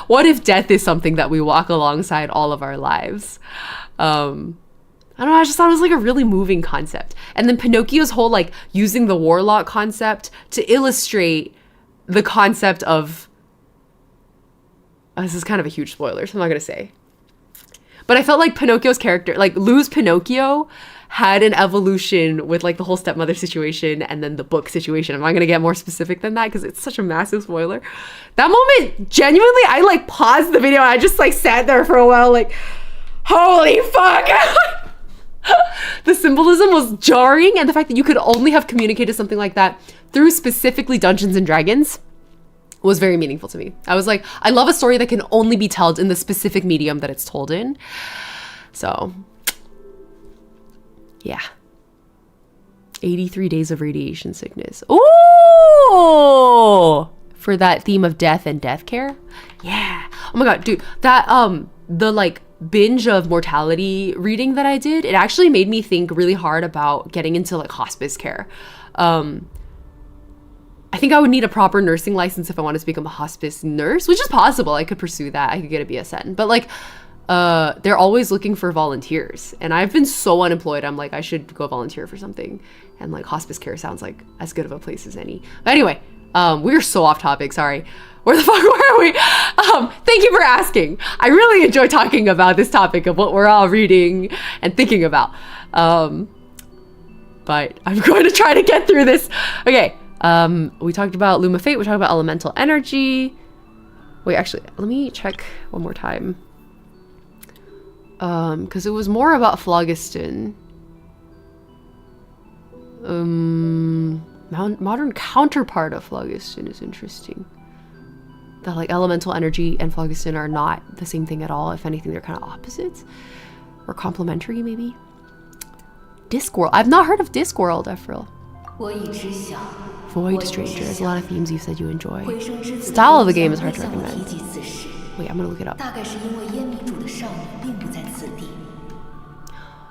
What if death is something that we walk alongside all of our lives? I don't know, I just thought it was like a really moving concept. And then Pinocchio's whole like using the warlock concept to illustrate the concept of, this is kind of a huge spoiler, so I'm not gonna say. But I felt like Pinocchio's character, like Lou's Pinocchio had an evolution with like the whole stepmother situation and then the book situation. I'm not gonna get more specific than that because it's such a massive spoiler. That moment, genuinely, I like paused the video and I just like sat there for a while like, holy fuck! The symbolism was jarring, and the fact that you could only have communicated something like that through specifically Dungeons and Dragons was very meaningful to me. I was like, I love a story that can only be told in the specific medium that it's told in. So, yeah. 83 days of radiation sickness. Ooh! For that theme of death and death care. Yeah. Oh my god, dude. That, the like binge of mortality reading that I did, it actually made me think really hard about getting into like hospice care. I think I would need a proper nursing license if I wanted to become a hospice nurse, which is possible. I could pursue that. I could get a BSN. But like, they're always looking for volunteers. And I've been so unemployed. I'm like, I should go volunteer for something. And like hospice care sounds like as good of a place as any. But anyway, we're so off topic, sorry. Where the fuck were we? Thank you for asking. I really enjoy talking about this topic of what we're all reading and thinking about. But I'm going to try to get through this. Okay, we talked about Luma Fate, we talked about elemental energy. Wait, actually, let me check one more time. Because it was more about phlogiston. Modern counterpart of phlogiston is interesting. That like elemental energy and phlogiston are not the same thing at all. If anything, they're kind of opposites or complementary, maybe. Discworld. I've not heard of Discworld, Ephraim. Void Stranger. There's a lot of themes you said you enjoy. Style of the game is hard to recommend. Wait, I'm gonna look it up.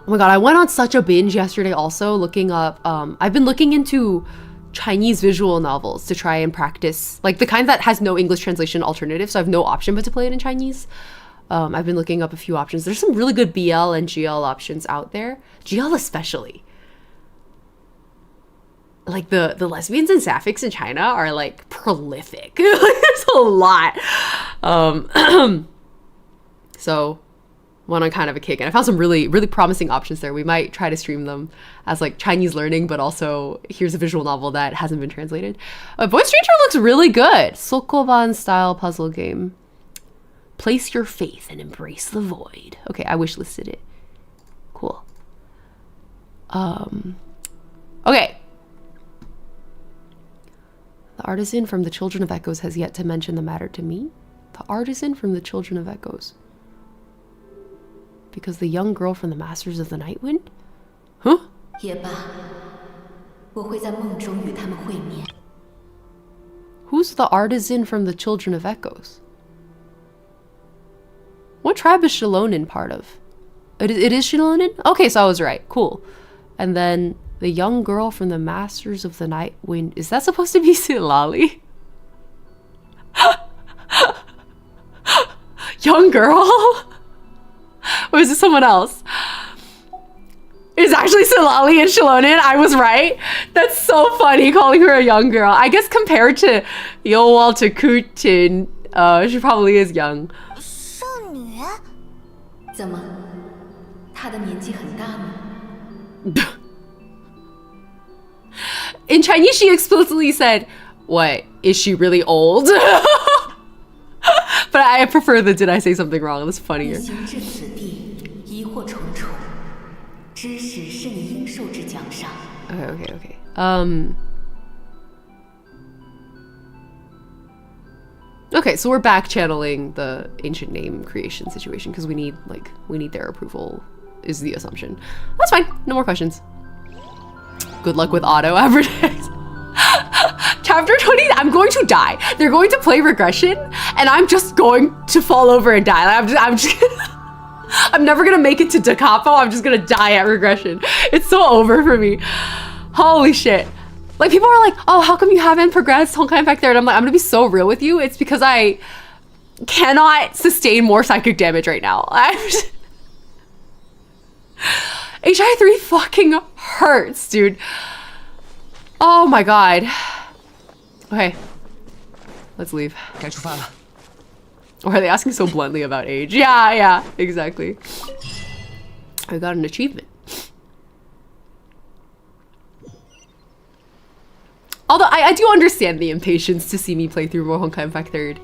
Oh my god, I went on such a binge yesterday also looking up, I've been looking into Chinese visual novels to try and practice, like the kind that has no English translation alternative, so I have no option but to play it in Chinese. I've been looking up a few options. There's some really good BL and GL options out there. GL especially. Like the lesbians and sapphics in China are like prolific. There's a lot. So went on kind of a kick, and I found some really, really promising options there. We might try to stream them as like Chinese learning, but also here's a visual novel that hasn't been translated. Void Stranger looks really good. Sokoban style puzzle game. Place your faith and embrace the void. Okay, I wish listed it. Cool. Okay. The artisan from the Children of Echoes has yet to mention the matter to me. The artisan from the Children of Echoes. Because the young girl from the Masters of the Night Wind? Huh? 也罢，我会在梦中与他们会面。 Who's the artisan from the Children of Echoes? What tribe is xilonen part of? It is xilonen? Okay, so I was right. Cool. And then the young girl from the Masters of the Night Wind. Is that supposed to be citlali? Young girl? Or is it someone else? It's actually citlali and xilonen. I was right. That's so funny calling her a young girl. I guess compared to yohualtecuhtin, she probably is young. 少女？怎么，她的年纪很大吗？ In Chinese, she explicitly said, what, is she really old? But I prefer the did I say something wrong? That's funnier. 行至此地，疑惑重重，知识甚应受之奖赏。 Okay. Okay, so we're back channeling the ancient name creation situation because we need their approval is the assumption. That's fine. No more questions. Good luck with auto advertise. Chapter 20, I'm going to die. They're going to play regression and I'm just going to fall over and die. I'm never gonna make it to Da Capo. I'm just gonna die at regression. It's so over for me. Holy shit. Like, people are like, oh, how come you haven't progressed Honkai Impact 3rd? I'm like, I'm gonna be so real with you. It's because I cannot sustain more psychic damage right now. HI3 fucking hurts, dude. Oh my god. Okay. Let's leave. Or are they asking so bluntly about age? Yeah, exactly. I got an achievement. Although I do understand the impatience to see me play through more Honkai Impact 3rd.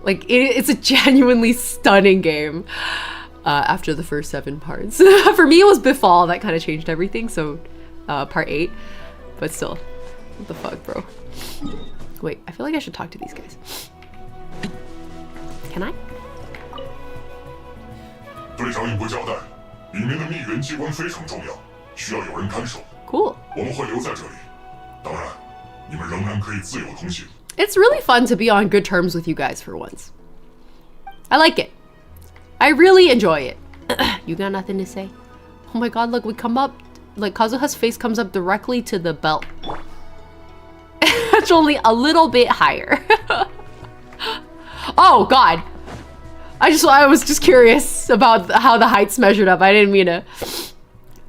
Like, it's a genuinely stunning game after the first 7 parts. For me, it was Befall that kind of changed everything, so part 8. But still, what the fuck, bro? Wait, I feel like I should talk to these guys. Can I? 队长有过交代，里面的密源机关非常重要，需要有人看守。Cool. 我们会留在这里，当然，你们仍然可以自由通行。 It's really fun to be on good terms with you guys for once. I like it. I really enjoy it. You got nothing to say? Oh my god, look, we come up, like Kazuha's face comes up directly to the belt. It's only a little bit higher. Oh god. I was just curious about how the heights measured up. I didn't mean to.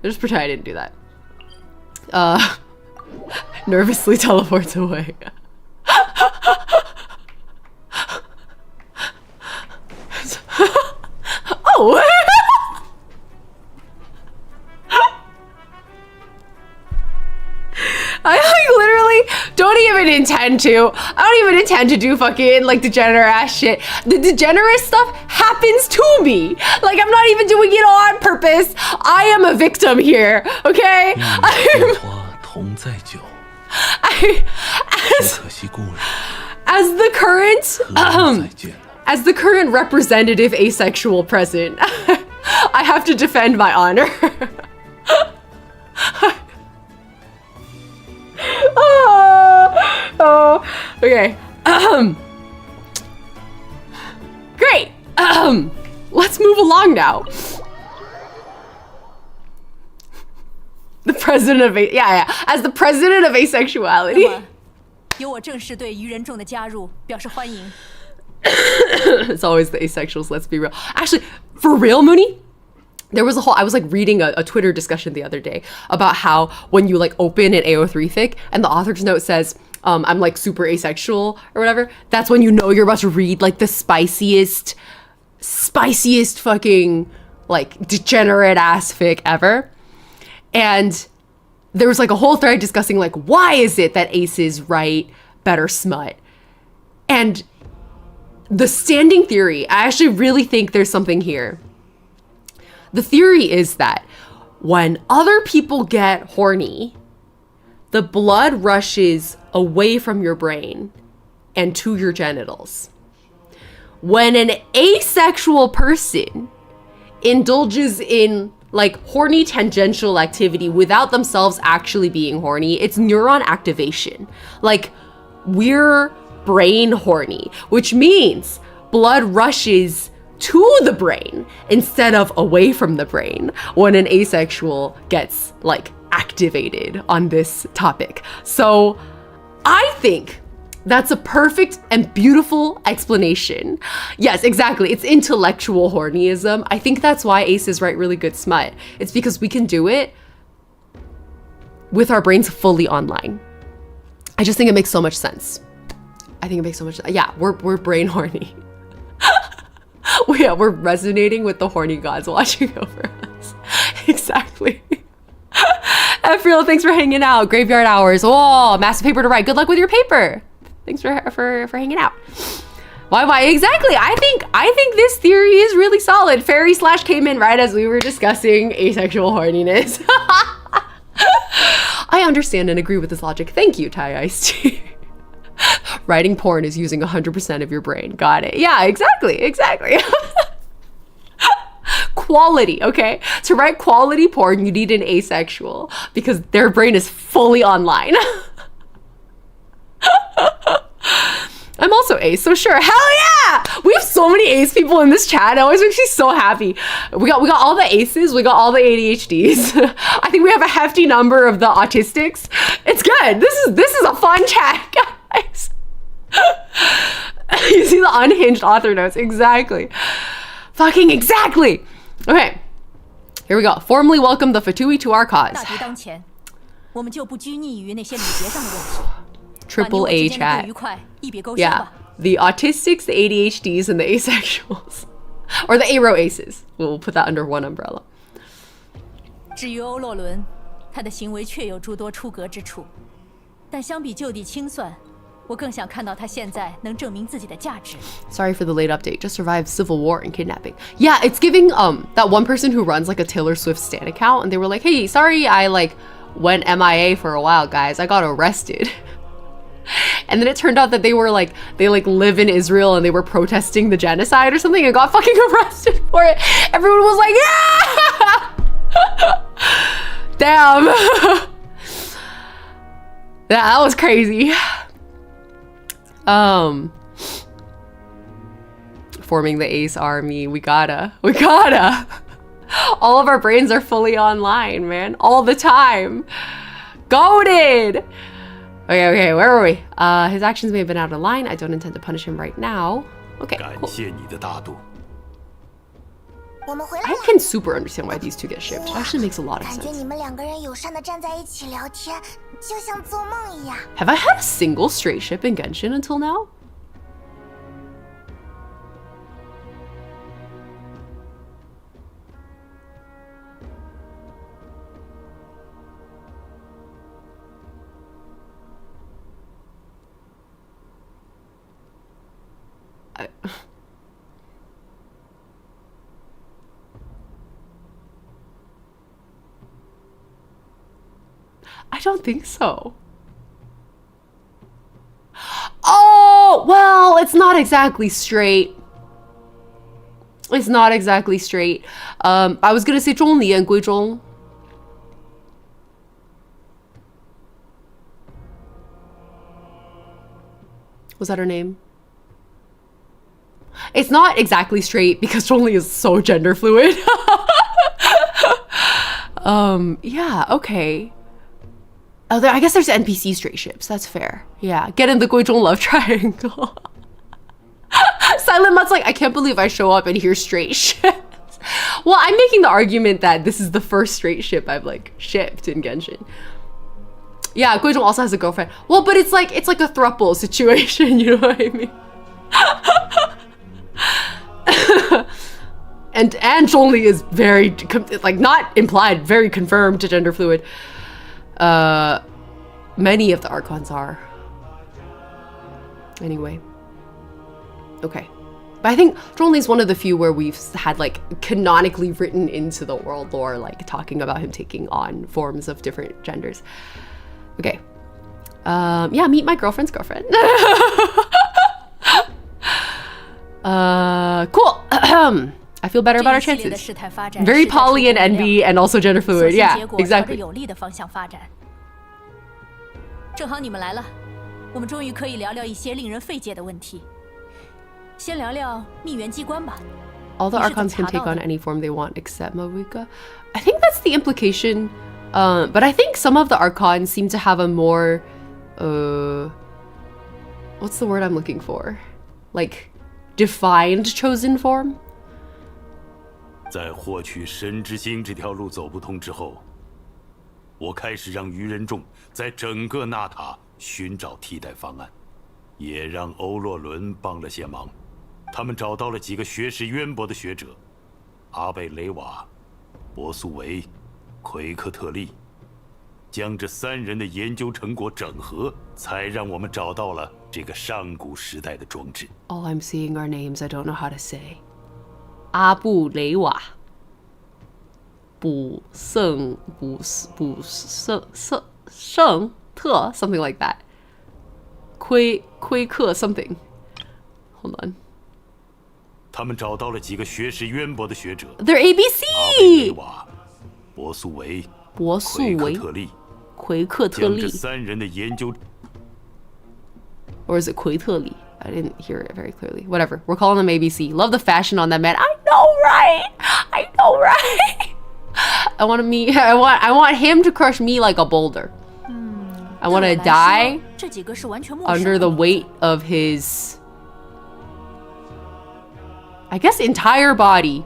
Just pretend I didn't do that. Nervously teleports away. Oh! I literally don't even intend to. I don't even intend to do fucking like degenerate ass shit. The degenerate stuff happens to me. Like, I'm not even doing it on purpose. I am a victim here, okay? As the current representative asexual present, I have to defend my honor. Okay. Great. Let's move along now. The president of as the president of asexuality. 由我正式对愚人众的加入表示欢迎。 It's always the asexuals, let's be real. Actually, for real, Mooney, there was I was like reading a Twitter discussion the other day about how when you like open an AO3 fic and the author's note says, I'm like super asexual or whatever, that's when you know you're about to read like the spiciest fucking like degenerate ass fic ever. And there was like a whole thread discussing like, why is it that aces write better smut? And the standing theory, I actually really think there's something here. The theory is that when other people get horny, the blood rushes away from your brain and to your genitals. When an asexual person indulges in like horny tangential activity without themselves actually being horny, it's neuron activation. Like, we're brain horny, which means blood rushes to the brain instead of away from the brain when an asexual gets like activated on this topic. So I think that's a perfect and beautiful explanation. Yes, exactly. It's intellectual hornyism. I think that's why aces write really good smut. It's because we can do it with our brains fully online. I just think it makes so much sense. I think it makes so much sense. Yeah, we're brain horny. Yeah, we're resonating with the horny gods watching over us. Exactly. Ephriel, thanks for hanging out. Graveyard hours. Oh, massive paper to write. Good luck with your paper. Thanks for hanging out. Why? Exactly. I think this theory is really solid. Fairy Slash came in right as we were discussing asexual horniness. I understand and agree with this logic. Thank you, Thai Ice Tea. Writing porn is using 100% of your brain. Got it. Yeah, exactly. Quality, okay? To write quality porn, you need an asexual because their brain is fully online. I'm also ace, so sure. Hell yeah! We have so many ace people in this chat. It always makes me so happy. We got all the aces, we got all the ADHDs. I think we have a hefty number of the autistics. It's good. This is a fun chat, guys. You see the unhinged author notes. Exactly. Fucking exactly. Okay. Here we go. Formally welcome the fatui to our cause. Triple A chat. Yeah. The autistics, the ADHDs, and the asexuals. Or the aro aces. We'll put that under one umbrella. 至于欧洛伦，他的行为确有诸多出格之处，但相比就地清算，我更想看到他现在能证明自己的价值。 Sorry for the late update. Just survived civil war and kidnapping. Yeah, it's giving that one person who runs like a Taylor Swift stan account, and they were like, "Hey, sorry, I like went MIA for a while, guys. I got arrested." And then it turned out that they live in Israel and they were protesting the genocide or something and got fucking arrested for it. Everyone was like, yeah! Damn. That was crazy. Forming the ace army. We gotta. All of our brains are fully online, man. All the time. Goated! Okay, where were we? His actions may have been out of line. I don't intend to punish him right now. Okay, cool. I can super understand why these two get shipped. It actually makes a lot of sense. Have I had a single straight ship in Genshin until now? I don't think so. Oh, well, it's not exactly straight. It's not exactly straight. I was gonna say 中离 and 归中. Was that her name? It's not exactly straight because Zhongli is so gender fluid. Yeah, okay. Oh, I guess there's NPC straight ships. That's fair. Yeah, get in the Guizhong love triangle. Silent Mutt's like, I can't believe I show up and hear straight ships. Well, I'm making the argument that this is the first straight ship I've like shipped in Genshin. Yeah, Guizhong also has a girlfriend. Well, but it's like a throuple situation, you know what I mean? and Zhongli is very like not implied, very confirmed to gender fluid. Many of the Archons are. Anyway. Okay. But I think Zhongli is one of the few where we've had like canonically written into the world lore, like talking about him taking on forms of different genders. Okay. Yeah, meet my girlfriend's girlfriend. Cool. I feel better about our chances. Very poly and envy and also gender fluid. Yeah, exactly. 正好你们来了，我们终于可以聊聊一些令人费解的问题。先聊聊蜜源机关吧。All the archons can take on any form they want except mavuika. I think that's the implication. But I think some of the archons seem to have a more, what's the word I'm looking for? Like, defined chosen form? 在获取神之心这条路走不通之后，我开始让愚人众在整个纳塔寻找替代方案，也让欧洛伦帮了些忙。他们找到了几个学识渊博的学者，阿贝雷瓦、博苏维、奎克特利，将这3人的研究成果整合，才让我们找到了这个上古时代的装置。All I'm seeing are names I don't know how to say. 阿布雷瓦、补圣特 something like that. 奎克 something. Hold on. 他们找到了几个学识渊博的学者。They're ABC. 阿贝雷瓦、博苏维、奎克特利。将这3人的研究。Or is it 奎特利? I didn't hear it very clearly. Whatever. We're calling them ABC. Love the fashion on that man. I know, right? I know, right? I want him to crush me like a boulder. I want to die under the weight of his, I guess, entire body.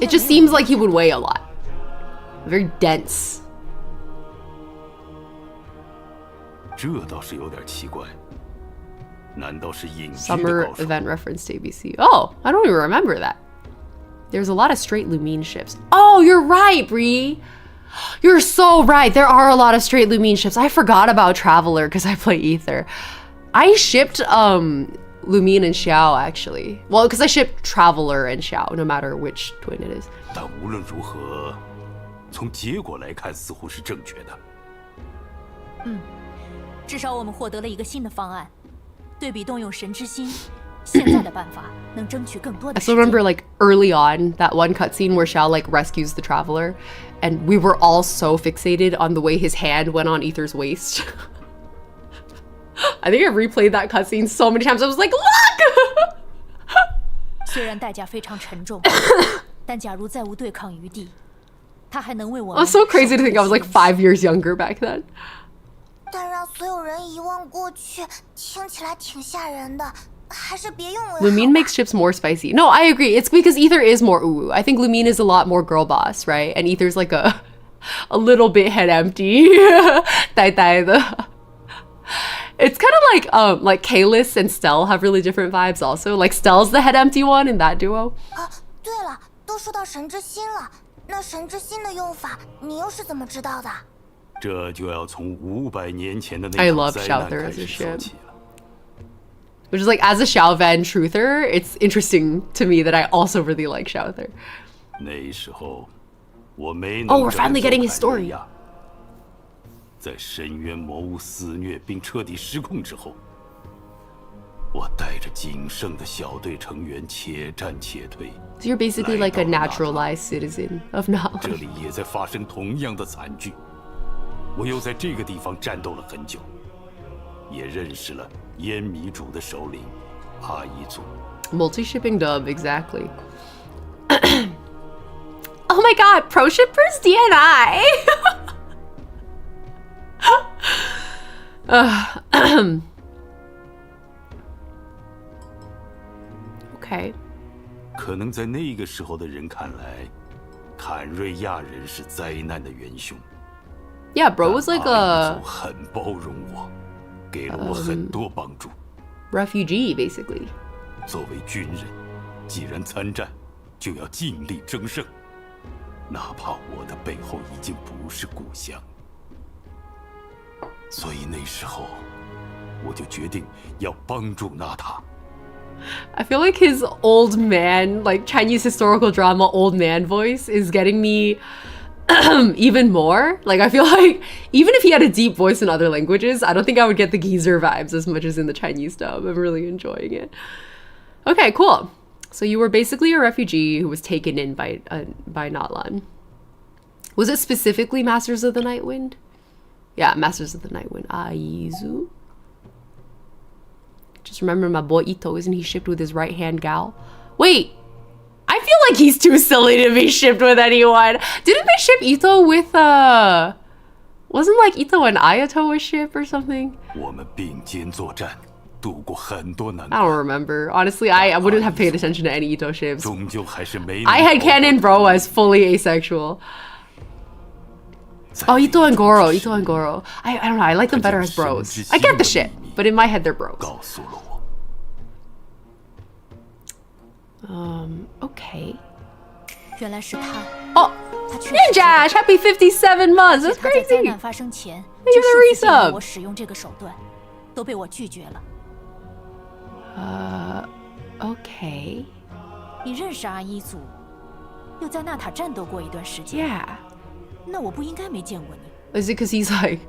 It just seems like he would weigh a lot. Very dense. 这倒是有点奇怪，难道是隐居的 Summer 高手？ event reference to ABC. Oh, I don't even remember that. There's a lot of straight Lumine ships. Oh, you're right, Bree. You're so right. There are a lot of straight Lumine ships. I forgot about Traveler because I play Ether. I shipped Lumine and Xiao actually. Well, because I shipped Traveler and Xiao, no matter which twin it is. 但无论如何，从结果来看，似乎是正确的。至少我们获得了一个新的方案，对比动用神之心，现在的办法能争取更多的 I 时 still 间。 remember like early on that one cutscene where Xiao like rescues the Traveler, and we were all so fixated on the way his hand went on Ether's waist. I think I replayed that cutscene so many times. I was like, look! 虽然代价非常沉重，但假如再无对抗余地，他还能为我 I 们。 was so crazy to think I was like 5 years younger back then. 但让所有人遗忘过去，听起来挺吓人的，还是别用了。 Lumine makes ships more spicy. No, I agree. It's because Ether is more uwu. I think Lumine is a lot more girl boss, right? And Ether's like a little bit head empty. 呆呆的. It's kind of like Kalis and Stell have really different vibes also. Like Stell's the head empty one in that duo. 啊，对了，都说到神之心了，那神之心的用法，你又是怎么知道的？这就要从500年前的那 I 场 love 灾难 Shouther 开 as a 始说 ship. 起了。 Which is like, as a Xiaovan truther, it's interesting to me that I also really like Shouther. 那时候，我没能 Oh, we're finally getting his story. 在深渊魔物肆虐并彻底失控之后，我带着仅剩的小队成员且战且退。 So you're basically like a naturalized citizen of 这 Nala. 里也在发生同样的惨剧。我又在这个地方战斗了很久，也认识了烟迷主的首领阿伊族。 Multi-shipping dub, exactly. Oh my god, pro shippers DNI! Okay. 可能在那个时候的人看来，坎瑞亚人是灾难的元凶。 Yeah, bro was like 阿伊 a 族很包容我，给了我很多帮助。 refugee, basically. 作为军人，既然参战，就要尽力争胜，哪怕我的背后已经不是故乡。所以那时候，我就决定要帮助纳塔。 I feel like his old man, like Chinese historical drama old man voice is getting me even more. Like, I feel like even if he had a deep voice in other languages, I don't think I would get the geezer vibes as much as in the Chinese dub. I'm really enjoying it. Okay, cool. So you were basically a refugee who was taken in by Natlan. Was it specifically Masters of the Nightwind? Yeah, Masters of the Nightwind. Aizu. Just remember my boy Ito, isn't he shipped with his right-hand gal? Wait, I feel like he's too silly to be shipped with anyone. Didn't they ship Ito with, wasn't like Ito and Ayato a ship or something? I don't remember. Honestly, I wouldn't have paid attention to any Ito ships. I had canon bro as fully asexual. Oh, Ito and Goro. I don't know. I like them better as bros. I get the shit, but in my head they're bros. Okay. Oh, Ninja! Happy 57 months! That's crazy! Thank you for the resub! Okay. Yeah. Is it because he's like...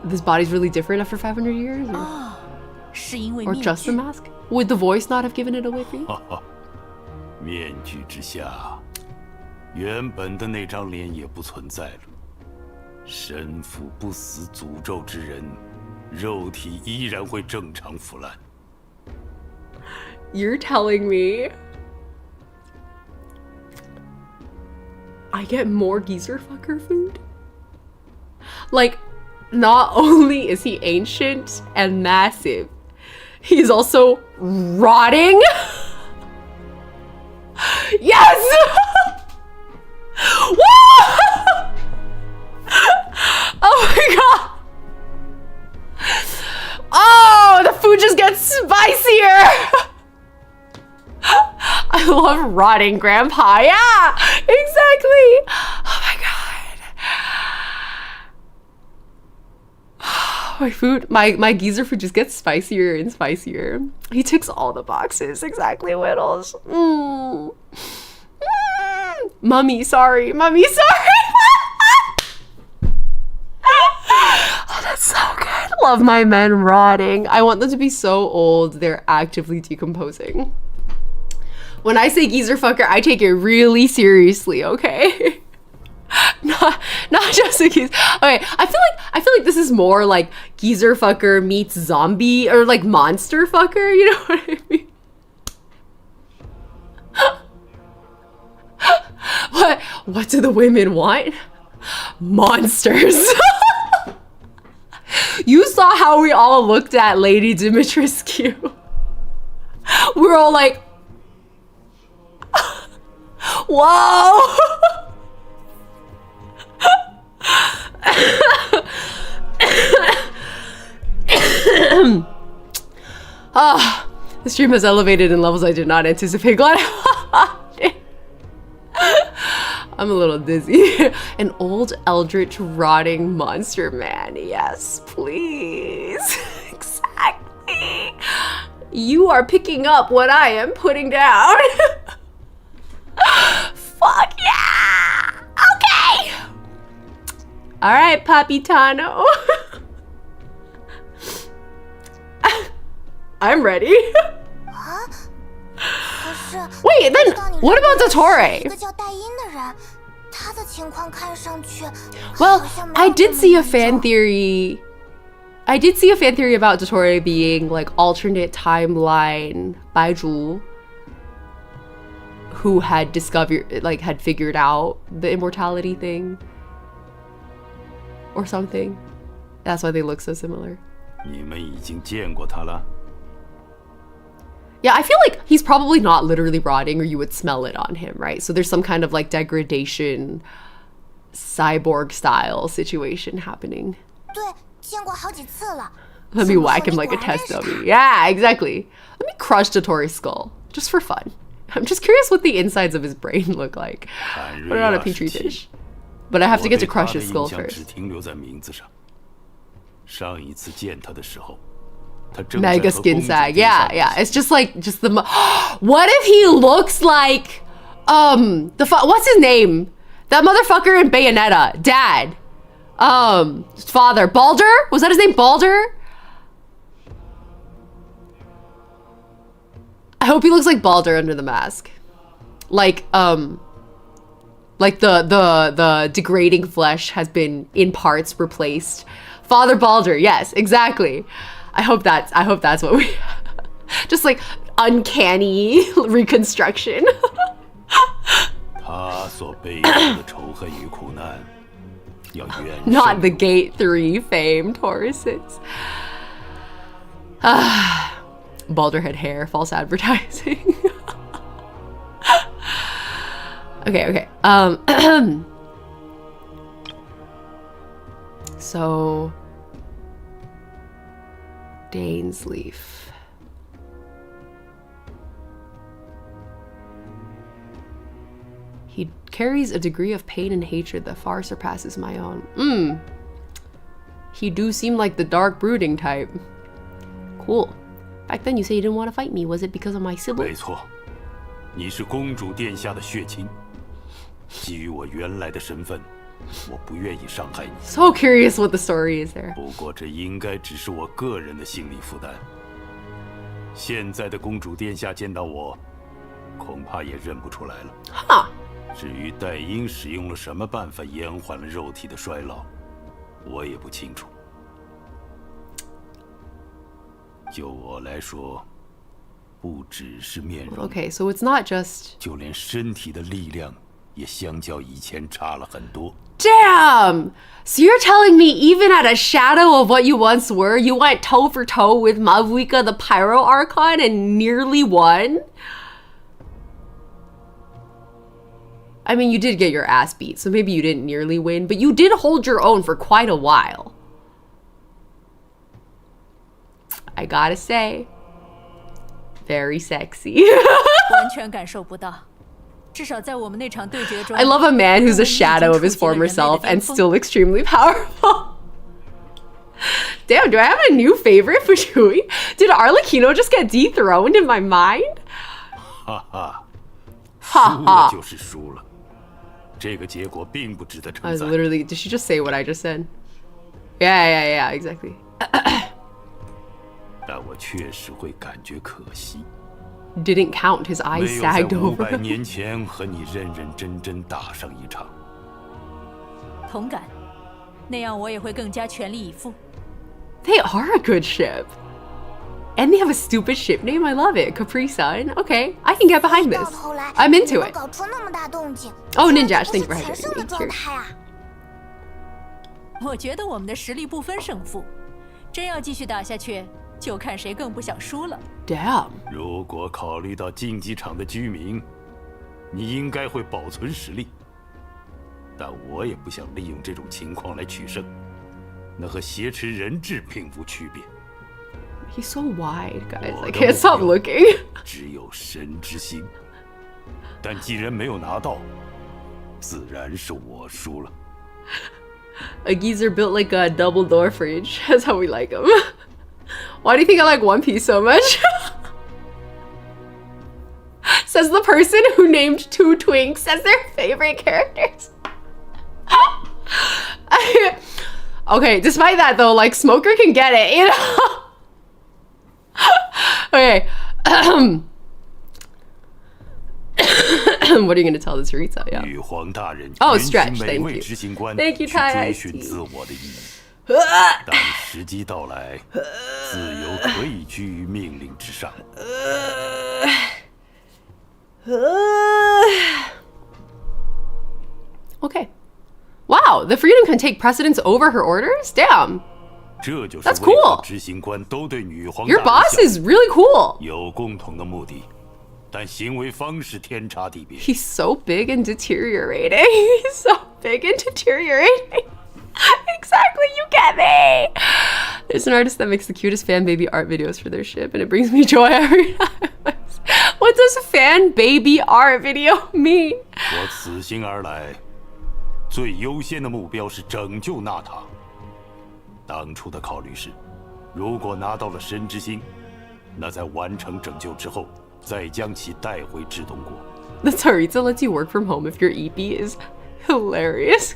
this body's really different after 500 years? Or just the mask? Would the voice not have given it away for you? 面具之下，原本的那张脸也不存在了。身负不死诅咒之人，肉体依然会正常腐烂。You're telling me I get more geezer fucker food? Like, not only is he ancient and massive, he's also rotting. Yes! Oh my god! Oh, the food just gets spicier! I love rotting grandpa. Yeah, exactly. Oh my god. My food, my geezer food just gets spicier and spicier. He ticks all the boxes. Exactly, Whittles. Mummy, sorry. Mummy, sorry. Oh, that's so good. Love my men rotting. I want them to be so old they're actively decomposing. When I say geezer fucker, I take it really seriously, okay? not just a geezer. Okay, I feel like this is more like geezer fucker meets zombie or like monster fucker, you know what I mean? What do the women want? Monsters. You saw how we all looked at Lady Dimitrescu. We're all like, whoa. Ah, the stream has elevated in levels I did not anticipate. Glad I'm a little dizzy. An old eldritch rotting monster man. Yes, please. Exactly. You are picking up what I am putting down. Fuck yeah. Okay. All right, Capitano. I'm ready. Wait, then what about Dottore? Well, I did see a fan theory. About Dottore being like alternate timeline Baizhu, who had figured out the immortality thing or something. That's why they look so similar. Yeah, I feel like he's probably not literally rotting, or you would smell it on him, right? So there's some kind of like degradation, cyborg style situation happening. Let me whack him like a test dummy. Yeah, exactly. Let me crush Dottori's skull, just for fun. I'm just curious what the insides of his brain look like. Put it on a petri dish. But I have to get to crush his skull first. Mega skin sag. Yeah. It's just the. What if he looks like, what's his name? That motherfucker in Bayonetta. Dad. Father. Baldur? Was that his name? Baldur? I hope he looks like Baldur under the mask. Like the degrading flesh has been in parts replaced. Father Baldur, yes, exactly. I hope that's what we just like uncanny reconstruction. Not the Gate 3 famed horses. Baldur had hair, false advertising. Okay. So Dainsleif. He carries a degree of pain and hatred that far surpasses my own. He do seem like the dark brooding type. Cool. Back then you say you didn't want to fight me. Was it because of my sibling? 没错，你是公主殿下的血亲。基于我原来的身份，我不愿意伤害你。So curious what the story is there. 不过这应该只是我个人的心理负担。现在的公主殿下见到我，恐怕也认不出来了。哈。至于代因使用了什么办法延缓了肉体的衰老，我也不清楚。就我来说，不只是面容。Okay, so it's not just. 就连身体的力量也相较以前差了很多。Damn! So you're telling me even at a shadow of what you once were, you went toe for toe with Mavuika the Pyro Archon and nearly won? I mean, you did get your ass beat, so maybe you didn't nearly win, but you did hold your own for quite a while. I gotta say, very sexy. 完全感受不到。至少在我们那场对决中 I love a man who's a shadow of his former self and still extremely powerful. Damn, do I have a new favorite for Chewie? Did Arlecchino just get dethroned in my mind? 哈哈，哈输了就是输了，这个结果并不值得 I 称 was 赞。 literally, did she just say what I just said? Yeah, exactly. 但我确实会感觉可惜。 Didn't count, his eyes 没有 sagged 在 over. 500年前和你认认真真打上一场。同感，那样我也会更加全力以赴。 They are a good ship. And they have a stupid ship name. I love it. Caprisun. Okay, I can get behind this. I'm into it. Oh, Ninja, thank you for hydrating me. Cheers. 我觉得我们的实力不分胜负，真要继续打下去，就看谁更不想输了。 Damn. 如果考虑到竞技场的居民，你应该会保存实力。但我也不想利用这种情况来取胜，那和挟持人质并无区别。 He's so wide, guys. I can't stop looking. 只有神之心，但既然没有拿到，自然是我输了。 A geezer built like a double door fridge. That's how we like him. Why do you think I like One Piece so much? Says the person who named 2 twinks as their favorite characters. Okay, despite that though, like Smoker can get it, you know? Okay. What are you going to tell the Sarita? Yeah. 玉皇大人 Oh, 允许 stretch. 每 Thank 位 you. 执行官 Thank you, 去 Ty 追 Ice 寻 Tea. 自我的意义。当时机到来，自由可以居于命令之上。 Okay. Wow, the freedom can take precedence over her orders? Damn. 这就是 That's 为何 cool. 执行官都对女皇 Your 大 boss 人 is really cool. 有共同的目的，但行为方式天差地别。 He's so big and deteriorating. He's so big and deteriorating. Exactly, you get me. There's an artist that makes the cutest fan baby art videos for their ship, and it brings me joy every time. What does fan baby art video mean? 我此行而来，最优先的目标是拯救纳塔。当初的考虑是，如果拿到了神之心，那在完成拯救之后，再将其带回至东国。 The Tsaritsa lets you work from home if your EP is Hilarious.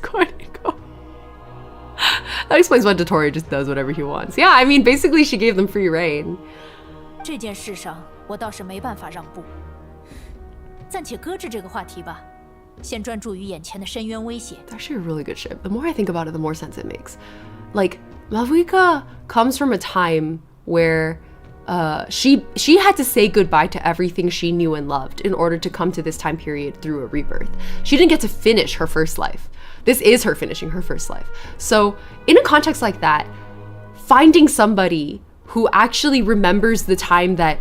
That explains why Dottore just does whatever he wants. Yeah, I mean, basically she gave them free reign. 这件事上，我倒是没办法让步。暂且搁置这个话题吧，先专注于眼前的深渊威胁。It's actually a really good ship. The more I think about it, the more sense it makes. Like, Mavuika comes from a time where she had to say goodbye to everything she knew and loved in order to come to this time period through a rebirth. She didn't get to finish her first life. This is her finishing her first life. So in a context like that, finding somebody who actually remembers the time that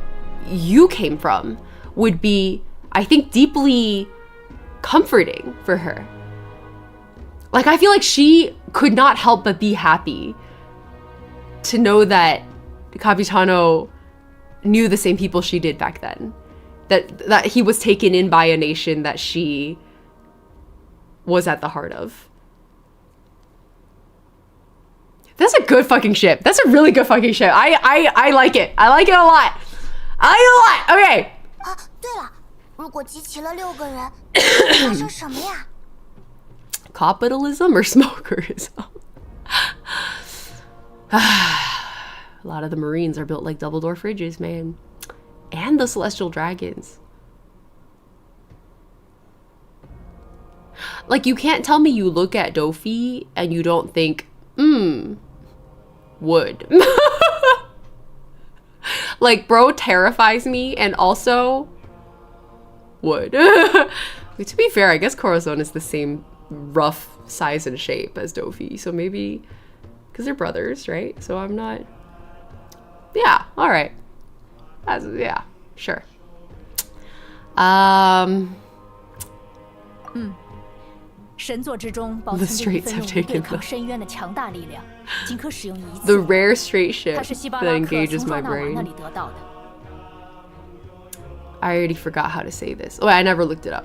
you came from would be, I think, deeply comforting for her. Like, I feel like she could not help but be happy to know that Capitano knew the same people she did back then. That he was taken in by a nation that she was at the heart of. That's a good fucking ship. That's a really good fucking ship. I like it. I like it a lot. I like it a lot. Okay. 啊，对了，如果集齐了6个人，发生什么呀？ Capitalism or smokerism? A lot of the Marines are built like double door fridges, man. And the celestial dragons. Like, you can't tell me you look at Dofi and you don't think, wood. Like, bro terrifies me, and also wood. To be fair, I guess Corazon is the same rough size and shape as Dofi, so maybe because they're brothers, right? So I'm not. Yeah, all right. Yeah, sure. 神作之中保存着一份用于对抗深渊的强大力量，仅可使用一次。 The rare straight ship 它是西巴 that 拉克 engages 从 my 庄纳瓦那 brain. 里得到的。I already forgot how to say this. Oh, I never looked it up.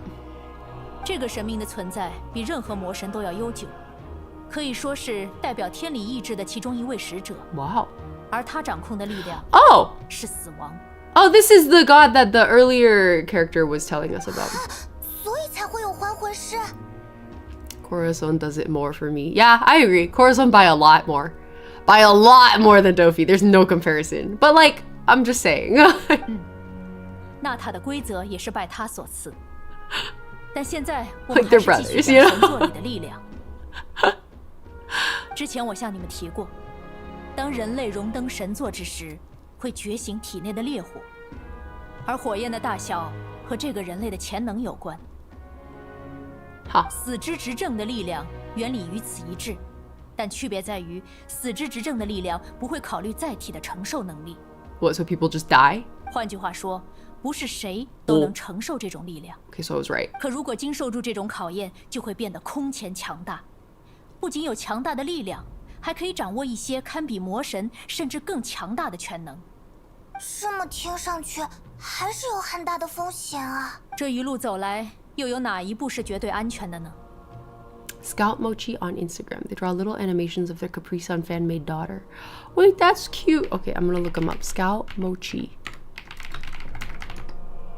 这个神明的存在比任何魔神都要悠久，可以说是代表天理意志的其中一位使者。 Wow. 而他掌控的力量 Oh! 是死亡。 Oh, this is the god that the earlier character was telling us about. 所以才会有还魂师。 Corazon does it more for me. Yeah, I agree. Corazon by a lot more. By a lot more than Dofi. There's no comparison. But like, I'm just saying. 那他的规则也是拜他所赐。但现在我 Like 们 they're 还是继 brothers, 续 you 讲 know? 神作里的力量。之前我向你们提过，当人类荣登神作之时，会觉醒体内的烈火，而火焰的大小和这个人类的潜能有关。好，死之执政的力量原理与此一致，但区别在于，死之执政的力量不会考虑载体的承受能力。 What, so people just die? 换句话说，不是谁都能承受这种力量。 Okay, so I was right. 可如果经受住这种考验，就会变得空前强大。不仅有强大的力量，还可以掌握一些堪比魔神甚至更强大的全能。这么听上去还是有很大的风险啊！这一路走来，又有哪一步是绝对安全的呢？ Scout Mochi on Instagram. They draw little animations of their caprisun fan-made daughter. Wait, that's cute. Okay, I'm gonna look them up. Scout Mochi.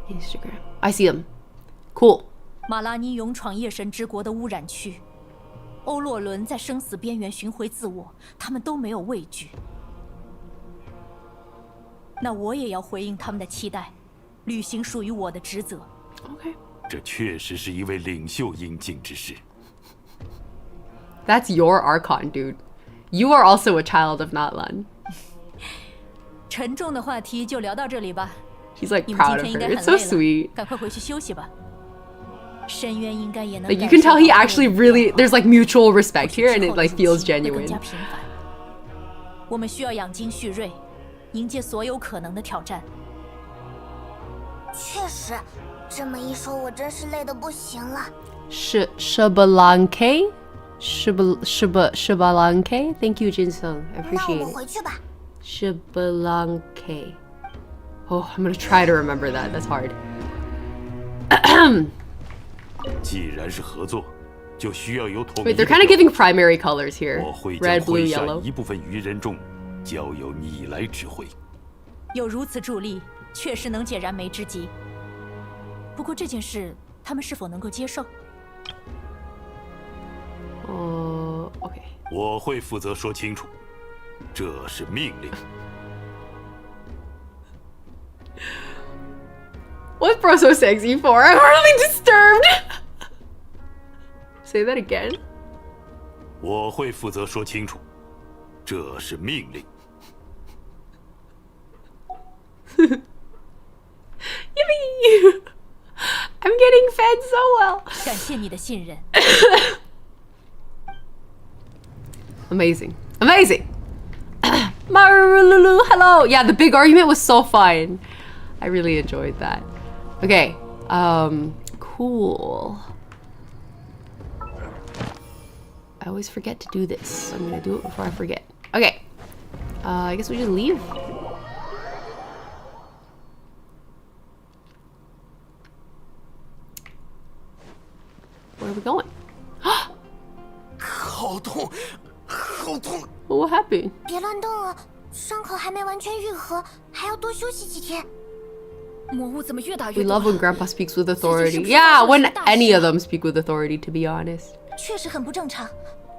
Instagram. I see them. Cool. 马拉尼勇闯夜神之国的污染区，欧洛伦在生死边缘寻回自我，他们都没有畏惧。那我也要回应他们的期待，履行属于我的职责。 Okay. 这确实是一位领袖应尽之事。 That's your Archon, dude. You are also a child of Natlan. 沉重的话题就聊到这里吧。 He's like 你们 proud 今 of 天应 her. 该 It's 很 so 累了， sweet. 赶快回去休息吧。深渊应该也能 Like you can tell he actually really there's like mutual respect here and it like feels 更 genuine. 加频繁。我们需要养精蓄锐，迎接所有可能的挑战。确实，这么一说，我真是累得不行了。Shabalanke? Shabalanke? Thank you, Jinsung. I 那我 appreciate 们 it. 回去吧。 Shabalanke. Oh, I'm gonna try to remember that. That's hard. 既然是合作，就需要有统一。 Wait, they're kind of giving primary colors here. 我会将 Red, blue, 麾下 yellow. 一部分愚人众交由你来指挥。有如此助力，确实能解燃眉之急。不过这件事，他们是否能够接受？我会负责说清楚，这是命令。 What's bro so sexy for? I'm really disturbed. Say that again. 我会负责说清楚，这是命令。Yippee! I'm getting fed so well. 感谢你的信任。 Amazing. Amazing. Marululu, hello. Yeah, the big argument was so fun. I really enjoyed that. Okay. Cool. I always forget to do this, so I'm gonna do it before I forget. Okay. I guess we just leave. Where are we going? 好痛，好痛！ What happened? 别乱动了，伤口还没完全愈合，还要多休息几天。魔物怎么越打 We 越多？ love when Grandpa speaks with authority. Yeah, when any of them speak with authority, to be honest. 确实很不正常，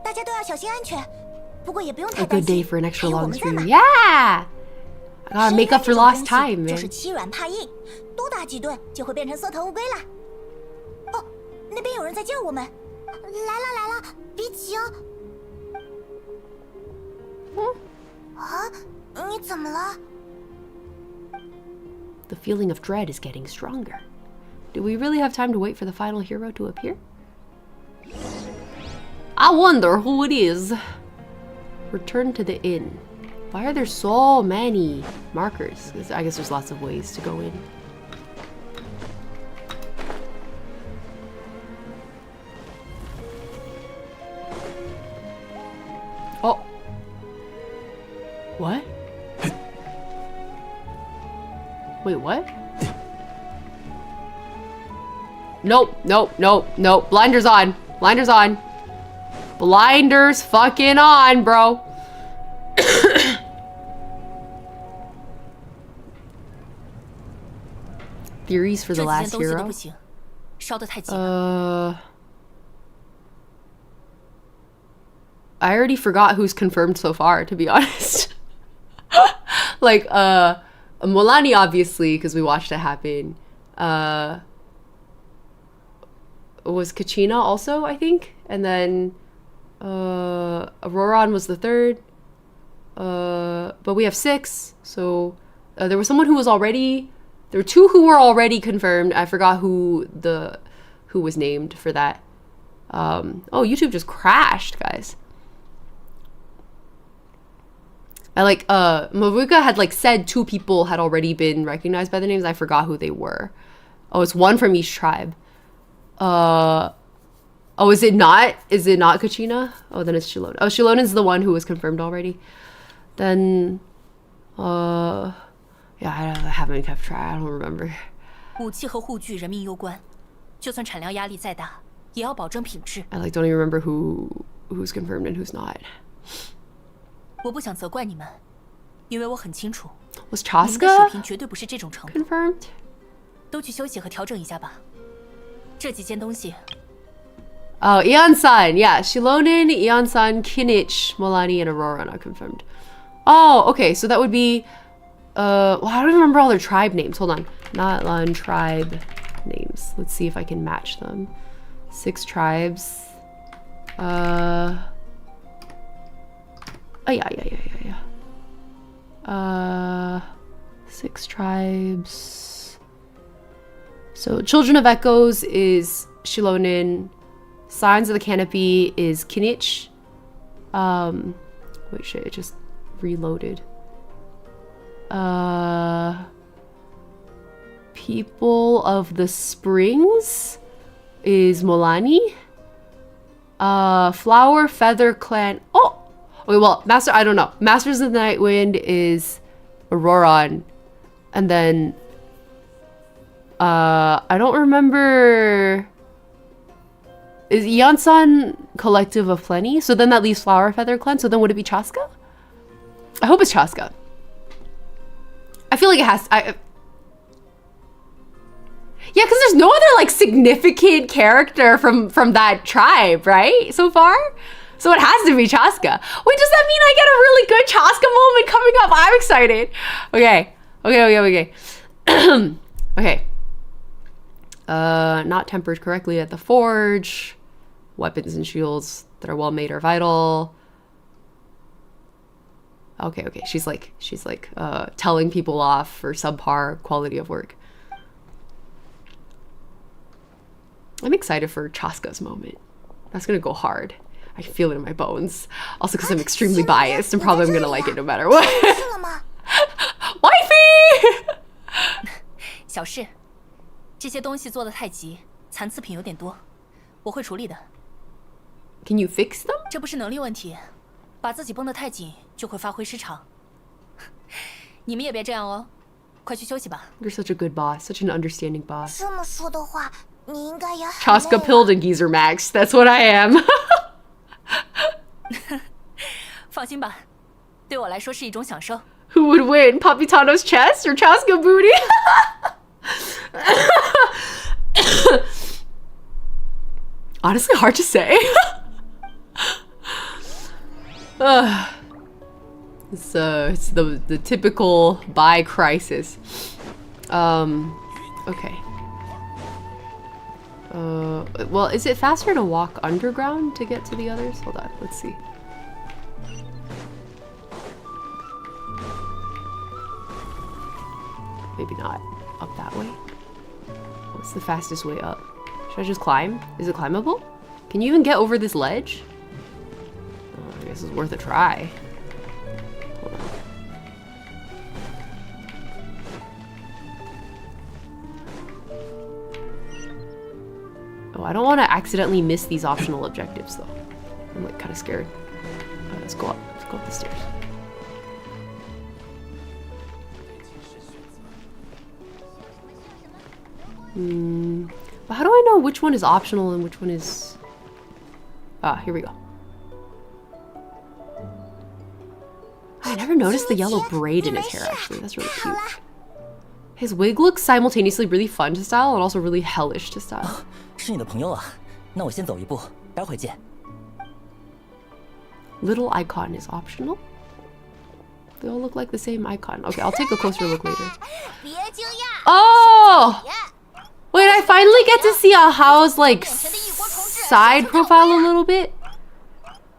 大家都要小心安全。不过也不用太 A 担 good 心， day for an extra 还有我 long 们在嘛 stream. Yeah! I gotta make up for lost time, 就 man. 是欺软怕硬，多打几顿就会变成缩头乌龟啦。哦，那边有人在叫我们，来了来了，别急哦。啊，你怎么了？ The feeling of dread is getting stronger. Do we really have time to wait for the final hero to appear? I wonder who it is. Return to the inn. Why are there so many markers? I guess there's lots of ways to go in. Oh. What? Wait, what? Nope, nope, nope, nope. Blinders on. Blinders on. Blinders fucking on, bro. Theories for the last hero? I already forgot who's confirmed so far, to be honest. Like, Molani, obviously, because we watched it happen. Was Kachina also, I think? And then Ororon was the third. But we have 6. So there was someone who was already... There were 2 who were already confirmed. I forgot who was named for that. Oh, YouTube just crashed, guys. Mavuika had said 2 people had already been recognized by the names. I forgot who they were. Oh, it's 1 from each tribe. Oh, is it not Kachina? Oh, then it's Xilonen. Oh, Xilonen's the one who was confirmed already. Then, yeah, I haven't kept track. I don't remember. 武器和护具人命攸关，就算产量压力再大，也要保证品质。 I don't even remember who's confirmed and who's not. 我不想责怪你们，因为我很清楚， Was 你们的 Chaska 水平绝对不是这种程度。 confirmed? 都去休息和调整一下吧。这几件东西。 Oh, Eon-san. Yeah, Xilonen, Eon-san, Kinich, Molani, and ororon are confirmed. Oh, okay. So that would be... well, I don't even remember all their tribe names. Hold on. Not tribe names. Let's see if I can match them. 6 tribes. Oh, yeah. 6 tribes. So, Children of Echoes is Xilonen. Signs of the Canopy is Kinich. Wait, shit, it just reloaded. People of the Springs is Molani. Flower Feather Clan. Oh! Okay, well, I don't know. Masters of the Night Wind is Ororon. And then... I don't remember... Is Eon-san Collective of Plenty? So then that leaves Flower Feather Clan. So then would it be Chaska? I hope it's Chaska. I feel like it has... Yeah, because there's no other, significant character from that tribe, right? So far? So it has to be Chaska. Wait, does that mean I get a really good Chaska moment coming up? I'm excited. Okay. Okay. Not tempered correctly at the forge. Weapons and shields that are well made are vital. Okay. She's like telling people off for subpar quality of work. I'm excited for Chaska's moment. That's gonna go hard. I can feel it in my bones. Also because I'm extremely biased and probably I'm gonna like it no matter what. Wifey! 小事，这些东西做得太急，残次品有点多，我会处理的。Can you fix them? 这不是能力问题，把自己绷得太紧就会发挥失常。你们也别这样哦，快去休息吧。You're such a good boss, such an understanding boss. 这么说的话，你应该也很 Chaska pilled and geezer max. That's what I am. 放心吧，对我来说是一种享受。Who would win, Capitano's chest or Chaska booty? Honestly, hard to say. It's the typical buy crisis. Okay. Well, is it faster to walk underground to get to the others? Hold on, let's see. Maybe not. Up that way? What's the fastest way up? Should I just climb? Is it climbable? Can you even get over this ledge? Oh, I guess it's worth a try. Hold on. Oh, I don't want to accidentally miss these optional objectives though. I'm like kind of scared. Let's go up. Let's go up the stairs. But how do I know which one is optional and which one is... Ah, here we go. I never noticed the yellow braid in his hair, actually. That's really cute. His wig looks simultaneously really fun to style and also really hellish to style. 是你的朋友啊，那我先走一步，待会见。 Little icon is optional? They all look like the same icon. Okay, I'll take a closer look later. Oh! Wait, I finally get to see Ahao's like side profile a little bit.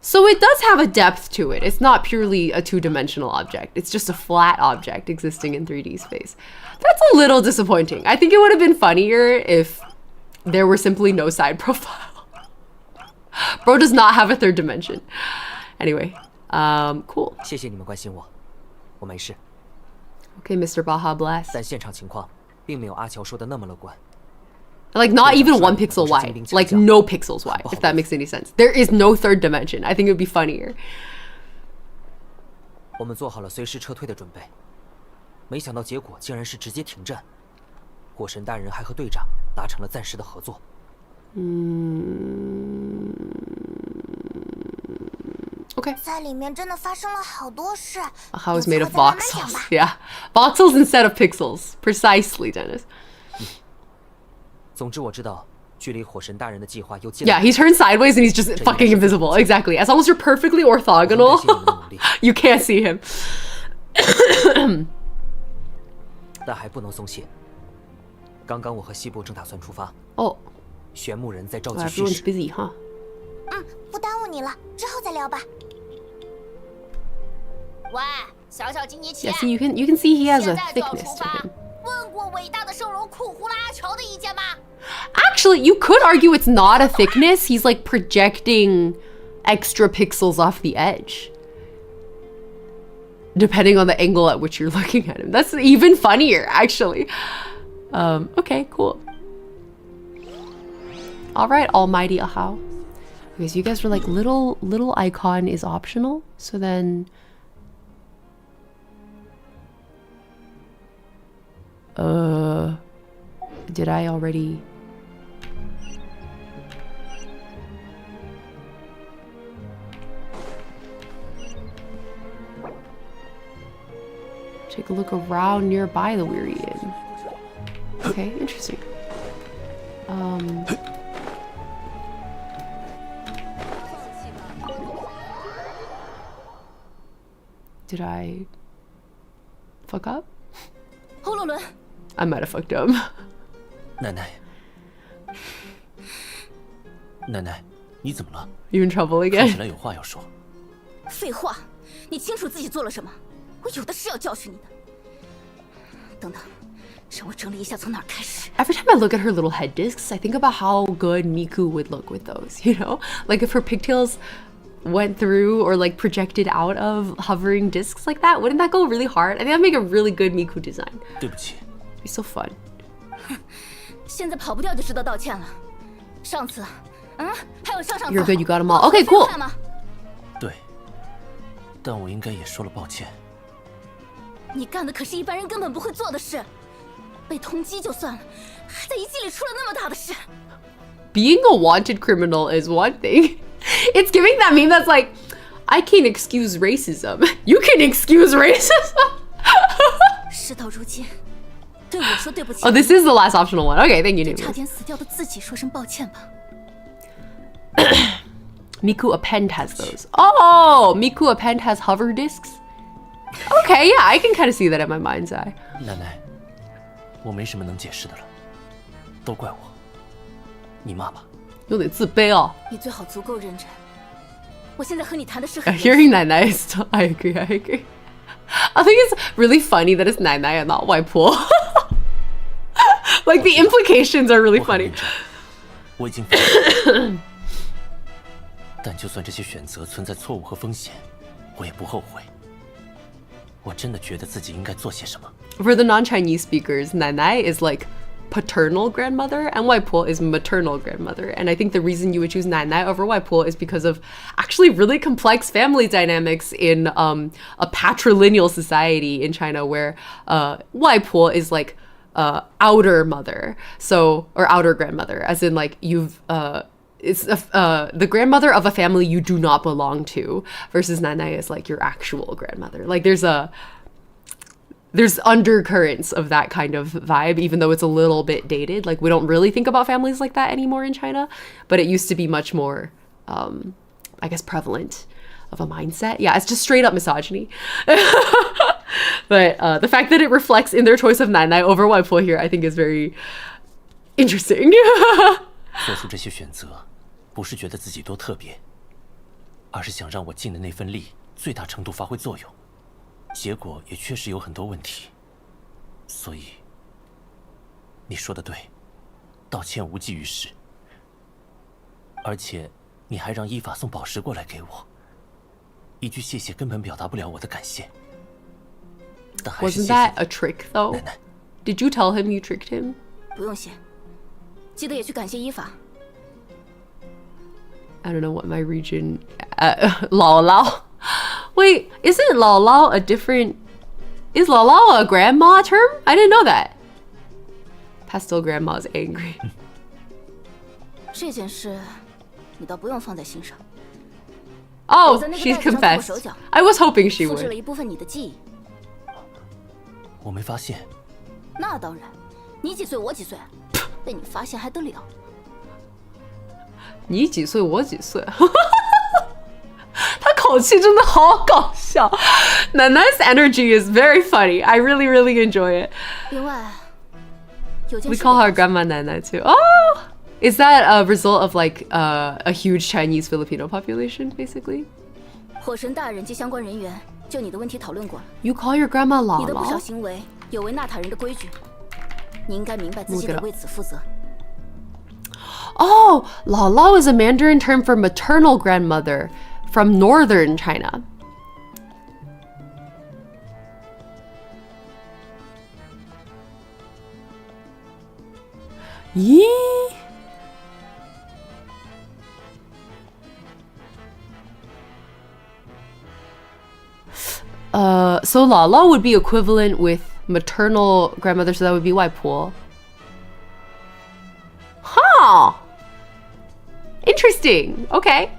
So it does have a depth to it. It's not purely a two-dimensional object. It's just a flat object existing in 3D space. That's a little disappointing. I think it would have been funnier if there were simply no side profile. Bro does not have a third dimension. Anyway, cool. 谢谢你们关心我，我没事。 Okay, Mr. Baja Blast. 但现场情况并没有阿乔说的那么乐观。 Like not even 1 pixel wide, like no pixels wide, if that makes any sense. There is no third dimension. I think it would be funnier. 我们做好了随时撤退的准备，没想到结果竟然是直接停战。火神大人还和队长达成了暂时的合作。Okay. 在里面真的发生了好多事。 How is made of voxels? Yeah, voxels instead of pixels. Precisely, Dennis. 总之我知道，距离火神大人的计划又近。 Yeah, he turns sideways and he's just fucking invisible. Exactly. As long as you're perfectly orthogonal, you can't see him. 但还不能松懈。刚刚我和西部正打算出发。哦。玄牧人在召集叙事。Everyone's busy, huh? 不耽误你了，之后再聊吧。喂，小小金尼奇。 Yeah, see, you can see he has a thickness to him. 问过伟大的圣龙库胡拉阿乔的意见吗？ Actually, you could argue it's not a thickness. He's like projecting extra pixels off the edge. Depending on the angle at which you're looking at him. That's even funnier, actually. Okay, cool. All right, almighty Ahau. Okay, so you guys were like, little icon is optional. So then... Did I already... Take a look around nearby the Weary Inn. Okay, interesting. Did I fuck up? 欧洛伦， I might have fucked up. 奶奶，奶奶，你怎么了？ You in trouble 看 again? 起来有话要说。废话，你清楚自己做了什么？我有的是要教训你的。等等，让我整理一下从哪儿开始。 Every time I look at her little head discs, I think about how good Miku would look with those, you know? Like if her pigtails went through or like projected out of hovering discs like that, wouldn't that go really hard? I think that'd make a really good Miku design. 对不起， It'd be so fun. 现在跑不掉就知道道歉了。上次，还有上上次。 You're good, you got them all. Okay, cool. 对，但我应该也说了抱歉。你干的可是一般人根本不会做的事，被通缉就算了，还在遗迹里出了那么大的事。 Being a wanted criminal is one thing. It's giving that meme that's like, I can't excuse racism. You can excuse racism. 事到如今，对我说对不起。 Oh, this is the last optional one. Okay, thank you. 对差点死掉的自己说声抱歉吧。 Miku Append has those. Oh, Miku Append has hover discs. Okay, yeah, I can kind of see that in my mind's eye. 奶奶，我没什么能解释的了，都怪我。你骂吧。有点自卑哦。你最好足够认真。我现在和你谈的是很。Hearing Nai is still, I agree. I think it's really funny that it's Nai and not Waipo. Like the implications are really funny. 我已经放弃，但就算这些选择存在错误和风险，我也不后悔。我真的觉得自己应该做些什么。For the non-Chinese speakers, Nai is like paternal grandmother and Waipo is maternal grandmother. And I think the reason you would choose Nai over Waipo is because of actually really complex family dynamics in a patrilineal society in China where Waipo is like outer mother, so, or outer grandmother, as in like you've it's the grandmother of a family you do not belong to, versus Nai is like your actual grandmother. Like there's undercurrents of that kind of vibe, even though it's a little bit dated. Like we don't really think about families like that anymore in China, but it used to be much more, I guess, prevalent of a mindset. Yeah, it's just straight up misogyny. But the fact that it reflects in their choice of Nai over Waipo here, I think is very interesting. 做出这些选择，不是觉得自己多特别，而是想让我尽的那份力最大程度发挥作用。结果也确实有很多问题，所以你说的对，道歉无济于事。而且你还让依法送宝石过来给我，一句谢谢根本表达不了我的感谢。但还是谢谢 Wasn't that a trick though? 奶奶 Did you tell him you tricked him? 不用谢，记得也去感谢依法。 I don't know what my region... Lao Lao. Wait, isn't Lao Lao a different... Is Lao Lao a grandma term? I didn't know that. Pastel grandma's angry. 这件事，你倒不用放在心上。 Oh, she's confessed. I was hoping she 复制了 would. 一部分你的记忆。我没发现。那当然，你几岁我几岁，被你发现还得了？你几岁我几岁？他口气真的好搞笑。Nana's energy is very funny. I really, really enjoy it. 另外，有件 We 事 call her Grandma Nana too. Oh, is that a result of like a huge Chinese Filipino population, basically? 火神大人及相关人员就你的问题讨论过了。 You call your grandma 你的不少 Lala? 行为有违纳塔人的规矩，你应该明白自己得为此负责。 Oh, Lala is a Mandarin term for maternal grandmother from northern China. Yee. So Lala would be equivalent with maternal grandmother, so that would be Waipo. Huh. Interesting. Okay.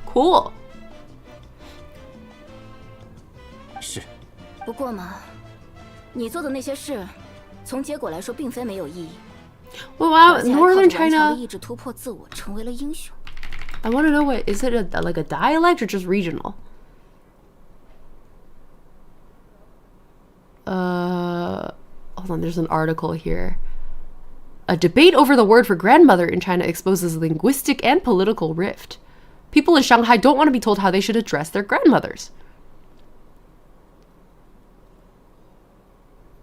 Cool. 是。不过嘛，你做的那些事，从结果来说并非没有意义。 Well, wow, 而且还靠 northern 着顽强 China. 的意志突破自我，成为了英雄。 I want to know what is it like a dialect or just regional? Hold on, there's an article here. A debate over the word for grandmother in China exposes linguistic and political rift. People in Shanghai don't want to be told how they should address their grandmothers.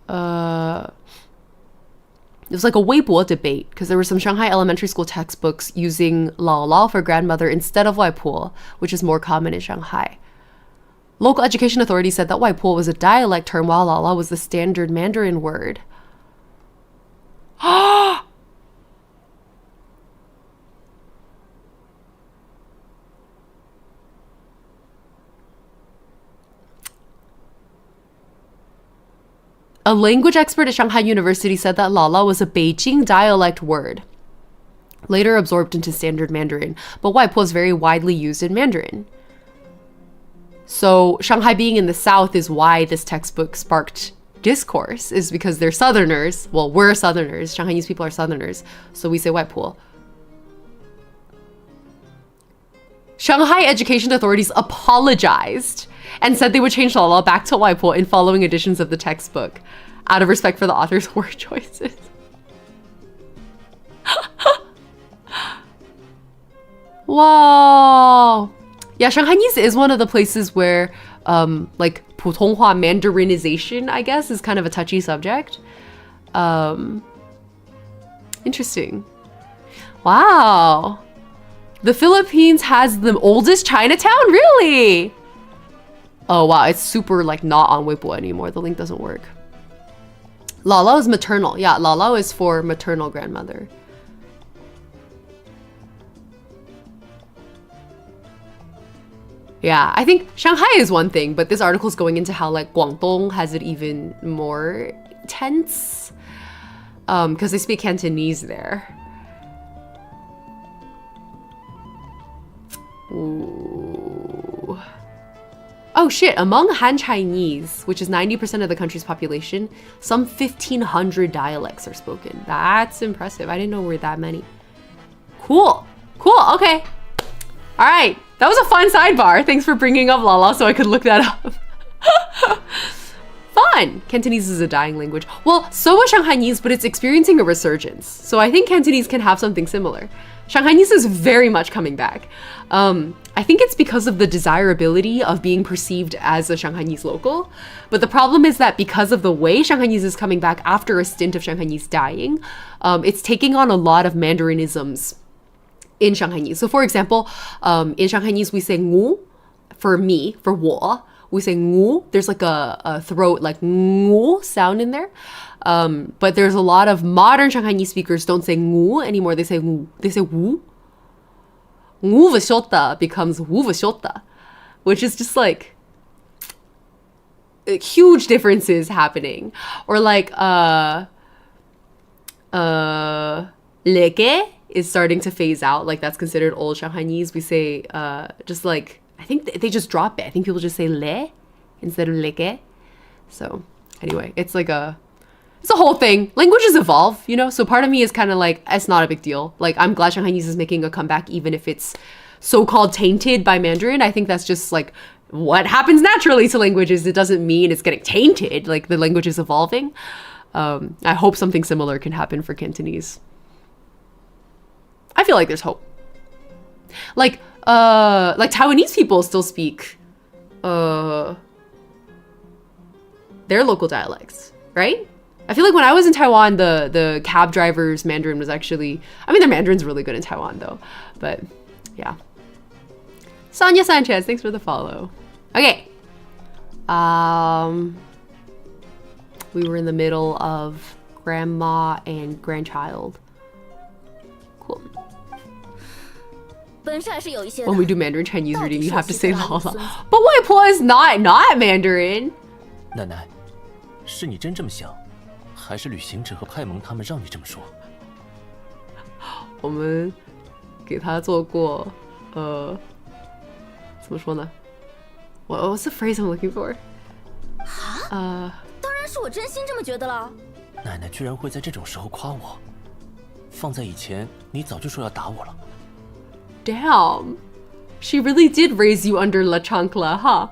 It was like a Weibo debate because there were some Shanghai elementary school textbooks using lao lao for grandmother instead of Waipo, which is more common in Shanghai. Local education authorities said that Waipo was a dialect term while lao lao was the standard Mandarin word. A language expert at Shanghai University said that lao lao was a Beijing dialect word, later absorbed into standard Mandarin, but Waipo is very widely used in Mandarin. So Shanghai being in the south is why this textbook sparked discourse, is because they're Southerners. Well, we're Southerners. Shanghainese people are Southerners, so we say Waipo. Shanghai education authorities apologized and said they would change lao lao back to Waipo in following editions of the textbook, out of respect for the author's word choices. Wow. Yeah, Shanghainese is one of the places where like 普通话 Mandarinization, I guess, is kind of a touchy subject. Interesting. Wow. The Philippines has the oldest Chinatown? Really? Oh, wow. It's super, like, not on Weibo anymore. The link doesn't work. Lao lao is maternal. Yeah, lao lao is for maternal grandmother. Yeah, I think Shanghai is one thing, but this article is going into how, like, Guangdong has it even more tense. Because they speak Cantonese there. Ooh. Oh shit, among Han Chinese, which is 90% of the country's population, some 1,500 dialects are spoken. That's impressive. I didn't know there were that many. Cool. Cool, okay. All right, that was a fun sidebar. Thanks for bringing up Lala so I could look that up. Fun. Cantonese is a dying language. Well, so is Shanghainese, but it's experiencing a resurgence. So I think Cantonese can have something similar. Shanghainese is very much coming back. I think it's because of the desirability of being perceived as a Shanghainese local. But the problem is that because of the way Shanghainese is coming back after a stint of Shanghainese dying, it's taking on a lot of Mandaриnisms in Shanghainese. So for example, in Shanghainese we say ngu for me, for 我. We say ngu. There's like a throat, like ngu sound in there. But there's a lot of modern Shanghainese speakers don't say ngu anymore. They say ngu. They say wu. Ngu vashota becomes wu vashota, which is just like huge differences happening. Or like leke is starting to phase out. Like that's considered old Shanghainese. We say just like, I think they just drop it. I think people just say le instead of leke. So anyway, it's like it's a whole thing. Languages evolve, you know? So part of me is kind of like, it's not a big deal. Like, I'm glad Shanghainese is making a comeback, even if it's so-called tainted by Mandarin. I think that's just like what happens naturally to languages. It doesn't mean it's getting tainted. Like, the language is evolving. I hope something similar can happen for Cantonese. I feel like there's hope. Like Taiwanese people still speak their local dialects, right? I feel like when I was in Taiwan, the cab drivers' Mandarin was actually, I mean, their Mandarin's really good in Taiwan though, but yeah. Sonia Sanchez, thanks for the follow. Okay. We were in the middle of grandma and grandchild. Cool. When we do Mandarin Chinese reading, you have to say Lala. But Waipo is not Mandarin. 奶奶，是你真这么想，还是旅行者和派蒙他们让你这么说？我们给他做过，怎么说呢？ What's the phrase I'm looking for? 当然是我真心这么觉得了。奶奶居然会在这种时候夸我，放在以前，你早就说要打我了。 Damn, she really did raise you under la chancla, huh?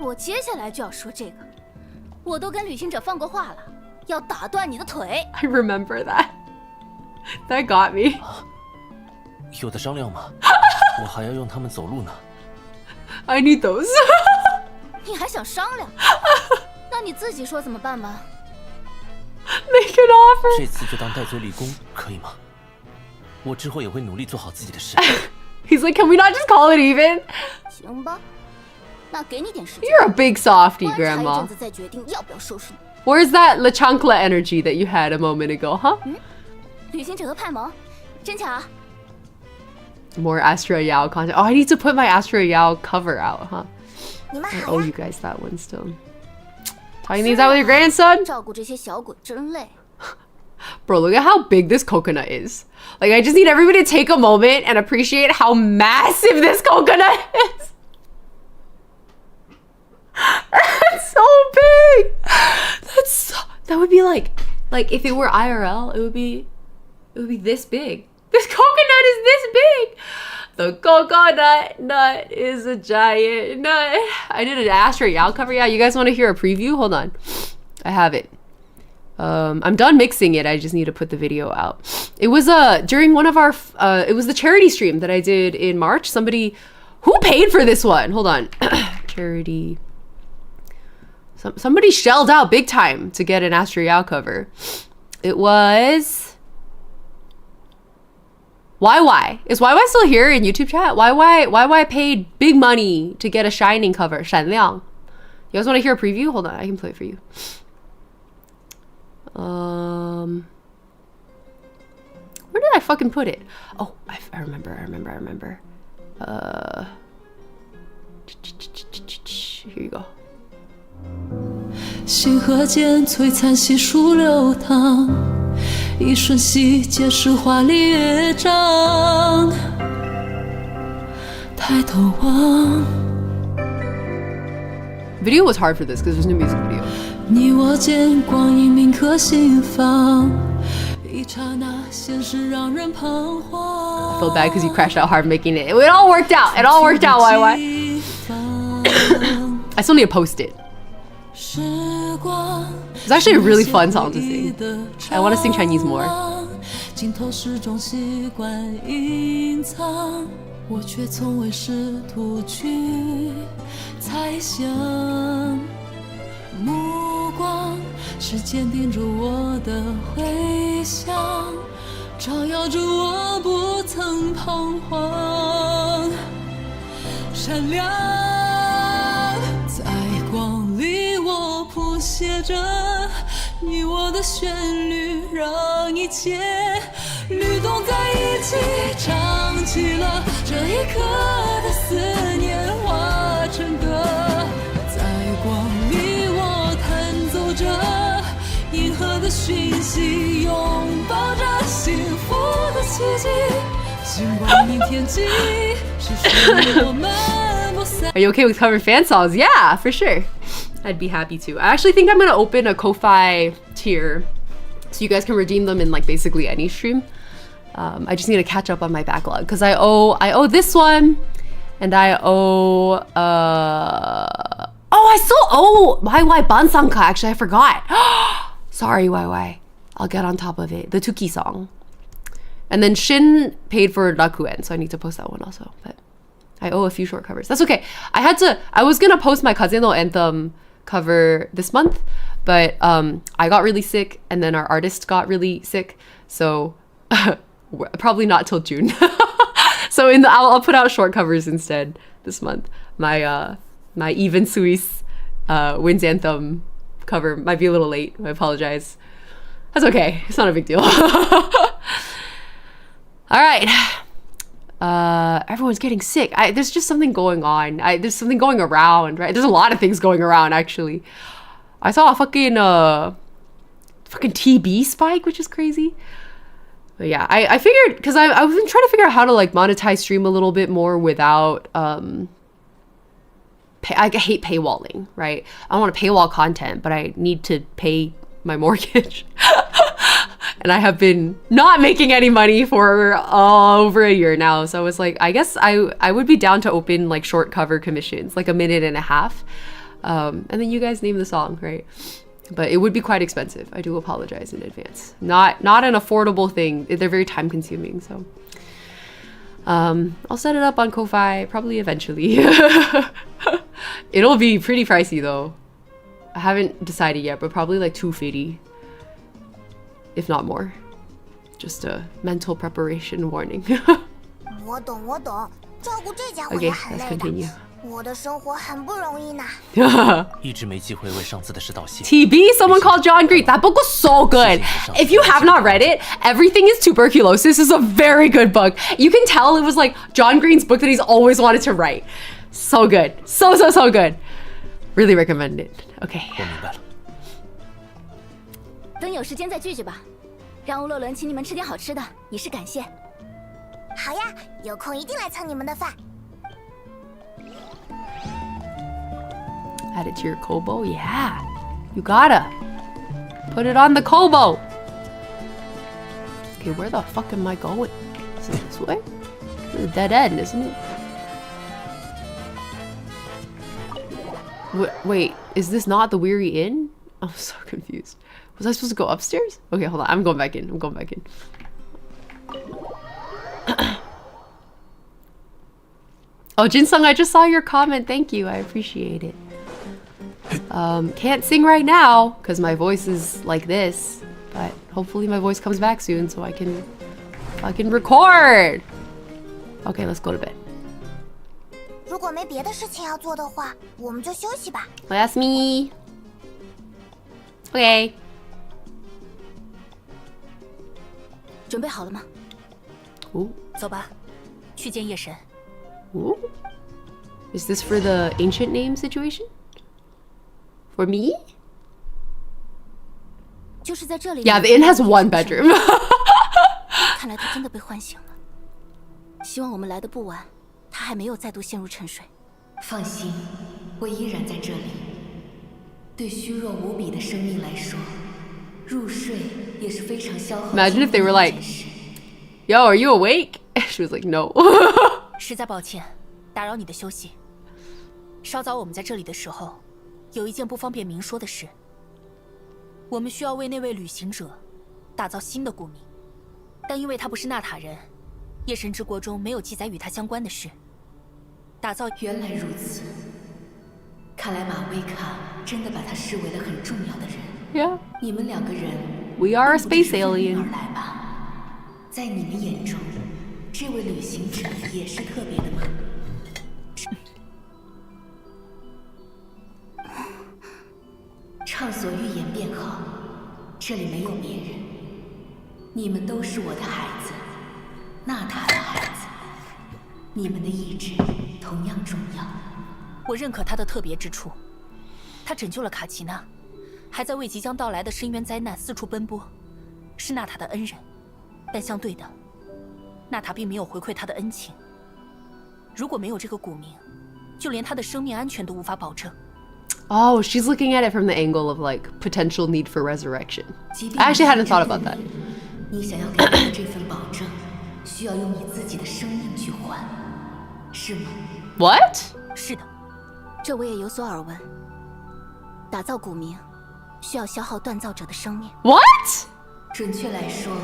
我接下来就要说这个。我都跟旅行者放过话了，要打断你的腿。I remember that. That got me. 有的商量吗？我还要用它们走路呢。I need those. 你还想商量？那你自己说怎么办吧。Make an offer. 这次就当戴罪立功，可以吗？我之后也会努力做好自己的事。He's like, can we not just call it even? 行吧，那给你点时间。You're a big softy, 观察一 Grandma. 阵子再决定要不要收拾你。Where's that La Chancla energy that you had a moment ago, huh? 旅行者和派蒙，真巧。 More Astra Yao content. Oh, I need to put my Astra Yao cover out, huh? 你们 I 好 owe 呀。 you guys that one still. Tying these out with your grandson? 照顾这些小鬼真累。 Bro, look at how big this coconut is. Like, I just need everybody to take a moment and appreciate how massive this coconut is. That's so big. That would be like if it were IRL, it would be this big. This coconut is this big. The coconut nut is a giant nut. I did an Astra Yao cover. Yeah, you guys want to hear a preview? Hold on. I have it. I'm done mixing it. I just need to put the video out. It was during one of our it was the charity stream that I did in March. Somebody who paid for this one. Hold on. Charity. Somebody shelled out big time to get an Astra Yao cover. It was YY. Is YY still here in YouTube chat? YY paid big money to get a Shining cover. 闪亮. You guys want to hear a preview? Hold on, I can play it for you. Where did I fucking put it? Oh, I remember. Here you go. 星河间璀璨细数流淌，一瞬息皆是华丽乐章。抬头望， Video was hard for this because there's no music video. 你我间光阴铭刻心房，一刹那现实让人彷徨。 I feel bad because you crashed out hard making it. It all worked out. It all worked out, YY. I still need to post it. It's actually a really fun song to sing. I want to sing Chinese more. 镜头始终习惯隐藏，我却从未试图去猜想。目光是坚定着我的回响，照耀着我不曾彷徨。闪亮，在光里我谱写着你我的旋律，让一切律动在一起，唱起了这一刻的思念，化成歌。在光里我弹奏着银河的讯息，拥抱着幸福的奇迹。星光映天际，是属于我们不散。 Are you okay with covering fan songs? Yeah, for sure. I'd be happy to. I actually think I'm gonna open a Ko-Fi tier so you guys can redeem them in like basically any stream. I just need to catch up on my backlog because I owe this one, and I owe I still owe YY Bansanka. Actually, I forgot. Sorry, YY. I'll get on top of it. The Tuki song. And then Shin paid for Rakuen, so I need to post that one also. But I owe a few short covers. That's okay. I was gonna post my Kazeno Anthem cover this month, but I got really sick, and then our artist got really sick, so probably not till June. So I'll put out short covers instead this month. My Even Suis Wins Anthem cover might be a little late. I apologize. That's okay. It's not a big deal. All right. Everyone's getting sick. There's just something going on. There's something going around, right? There's a lot of things going around, actually. I saw a fucking TB spike, which is crazy. But yeah, I figured, because I've been trying to figure out how to like monetize stream a little bit more without, I hate paywalling, right? I don't want to paywall content, but I need to pay my mortgage. And I have been not making any money for over a year now. So I was like, I guess I would be down to open like short cover commissions, like a minute and a half. And then you guys name the song, right? But it would be quite expensive. I do apologize in advance. Not an affordable thing. They're very time consuming, so I'll set it up on Ko-Fi probably eventually. It'll be pretty pricey though. I haven't decided yet, but probably like $250, if not more. Just a mental preparation warning. 我懂，我懂，照顾这家伙 Okay, 也很 let's 累的。 continue. 我的生活很不容易呢。一直没机会为上次的事道谢。 TB, someone called John Green. That book was so good. If you have not read it, Everything is Tuberculosis is a very good book. You can tell it was like John Green's book that he's always wanted to write. So good. So good. Really recommend it. Okay. 我明白了。等有时间再聚聚吧，让乌洛伦请你们吃点好吃的，以示感谢。好呀，有空一定来蹭你们的饭。 Add it to your Kobo? Yeah. You gotta. Put it on the Kobo. Okay, where the fuck am I going? Is it this way? It's a dead end, isn't it? Wait, is this not the Weary Inn? I'm so confused. Was I supposed to go upstairs? Okay, hold on. I'm going back in. Oh, Jinsung, I just saw your comment. Thank you. I appreciate it. Can't sing right now because my voice is like this, but hopefully my voice comes back soon so I can record. Okay, let's go to bed. 如果没别的事情要做的话，我们就休息吧。 That's me. Okay. 准备好了吗？ Ooh. 走吧，去见夜神。 Ooh. Is this for the ancient name situation? For me? 就是在这里。 Yeah, the inn has one bedroom. 看来他真的被唤醒了。希望我们来的不晚，他还没有再度陷入沉睡。放心，我依然在这里。对虚弱无比的生命来说，入睡也是非常消耗。 Imagine if they were like, "Yo, are you awake?" She was like, "No." 实在抱歉，打扰你的休息。稍早我们在这里的时候，有一件不方便明说的事。我们需要为那位旅行者打造新的古名，但因为他不是纳塔人，夜神之国中没有记载与他相关的事。打造原来如此，看来马威卡真的把他视为了很重要的人。Yeah. 你们两个人 We are a space alien. 而来吧？在你们眼中，这位旅行者也是特别的吗？畅所欲言便好，这里没有别人。你们都是我的孩子，纳塔的孩子。你们的意志同样重要。我认可他的特别之处，他拯救了卡奇娜，还在为即将到来的深渊灾难四处奔波，是纳塔的恩人。但相对的，纳塔并没有回馈他的恩情。如果没有这个古名，就连他的生命安全都无法保证。Oh, she's looking at it from the angle of like potential need for resurrection. I actually hadn't thought about that. 你想要给他的这份保证，需要用你自己的生命去换，是吗？ What? 是的，这我也有所耳闻。打造古名，需要消耗锻造者的生命。What? 准确来说，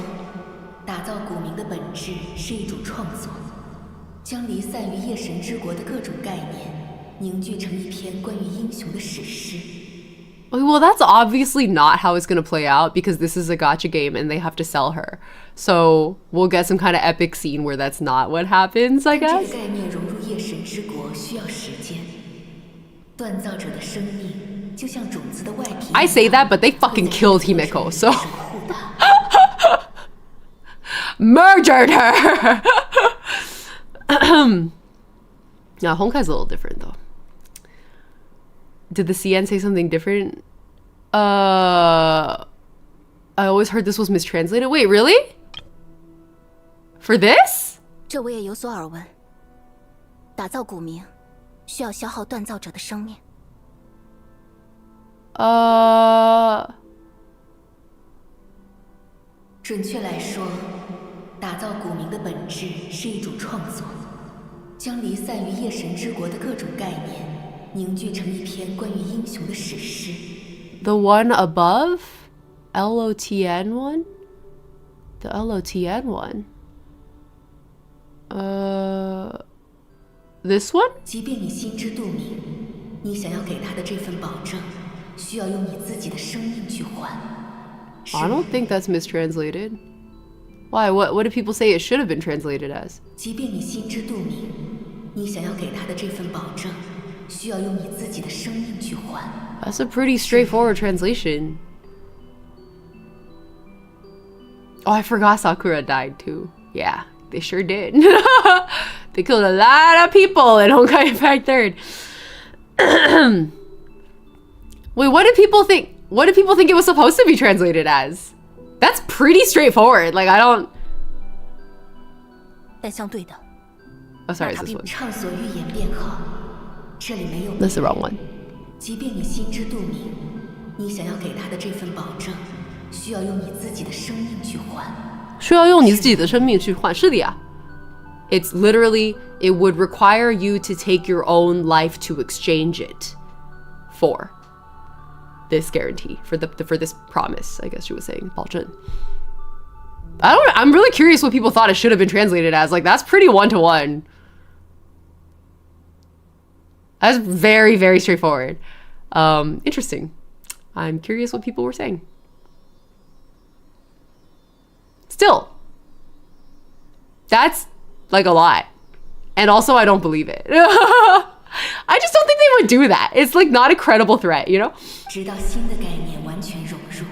打造古名的本质是一种创作，将离散于夜神之国的各种概念凝聚成一篇关于英雄的史诗。 Well, that's obviously not how it's gonna play out because this is a gacha game and they have to sell her. So we'll get some kind of epic scene where that's not what happens, I 这 guess. 个概念融入夜神之国需要时间。锻造者的生命就像种子的外皮。 I say that, but they fucking killed Himeko, so murdered her. Yeah, Honkai's a little different though. Did the CN say something different? I always heard this was mistranslated. Wait, really? For this? 这我也有所耳闻。打造古名，需要消耗锻造者的生命。准确来说，打造古名的本质是一种创作，将离散于夜神之国的各种概念凝聚成一篇关于英雄的史诗。The one above? LOTN one? The LOTN one? This one? 即便你心知肚明，你想要给他的这份保证，需要用你自己的生命去换。I don't think that's mistranslated. Why? What did people say it should have been translated as? 即便你心知肚明，你想要给他的这份保证，需要用你自己的生命去换。That's a pretty straightforward translation. Oh, I forgot Sakura died too. Yeah, they sure did. They killed a lot of people in Honkai Impact 3rd. Wait, what did people think? What did people think it was supposed to be translated as? That's pretty straightforward. Like, I don't... 但相对的 Oh, sorry, it's this one. 畅所欲言便好，这里没有。 That's the wrong one. 即便你心知肚明，你想要给他的这份保证，需要用你自己的生命去换。需要用你自己的生命去换，是的呀。It's literally, it would require you to take your own life to exchange it for this guarantee, for this promise, I guess she was saying. 保证。I'm really curious what people thought it should have been translated as. Like, that's pretty one-to-one. That's very, very straightforward. Interesting. I'm curious what people were saying. Still, that's like a lot. And also, I don't believe it. I just don't think they would do that. It's like not a credible threat, you know? 直到新的概念完全融入，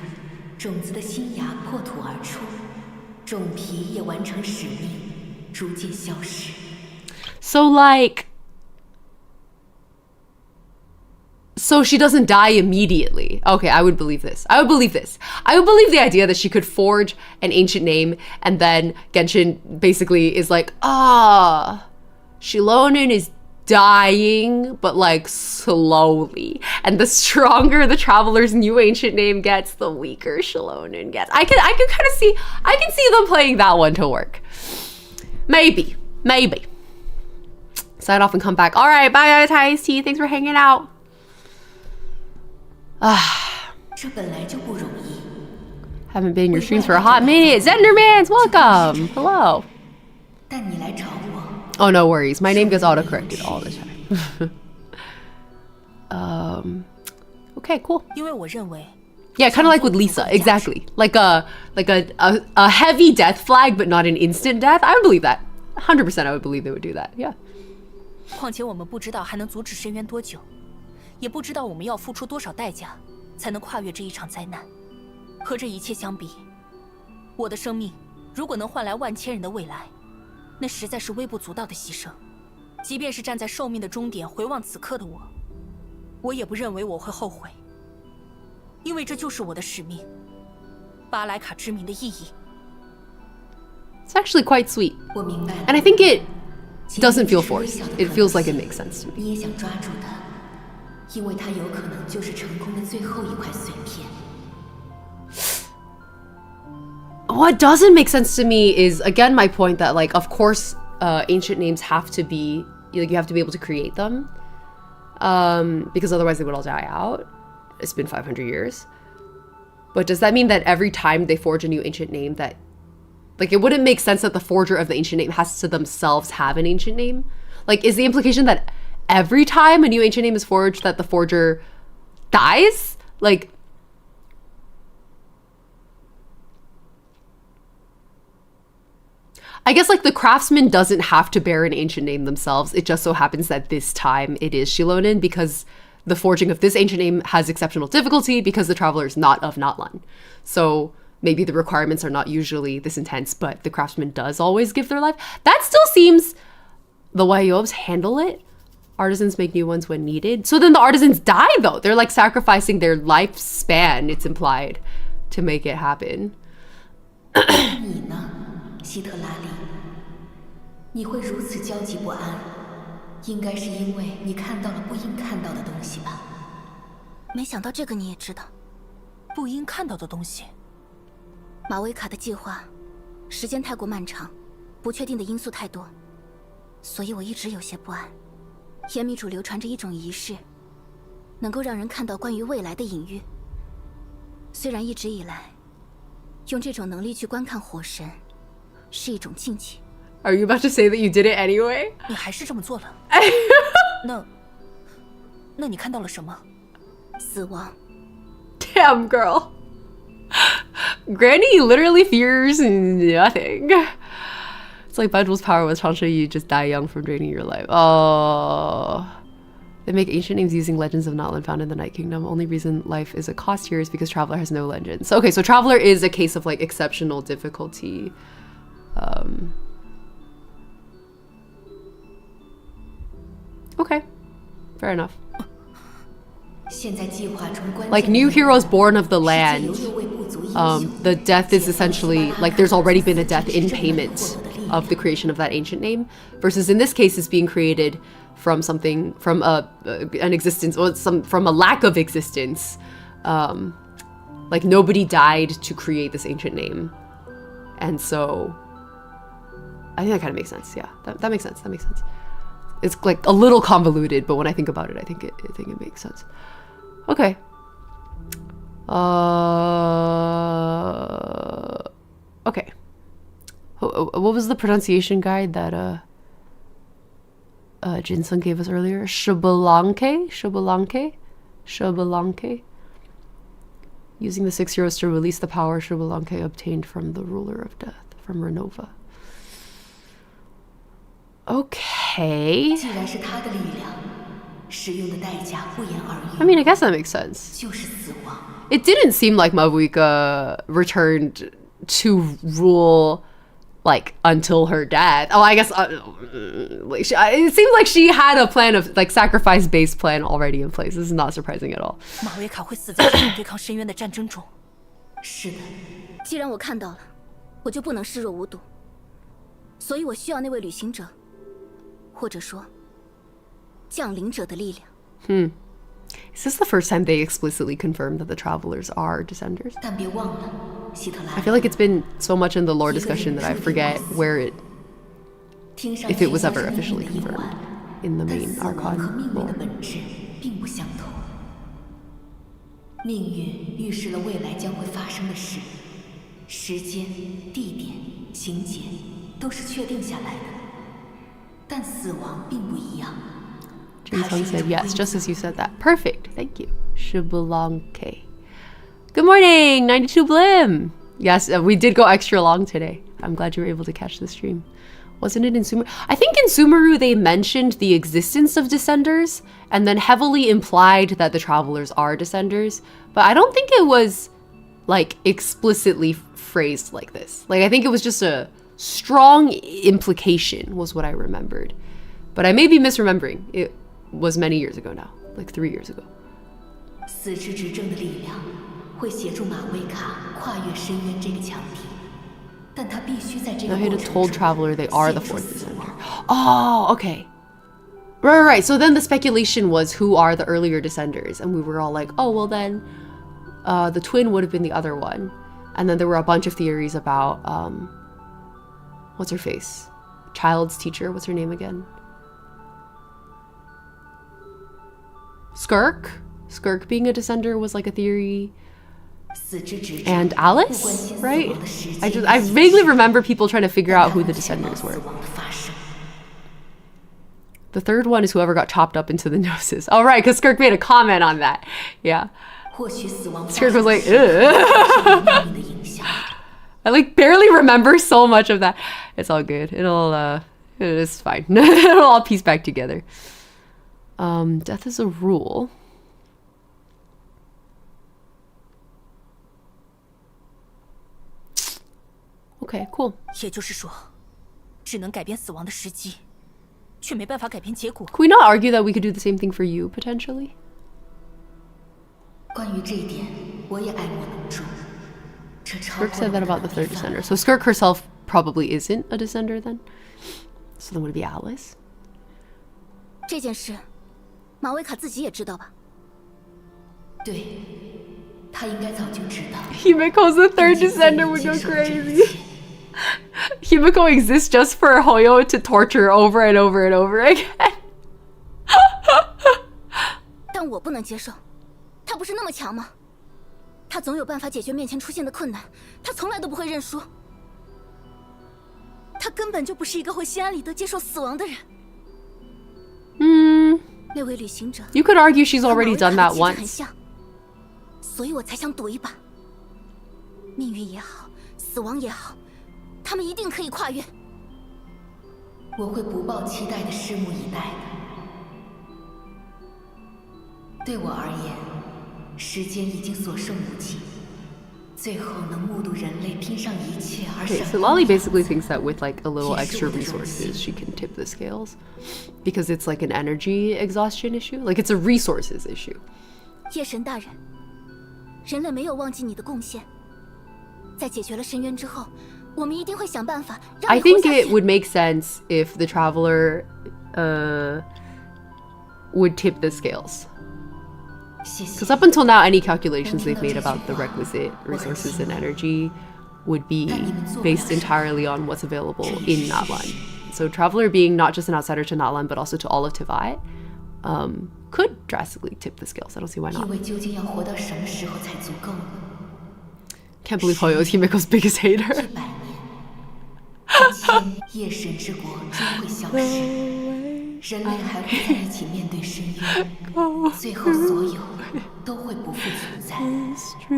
种子的新芽破土而出，种皮也完成使命，逐渐消失。So like... So she doesn't die immediately. Okay, I would believe this. I would believe this. I would believe the idea that she could forge an ancient name and then Genshin basically is like, xilonen is dying, but like slowly. And the stronger the traveler's new ancient name gets, the weaker xilonen gets. I can kind of see, I can see them playing that one to work. Maybe. Sign off and come back. All right, bye, Thais Tea. Thanks for hanging out. 这本来就不容易。 Haven't been in your streams for a hot minute. Zendermans, welcome. Hello. 但你来找我。 Oh, no worries. My name gets auto-corrected all the time. Okay, cool. 因为我认为 Yeah, kind of like with Lisa. Exactly. Like a heavy death flag, but not an instant death. I would believe that. 100% I would believe they would do that. Yeah. 况且我们不知道还能阻止深渊多久，也不知道我们要付出多少代价才能跨越这一场灾难。和这一切相比，我的生命如果能换来万千人的未来，那实在是微不足道的牺牲。即便是站在寿命的终点回望此刻的我，我也不认为我会后悔，因为这就是我的使命，巴莱卡之名的意义。It's actually quite sweet. 我明白了。 And I think it doesn't feel forced. It feels like it makes sense to me. 你也想抓住它，因为它有可能就是成功的最后一块碎片。 What doesn't make sense to me is, again, my point that, like, of course, ancient names have to be, like, you have to be able to create them, because otherwise they would all die out. It's been 500 years. But does that mean that every time they forge a new ancient name that, like, it wouldn't make sense that the forger of the ancient name has to themselves have an ancient name? Like, is the implication that every time a new ancient name is forged that the forger dies? Like, I guess, like, the craftsman doesn't have to bear an ancient name themselves. It just so happens that this time it is xilonen because the forging of this ancient name has exceptional difficulty because the traveler is not of Natlan. So maybe the requirements are not usually this intense, but the craftsman does always give their life. That still seems the way Yobs handle it. Artisans make new ones when needed. So then the artisans die, though. They're, like, sacrificing their lifespan, it's implied, to make it happen. 你呢，希特拉里？你会如此焦急不安，应该是因为你看到了不应看到的东西吧？没想到这个你也知道，不应看到的东西。马维卡的计划，时间太过漫长，不确定的因素太多，所以我一直有些不安。岩米主流传着一种仪式，能够让人看到关于未来的隐喻。虽然一直以来，用这种能力去观看火神是一种禁忌。Are you about to say that you did it anyway? 你还是这么做了。那你看到了什么？死亡。Damn, girl. Granny literally fears nothing. It's like Bundle's power was Changsha, you just die young from draining your life. Oh. They make ancient names using legends of Notland found in the Night Kingdom. Only reason life is a cost here is because Traveler has no legends. Okay, so Traveler is a case of like exceptional difficulty. Okay, fair enough. Like new heroes born of the land, the death is essentially like there's already been a death in payment of the creation of that ancient name, versus in this case it's being created from something, from an existence, or from a lack of existence. Like nobody died to create this ancient name, and so I think that kind of makes sense. Yeah, that makes sense. That makes sense. It's like a little convoluted, but when I think about it, I think it makes sense. Okay. Okay. What was the pronunciation guide that Jinsung gave us earlier? Shubalanke? Using the 6 heroes to release the power Shubalanke obtained from the ruler of death, from Renova. Okay. I mean, I guess that makes sense. It didn't seem like Mavuika returned to rule like until her death. Oh, I guess it seems like she had a plan of like sacrifice-based plan already in place. This is not surprising at all. 马维卡会死在这场对抗深渊的战争中。是的，既然我看到了，我就不能视若无睹。所以我需要那位旅行者，或者说降临者的力量。Is this the first time they explicitly confirmed that the travelers are descenders? I feel like it's been so much in the lore discussion that I forget if it was ever officially confirmed in the main Archon lore. 命运预示了未来将会发生的事，时间、地点、情节都是确定下来的，但死亡并不一样。 Jinsung said yes, just as you said that. Perfect, thank you. Shibulanke. Good morning, 92 Blim. Yes, we did go extra long today. I'm glad you were able to catch the stream. Wasn't it in Sumeru? I think in Sumeru they mentioned the existence of descenders and then heavily implied that the travelers are descenders, but I don't think it was like explicitly phrased like this. Like I think it was just a strong implication was what I remembered. But I may be misremembering. It was many years ago now, like 3 years ago. 死之执政的力量会协助马维卡跨越深渊这个墙体，但他必须在这个 Now he had told Traveler they are the fourth descender. Oh, okay. Right. So then the speculation was who are the earlier descenders, and we were all like, oh, well then, the twin would have been the other one, and then there were a bunch of theories about what's her face, Child's teacher. What's her name again? Skirk being a descender was like a theory. And Alice, right? I vaguely remember people trying to figure out who the descenders were. The third one is whoever got chopped up into the noses. Oh, right, because Skirk made a comment on that. Yeah. Skirk was like, ugh. I like barely remember so much of that. It's all good. It's fine. It'll all piece back together. Death is a rule. Okay, cool. 也就是说，只能改变死亡的时机，却没办法改变结果。 Can we not argue that we could do the same thing for you potentially? 关于这一点，我也爱莫能助。 Skirk said that about the third descender. So Skirk herself probably isn't a descender then. So then would it be Alice? 这件事，马维卡自己也知道吧？对，他应该早就知道。Himiko's the third descender would go crazy. Himiko exists just for Hoyo to torture over and over and over again. 但我不能能接受。他不是那么强吗？他总有办法解决面前出现的困难，他从来都不会认输。他根本就不是一个会心安理得接受死亡的人。那位旅行者 You could argue she's already done that 很 once. 像，所以我才想赌一把。命运也好，死亡也好，他们一定可以跨越。我会不抱期待的拭目以待的。对我而言，时间已经所剩无几，最后能目睹人类拼上一切而 Okay, 闪 so 光 Lolly 的 basically thinks that with like a little 也是 extra 我的荣 resources, 幸。 she can tip the scales. Because it's like an energy exhaustion issue. Like it's a resources issue. 夜神大人，人类没有忘记你的贡献。在解决了深渊之后，我们一定会想办法让 I 你活 think 下 it 去。 would make sense if the traveler would tip the scales. 谢谢。 Because up until now, any calculations they've made about the requisite resources and energy would be based entirely on what's available in Natlan. So Traveler being not just an outsider to Natlan, but also to all of Tivai, could drastically tip the scales. I don't see why 因 not. 为究竟要活到什么时候才足够呢？ Can't believe Hoyo is Himiko's biggest hater. 100年，1千，夜神之国终会消失，人类还会在一起面对深渊，最后所有都会不复存在。所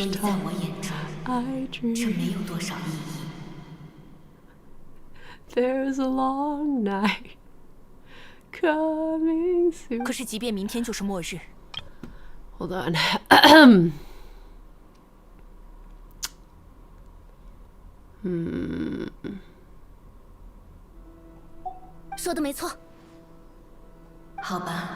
以在我眼中，这没有多少意义。 There's a long night coming soon. 可是，即便明天就是末日， Hold on. 说的没错。好吧，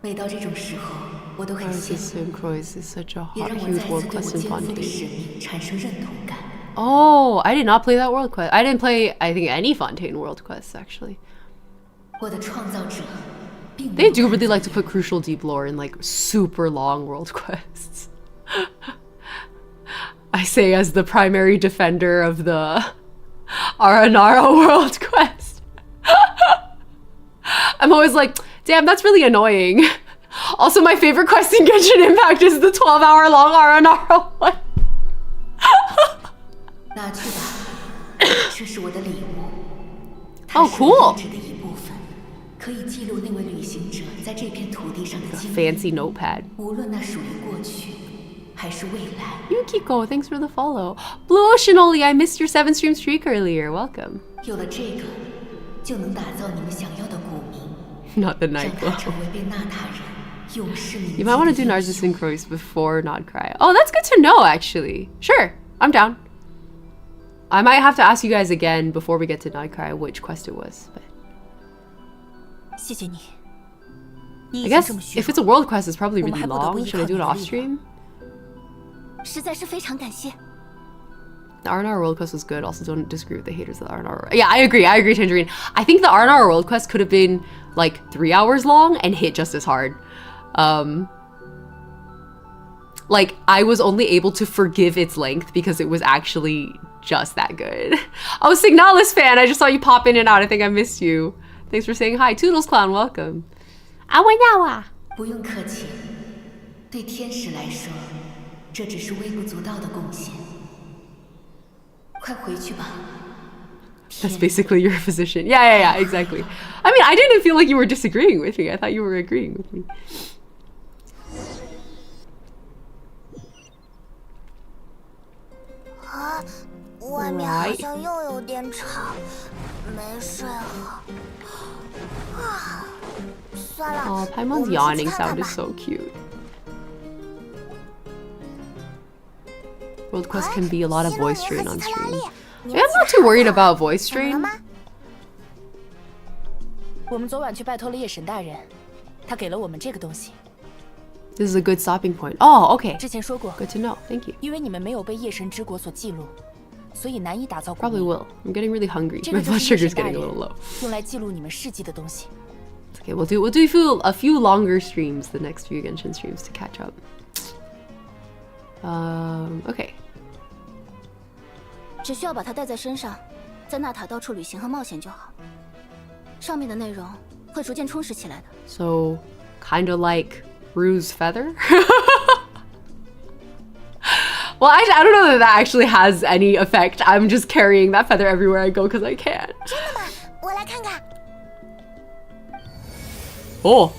每到这种时候，我都很羡 This 慕， Synchrois is such a 也 hot, 让我 huge 再 world 次对我 quest in 肩负的使 Fontaine. 命产生认同感。 Oh, I did not play that world quest. I didn't play, I think, any Fontaine world quests, actually. 我的创造者，并没 They 有 do 看 really 到 like to put crucial deep lore in, like, super long world quests. I say as the primary defender of the Aranara world quest. I'm always like, damn, that's really annoying. Also, my favorite quest in Genshin Impact is the 12-hour long Aranara one. 拿去吧，这是我的礼物。 Oh, 它是 cool. 我意志的一部分，可以记录那位旅行者在这片土地上的 The 经历， fancy notepad. 无论那属于过去还是未来。 Yukiko, thanks for the follow. Blue Ocean Oli, I missed your 7-stream streak earlier. Welcome. 有了这个，就能打造你们想要的古名， Not the 让 night 它 glow. 成为被纳塔人勇士铭记 You might want to 的 do 英 Narcissus 雄。 and Croix before Nod Cry. Oh, that's good to know, actually. Sure, I'm down. I might have to ask you guys again before we get to Nod Cry which quest it was. But 谢谢你。你 I 已经 guess 这么虚 if it's a world quest, it's probably 我们 really 还不得不 long. 依 Should I 靠 do 你 it 的 off 力 stream? 实在是非常感谢。 The Arnar world quest was good. Also, don't disagree with the haters of the Arnar. Yeah, I agree, Tangerine. I think the Arnar world quest could have been like 3 hours long and hit just as hard. Like, I was only able to forgive its length because it was actually just that good. Oh, Signalis fan, I just saw you pop in and out. I think I missed you. Thanks for saying hi. Toodles Clown, welcome. Awa 不用客气，对天使来说，这只是微不足道的贡献。快回去吧。 That's basically your position. Yeah, exactly. I mean, I didn't feel like you were disagreeing with me. I thought you were agreeing with me. 啊，外面好像又有点吵，没睡好。啊，算了， Oh, 我 Paimon's 们 yawning 出去看 sound 看 is 吧。 so cute. World quest can be a lot of voice strain on stream. Yeah, I'm not too worried about voice strain. 我们昨晚去拜托了夜神大人，他给了我们这个东西。 This is a good stopping point. Oh, okay. 之前说过 Good to know. Thank you. 因为你们没有被夜神之国所记录，所以难以打造古 Probably 名。 will. I'm getting really hungry. 这 My 个就 blood 是夜 sugar's 神大 getting a 人 little low. 用来记录你们事迹的东西。 Okay, we'll do a few longer streams the next few Genshin streams to catch up. Okay. 只需要把它带在身上，在纳塔到处旅行和冒险就好。上面的内容会逐渐充实起来的。 So, kind of like Rue's feather. Well, actually, I don't know that that actually has any effect. I'm just carrying that feather everywhere I go because I can. Oh.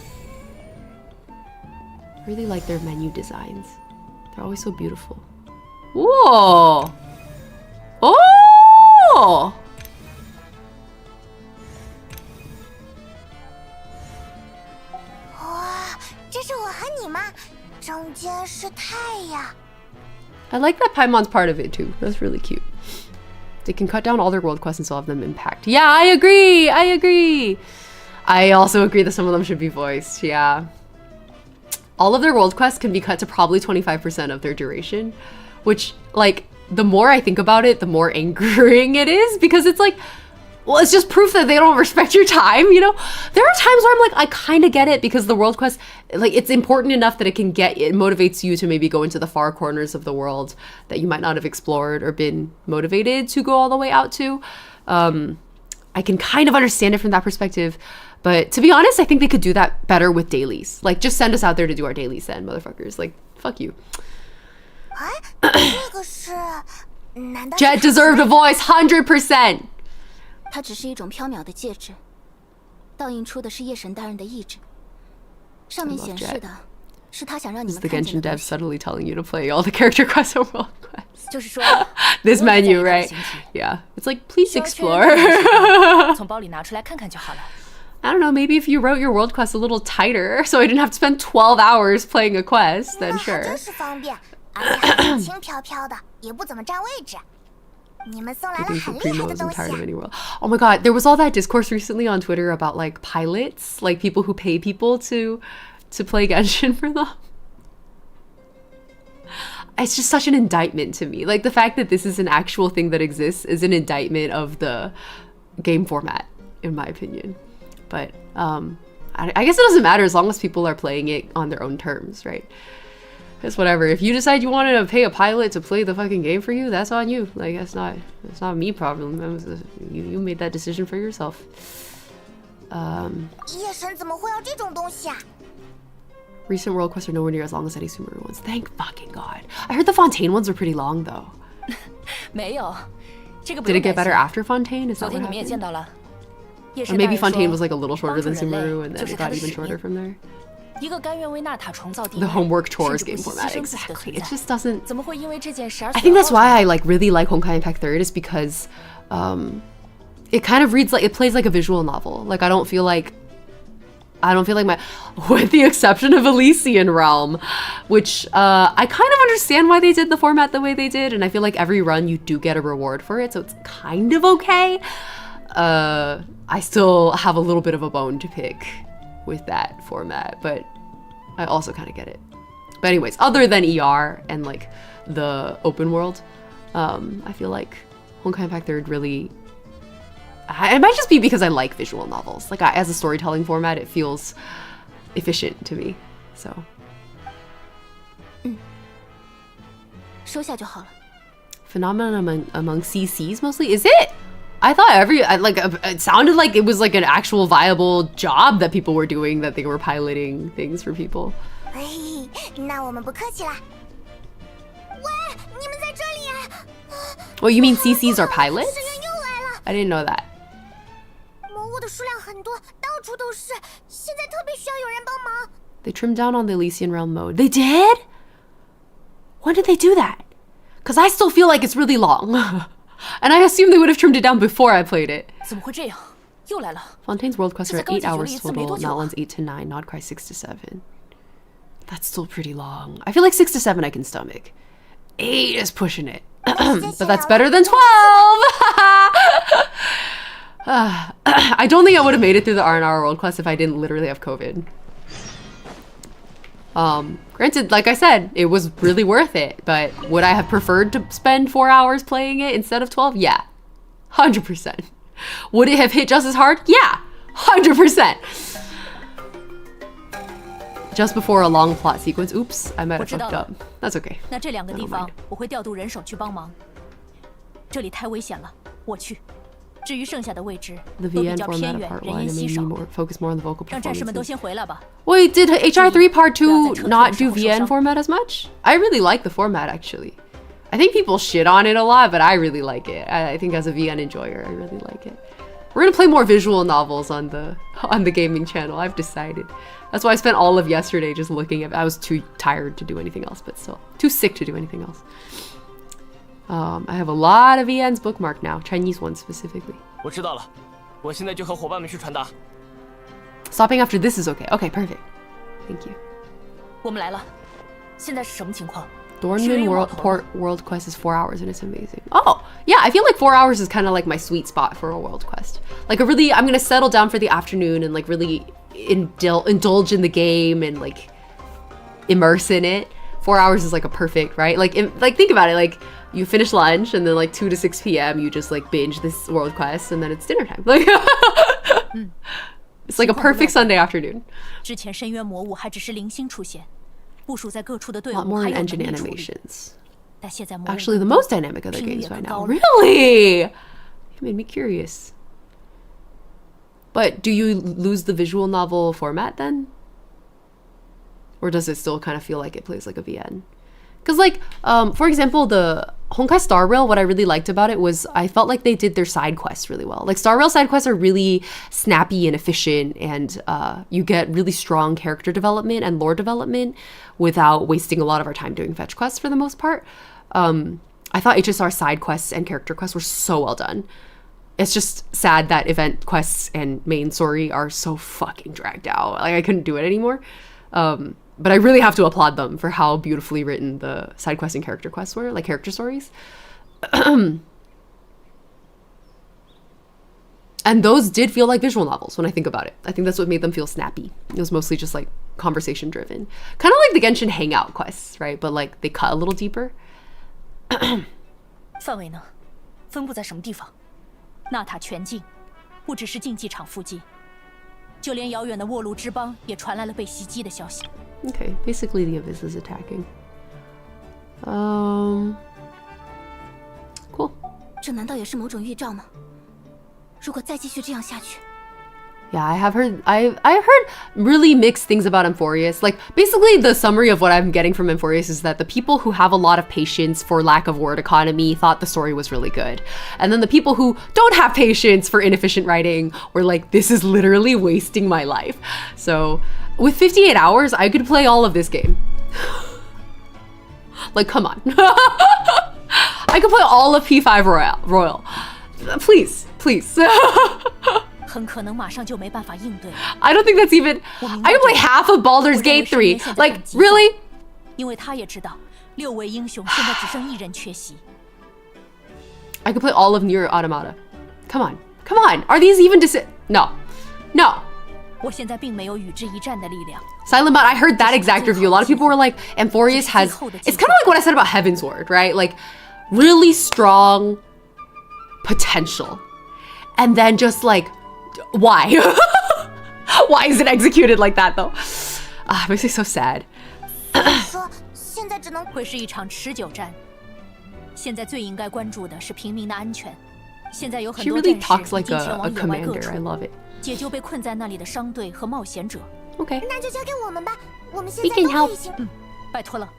I really like their menu designs. They're always so beautiful. Whoa. Oh. 这是我和你吗？中间是太阳。 I like that Paimon's part of it too. That's really cute. They can cut down all their world quests and still have them impact. Yeah, I agree. I agree. I also agree that some of them should be voiced. Yeah. All of their world quests can be cut to probably 25% of their duration, which, like, the more I think about it, the more angering it is, because it's like, well, it's just proof that they don't respect your time, you know? There are times where I'm like, I kind of get it, because the world quest, like, it's important enough that it motivates you to maybe go into the far corners of the world that you might not have explored or been motivated to go all the way out to. I can kind of understand it from that perspective. But to be honest, I think they could do that better with dailies. Like, just send us out there to do our dailies then, motherfuckers. Like, fuck you. Jet deserved a voice, 100%. 它只是一种缥缈的戒指，倒映出的是夜神大人的意志。上面显示的是他想让你们 the 看见 Genshin 的 dev subtly telling you to play all the character quests and world quests. 就是说 This menu, right? Yeah. It's like, please explore. 从包里拿出来看看就好了。 I don't know, maybe if you wrote your world quest a little tighter so I didn't have to spend 12 hours playing a quest, then sure. 真是方便，而且还轻飘飘的，也不怎么占位置。你们送来了很厉害的东西。 Oh my god, there was all that discourse recently on Twitter about like pilots, like people who pay people to play Genshin for them. It's just such an indictment to me. Like, the fact that this is an actual thing that exists is an indictment of the game format, in my opinion. But I guess it doesn't matter as long as people are playing it on their own terms, right? It's whatever. If you decide you wanted to pay a pilot to play the fucking game for you, that's on you. Like, that's not me problem. You made that decision for yourself. 夜神怎么会要这种东西啊？ Recent world quests are nowhere near as long as any Sumeru ones. Thank fucking god. I heard the Fontaine ones were pretty long though. 没有，这个不 Did 用 it get 担 better 心。 after Fontaine? Is that 昨天 what 你们也 happened? 见到了，夜 Or 神大 maybe 人说 Fontaine was like a little shorter than 帮助人类 Sumeru and then 就是 it 他 got 的 even 使 shorter 命。 from there. 一个甘愿为纳塔重造地 The 外， homework 甚 chores 至 game 不惜 format, 牺牲自己的 exactly. 存 It 在 just doesn't. 怎么会因为这件事而 I think that's why I like really like Honkai Impact 3rd is because it kind of reads like it plays like a visual novel. Like, I don't feel like my, with the exception of Elysian Realm, which I kind of understand why they did the format the way they did, and I feel like every run you do get a reward for it, so it's kind of okay. I still have a little bit of a bone to pick with that format, but I also kind of get it. But anyways, other than ER and like the open world, I feel like Honkai Impact 3rd really, it might just be because I like visual novels. Like, as a storytelling format, it feels efficient to me. So. 收下就好了。 Phenomenon among CCs mostly? Is it? I thought it sounded like it was like an actual viable job that people were doing, that they were piloting things for people. 那我们不客气啦。喂，你们在这里啊 Well, you mean CCs are pilots? I didn't know that. 魔物的数量很多，到处都是，现在特别需要有人帮忙。 They trimmed down on the Elysian Realm mode. They did? When did they do that? Because I still feel like it's really long. And I assume they would have trimmed it down before I played it. 怎么会这样？又来了。 Fontaine's world quests are at 8 hours 这才刚解决了一次，没多 total, 久啊。 Notland's 8 to 9, Nodcry 6 to 7. That's still pretty long. I feel like 6 to 7 I can stomach. 8 is pushing it. But that's better than 12! I don't think I would have made it through the R&R world quest if I didn't literally have COVID. Granted, like I said, it was really worth it, but would I have preferred to spend 4 hours playing it instead of 12? Yeah, 100%. Would it have hit just as hard? Yeah, 100%. Just before a long plot sequence. Oops, I might have fucked up. That's okay. 那这两个地方我会调度人手去帮忙。这里太危险了，我去。至于剩下的位置 The 都比 VN 较偏 format 远， part 人 1 and 烟稀 maybe 少， more focus more on the vocal 让战士们都 performances. 先回来吧。 Wait, did HR3 Part 2 车 not 退 do 的时候受 VN 伤。 format as much? I really like the format actually. I think people shit on it a lot, but I really like it. I think as a VN enjoyer, I really like it. We're gonna play more visual novels on the gaming channel. I've decided. That's why I spent all of yesterday just looking at. I was too tired to do anything else, but still too sick to do anything else. I have a lot of VNs bookmarked now, Chinese ones specifically. 我知道了，我现在就和伙伴们去传达。 Stopping after this is okay. Okay, perfect. Thank you. 我们来了，现在是什么情况？ Dornman World Quest is 4 hours and it's amazing. Oh, yeah, I feel like 4 hours is kind of like my sweet spot for a world quest. Like I'm gonna settle down for the afternoon and like really indulge in the game and like immerse in it. 4 hours is like a perfect, right? Like think about it, like you finish lunch and then like 2 to 6 p.m. you just like binge this world quest and then it's dinner time. Like it's like a perfect Sunday afternoon. 之前深渊魔物还只是零星出现，部署在各处的队 A lot 伍 more 还 in 有 engine 能力处理。 animations. 但现在魔物 Actually, the most dynamic of their 频率 games 也 right 更 now. 高了。 Really? You made me curious. But do you lose the visual novel format then? Or does it still kind of feel like it plays like a VN? Because like, for example, the Honkai Star Rail, what I really liked about it was I felt like they did their side quests really well. Like Star Rail side quests are really snappy and efficient and you get really strong character development and lore development without wasting a lot of our time doing fetch quests for the most part. I thought HSR side quests and character quests were so well done. It's just sad that event quests and main story are so fucking dragged out. Like I couldn't do it anymore. But I really have to applaud them for how beautifully written the side quests and character quests were, like character stories. And those did feel like visual novels when I think about it. I think that's what made them feel snappy. It was mostly just like conversation driven. Kind of like the Genshin Hangout quests, right? But like they cut a little deeper. 范围呢？分布在什么地方？纳塔全境，不只是竞技场附近，就连遥远的沃路之邦也传来了被袭击的消息。 Okay, basically the Abyss is attacking. Cool. 这难道也是某种预兆吗？如果再继续这样下去， Yeah, I've heard really mixed things about Amphorius. Like basically the summary of what I'm getting from Amphorius is that the people who have a lot of patience for lack of word economy thought the story was really good. And then the people who don't have patience for inefficient writing were like, this is literally wasting my life. So with 58 hours, I could play all of this game. Like, come on. I could play all of P5 Royal. Please, please. 很可能马上就没办法应对。 I don't think that's even. I can play half of Baldur's Gate 3. Like, really? 因为他也知道，6位英雄现在只剩1人缺席。 I could play all of Nier Automata. Come on, come on. Are these even No, no. 我现在并没有与之一战的力量。 Silent Bot, I heard that exact review. A lot of people were like, Amphorius has. It's kind of like what I said about Heaven's Ward, right? Like, really strong potential, and then just like, why? Why is it executed like that though? It makes me so sad. 说现在只能会是一场持久战。现在最应该关注的是平民的安全。现在有很 She 多 really 战士 talks 已 like 经前 a 往野外各 commander. 处 I love it. 解救被困在那里的商队和冒险者。 Okay. 那就交给我们吧，我们现 We 在 can 都可 help. 以行。拜托了。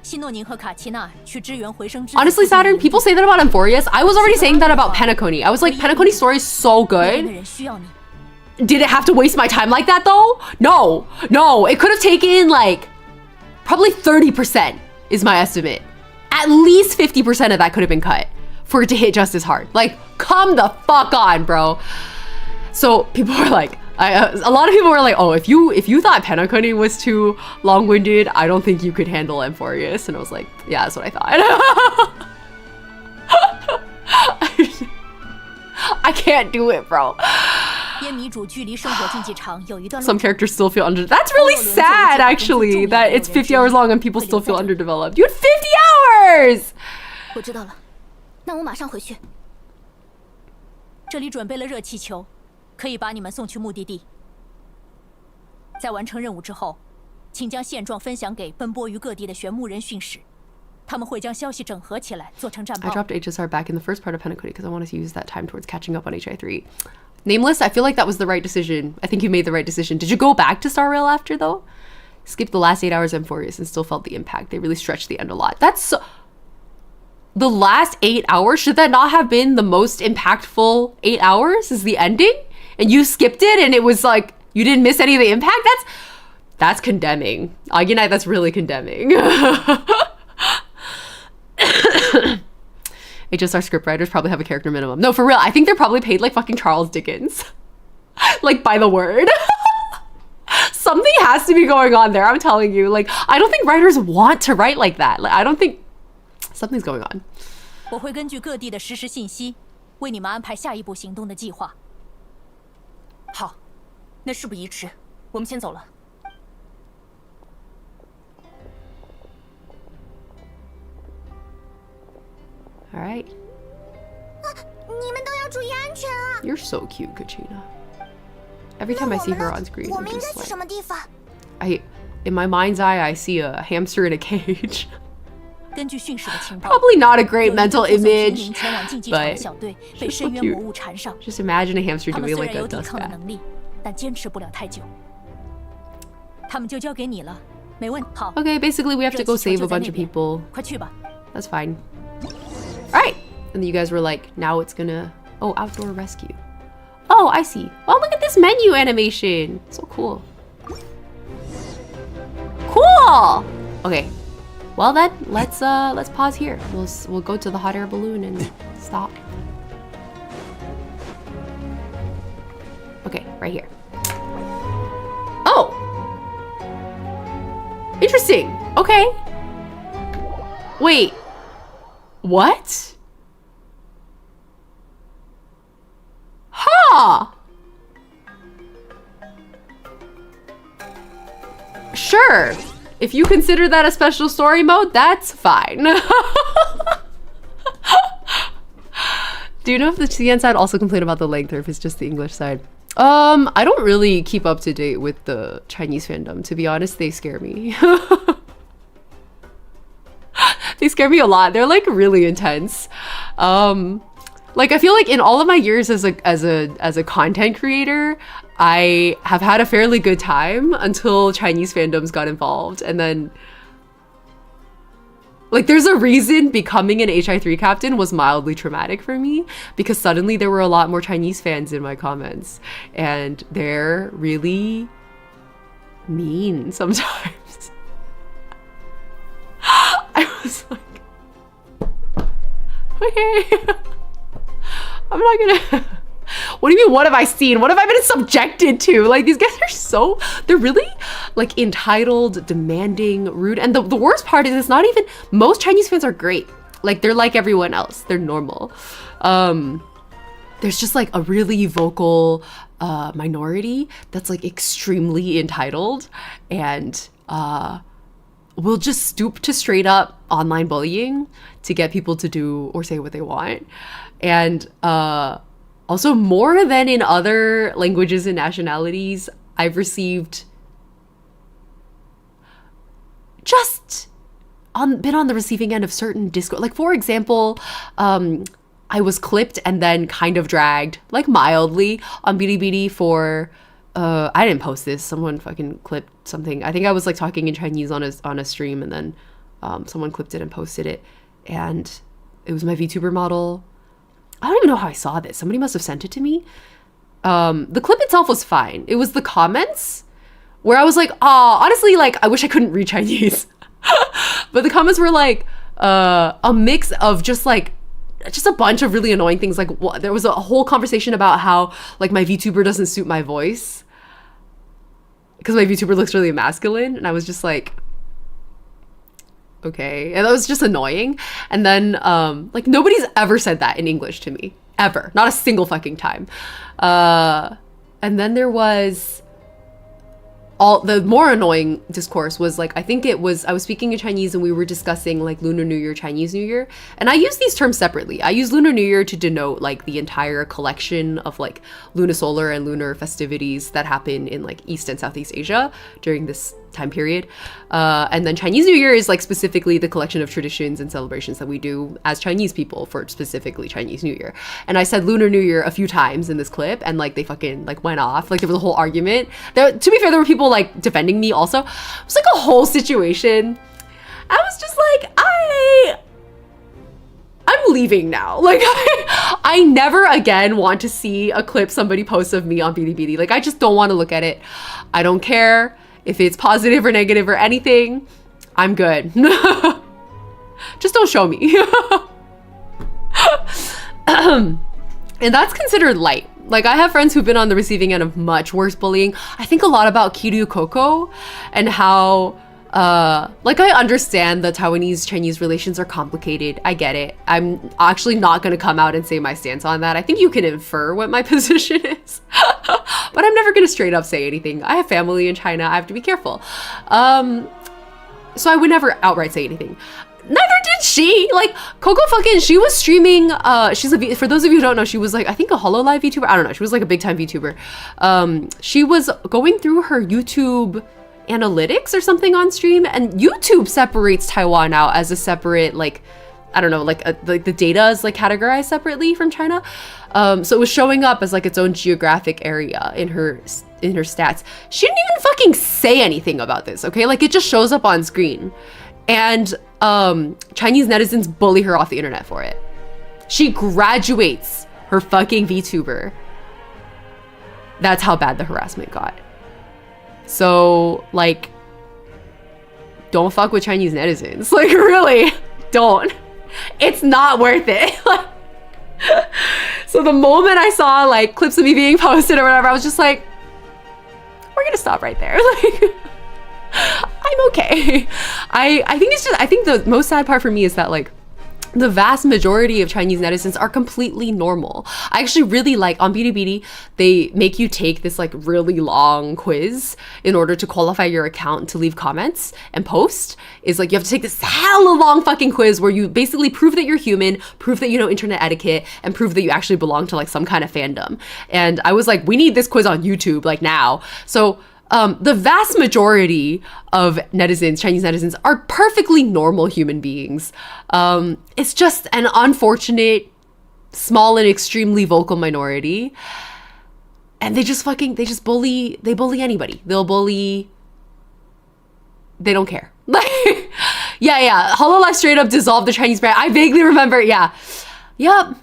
希诺宁和卡奇娜去支援回声之。 Honestly, Saturn, people say that about Amphorius. I was already saying that about Penacony. I was like, Penacony's story is so 那边 good. 的人需要你。 Did it have to waste my time like that though? No, no. It could have taken like probably 30% is my estimate. At least 50% of that could have been cut for it to hit just as hard. Like, come the fuck on, bro. So people were like, a lot of people were like, oh, if you thought Penacony was too long-winded, I don't think you could handle Amphorius. And I was like, yeah, that's what I thought. I can't do it, bro. 烟迷主距离生活竞技场有一段路。 Some characters still feel under. That's really sad, actually, that it's 50 hours long and people still feel underdeveloped. You had 50 hours! 我知道了，那我马上回去。这里准备了热气球，可以把你们送去目的地。在完成任务之后，请将现状分享给奔波于各地的玄牧人训使，他们会将消息整合起来，做成战报。 I dropped HSR back in the first part of Penacony because I wanted to use that time towards catching up on HI3. Nameless, I feel like that was the right decision. I think you made the right decision. Did you go back to Star Rail after, though? Skipped the last 8 hours, I'm furious, and still felt the impact. They really stretched the end a lot. That's so... The last 8 hours? Should that not have been the most impactful 8 hours? Is the ending? And you skipped it, and it was like, you didn't miss any of the impact? That's condemning. Aginite, that's really condemning. HSR scriptwriters probably have a character minimum. No, for real, I think they're probably paid like fucking Charles Dickens. Like, by the word. Something has to be going on there, I'm telling you. Like, I don't think writers want to write like that. Like, I don't think... Something's going on. 我会根据各地的实时信息，为你们安排下一步行动的计划。好，那事不宜迟，我们先走了。 All right. 你们都要注意安全啊！ You're so cute, Kachina. Every time I see her on screen, 我 I'm 们应该 just 去 like, 什么地方？ in my mind's eye, I see a hamster in a cage. 根据训示的情报， Probably not a great mental 有一个护送平 image, 民前往竞技场的 but 小队被 just so 深渊魔 cute. 物缠上。 Just imagine a hamster 他们 doing 虽 like 然 a 有抵 dust 抗的 bath. 能力，但坚持不了太久。他们就交给你了，没问题。好。 Okay, basically we have to go 热气球 save 就 a 在 bunch 那 of 边 people. 快去吧。 That's fine. All right. And then you guys were like, now it's gonna... Oh, outdoor rescue. Oh, I see. Oh, look at this menu animation. So cool. Cool! Okay. Well then, let's pause here. We'll go to the hot air balloon and stop. Okay, right here. Oh! Interesting. Okay. Wait. What? Huh. Sure. If you consider that a special story mode, that's fine. Do you know if the Tian side also complained about the length or if it's just the English side? I don't really keep up to date with the Chinese fandom. To be honest, they scare me. They scare me a lot. They're like really intense. Like I feel like in all of my years as a content creator, I have had a fairly good time until Chinese fandoms got involved, and then like there's a reason becoming an HI3 captain was mildly traumatic for me, because suddenly there were a lot more Chinese fans in my comments, and they're really mean sometimes. I was like, okay. I'm not gonna... What do you mean, what have I seen? What have I been subjected to? Like, these guys are they're really, like, entitled, demanding, rude. And the worst part is it's not even... Most Chinese fans are great. Like, they're like everyone else. They're normal. There's just, like, a really vocal minority that's, like, extremely entitled. And will just stoop to straight up online bullying to get people to do or say what they want. And also, more than in other languages and nationalities, I've received just been on the receiving end of certain Discord. Like, for example, I was clipped and then kind of dragged, like mildly, on Bilibili for... I didn't post this. Someone fucking clipped something. I think I was like talking in Chinese on a stream, and then someone clipped it and posted it. And it was my VTuber model. I don't even know how I saw this. Somebody must have sent it to me. The clip itself was fine. It was the comments where I was like, honestly, like, I wish I couldn't read Chinese. But the comments were like a mix of just a bunch of really annoying things. Like, there was a whole conversation about how, like, my VTuber doesn't suit my voice because my VTuber looks really masculine. And I was just like, okay. And that was just annoying. And then, like, nobody's ever said that in English to me. Ever. Not a single fucking time. And then there was... the more annoying discourse was like, I think it was, I was speaking in Chinese and we were discussing like Lunar New Year, Chinese New Year. And I use these terms separately. I use Lunar New Year to denote like the entire collection of like lunisolar and lunar festivities that happen in like East and Southeast Asia during this time period. And then Chinese New Year is like specifically the collection of traditions and celebrations that we do as Chinese people for specifically Chinese New Year. And I said Lunar New Year a few times in this clip, and like they fucking like went off. Like there was a whole argument. There, to be fair, there were people like defending me also. It was like a whole situation. I was just like, I'm leaving now. Like I never again want to see a clip somebody posts of me on Bilibili. Like I just don't want to look at it. I don't care if it's positive or negative or anything. I'm good. Just don't show me. And that's considered light. Like I have friends who've been on the receiving end of much worse bullying. I think a lot about Kiryu Koko and how like I understand that Taiwanese-Chinese relations are complicated. I get it. I'm actually not going to come out and say my stance on that. I think you can infer what my position is. But I'm never going to straight up say anything. I have family in China. I have to be careful. So I would never outright say anything. Neither did she. Like Coco fucking, she was streaming. For those of you who don't know, she was like, I think a HoloLive VTuber. I don't know. She was like a big time VTuber. She was going through her YouTube analytics or something on stream, and YouTube separates Taiwan out as a separate, like, I don't know, like the data is like categorized separately from China. So it was showing up as like its own geographic area in her stats. She didn't even fucking say anything about this, okay? Like it just shows up on screen. And Chinese netizens bully her off the internet for it. She graduates her fucking VTuber. That's how bad the harassment got. So, like, don't fuck with Chinese netizens. Like, really, don't. It's not worth it. So the moment I saw, like, clips of me being posted or whatever, I was just like, we're gonna stop right there. Like, I'm okay. I think the most sad part for me is that, like, the vast majority of Chinese netizens are completely normal. I actually really like, on Bilibili, they make you take this like really long quiz in order to qualify your account to leave comments and post. Is like you have to take this hella long fucking quiz where you basically prove that you're human, prove that you know internet etiquette, and prove that you actually belong to like some kind of fandom. And I was like, we need this quiz on YouTube like now. So the vast majority of netizens, Chinese netizens, are perfectly normal human beings. It's just an unfortunate, small and extremely vocal minority. And they bully anybody. They don't care. Yeah. HoloLive straight up dissolved the Chinese brand. I vaguely remember, yeah. Yep.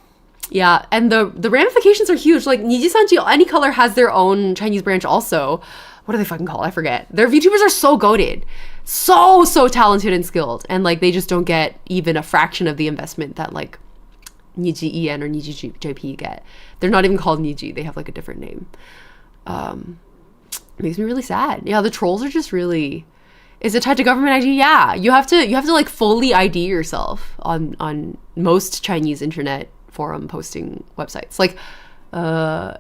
Yeah, and the ramifications are huge. Like, Nijisanji, Any Color has their own Chinese branch also. What are they fucking called? I forget. Their VTubers are so goated. So talented and skilled. And, like, they just don't get even a fraction of the investment that, like, Niji EN or Niji JP get. They're not even called Niji. They have, like, a different name. It makes me really sad. Yeah, the trolls are just really... Is it tied to government ID? Yeah. You have to like, fully ID yourself on most Chinese internet forum posting websites. Like,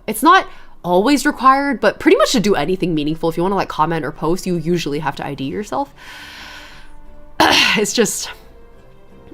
it's not always required, but pretty much to do anything meaningful, if you want to like comment or post, you usually have to ID yourself.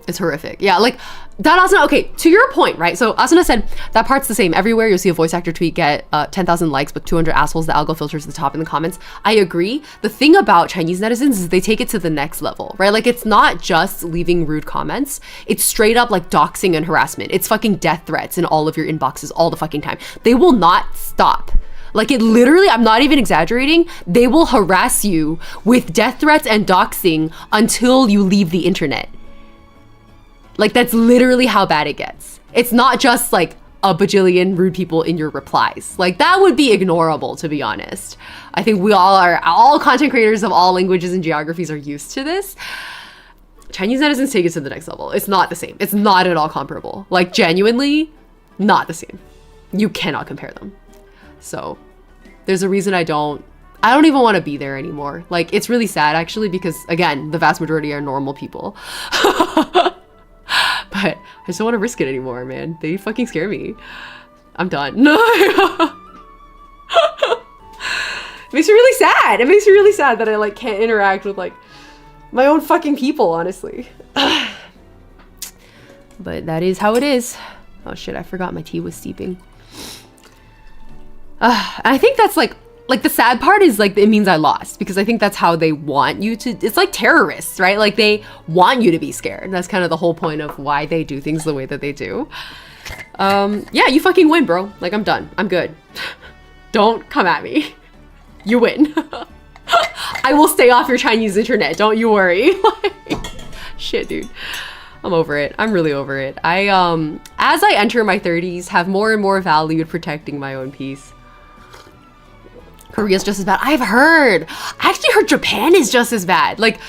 It's horrific. Yeah, like that Asuna, okay, to your point, right? So Asuna said that part's the same everywhere. You'll see a voice actor tweet get 10,000 likes, but 200 assholes, the algo filters the top in the comments. I agree. The thing about Chinese netizens is they take it to the next level, right? Like, it's not just leaving rude comments. It's straight up like doxing and harassment. It's fucking death threats in all of your inboxes all the fucking time. They will not stop. Like, it literally, I'm not even exaggerating, they will harass you with death threats and doxing until you leave the internet. Like, that's literally how bad it gets. It's not just like a bajillion rude people in your replies. Like, that would be ignorable, to be honest. I think all content creators of all languages and geographies are used to this. Chinese netizens take it to the next level. It's not the same. It's not at all comparable. Like, genuinely, not the same. You cannot compare them. So there's a reason I don't even want to be there anymore. Like, it's really sad, actually, because, again, the vast majority are normal people. But I just don't want to risk it anymore, man. They fucking scare me. I'm done. No. It makes me really sad. It makes me really sad that I like can't interact with like my own fucking people, honestly. But that is how it is. Oh shit, I forgot my tea was steeping. I think that's like like the sad part is like it means I lost, because I think that's how they want you to. It's like terrorists, right? Like they want you to be scared. That's kind of the whole point of why they do things the way that they do. Yeah, you fucking win, bro. Like I'm done. I'm good. Don't come at me. You win. I will stay off your Chinese internet. Don't you worry. Shit, dude. I'm over it. I'm really over it. I as I enter my 30s, have more and more valued protecting my own peace. Korea's just as bad. I actually heard Japan is just as bad. Like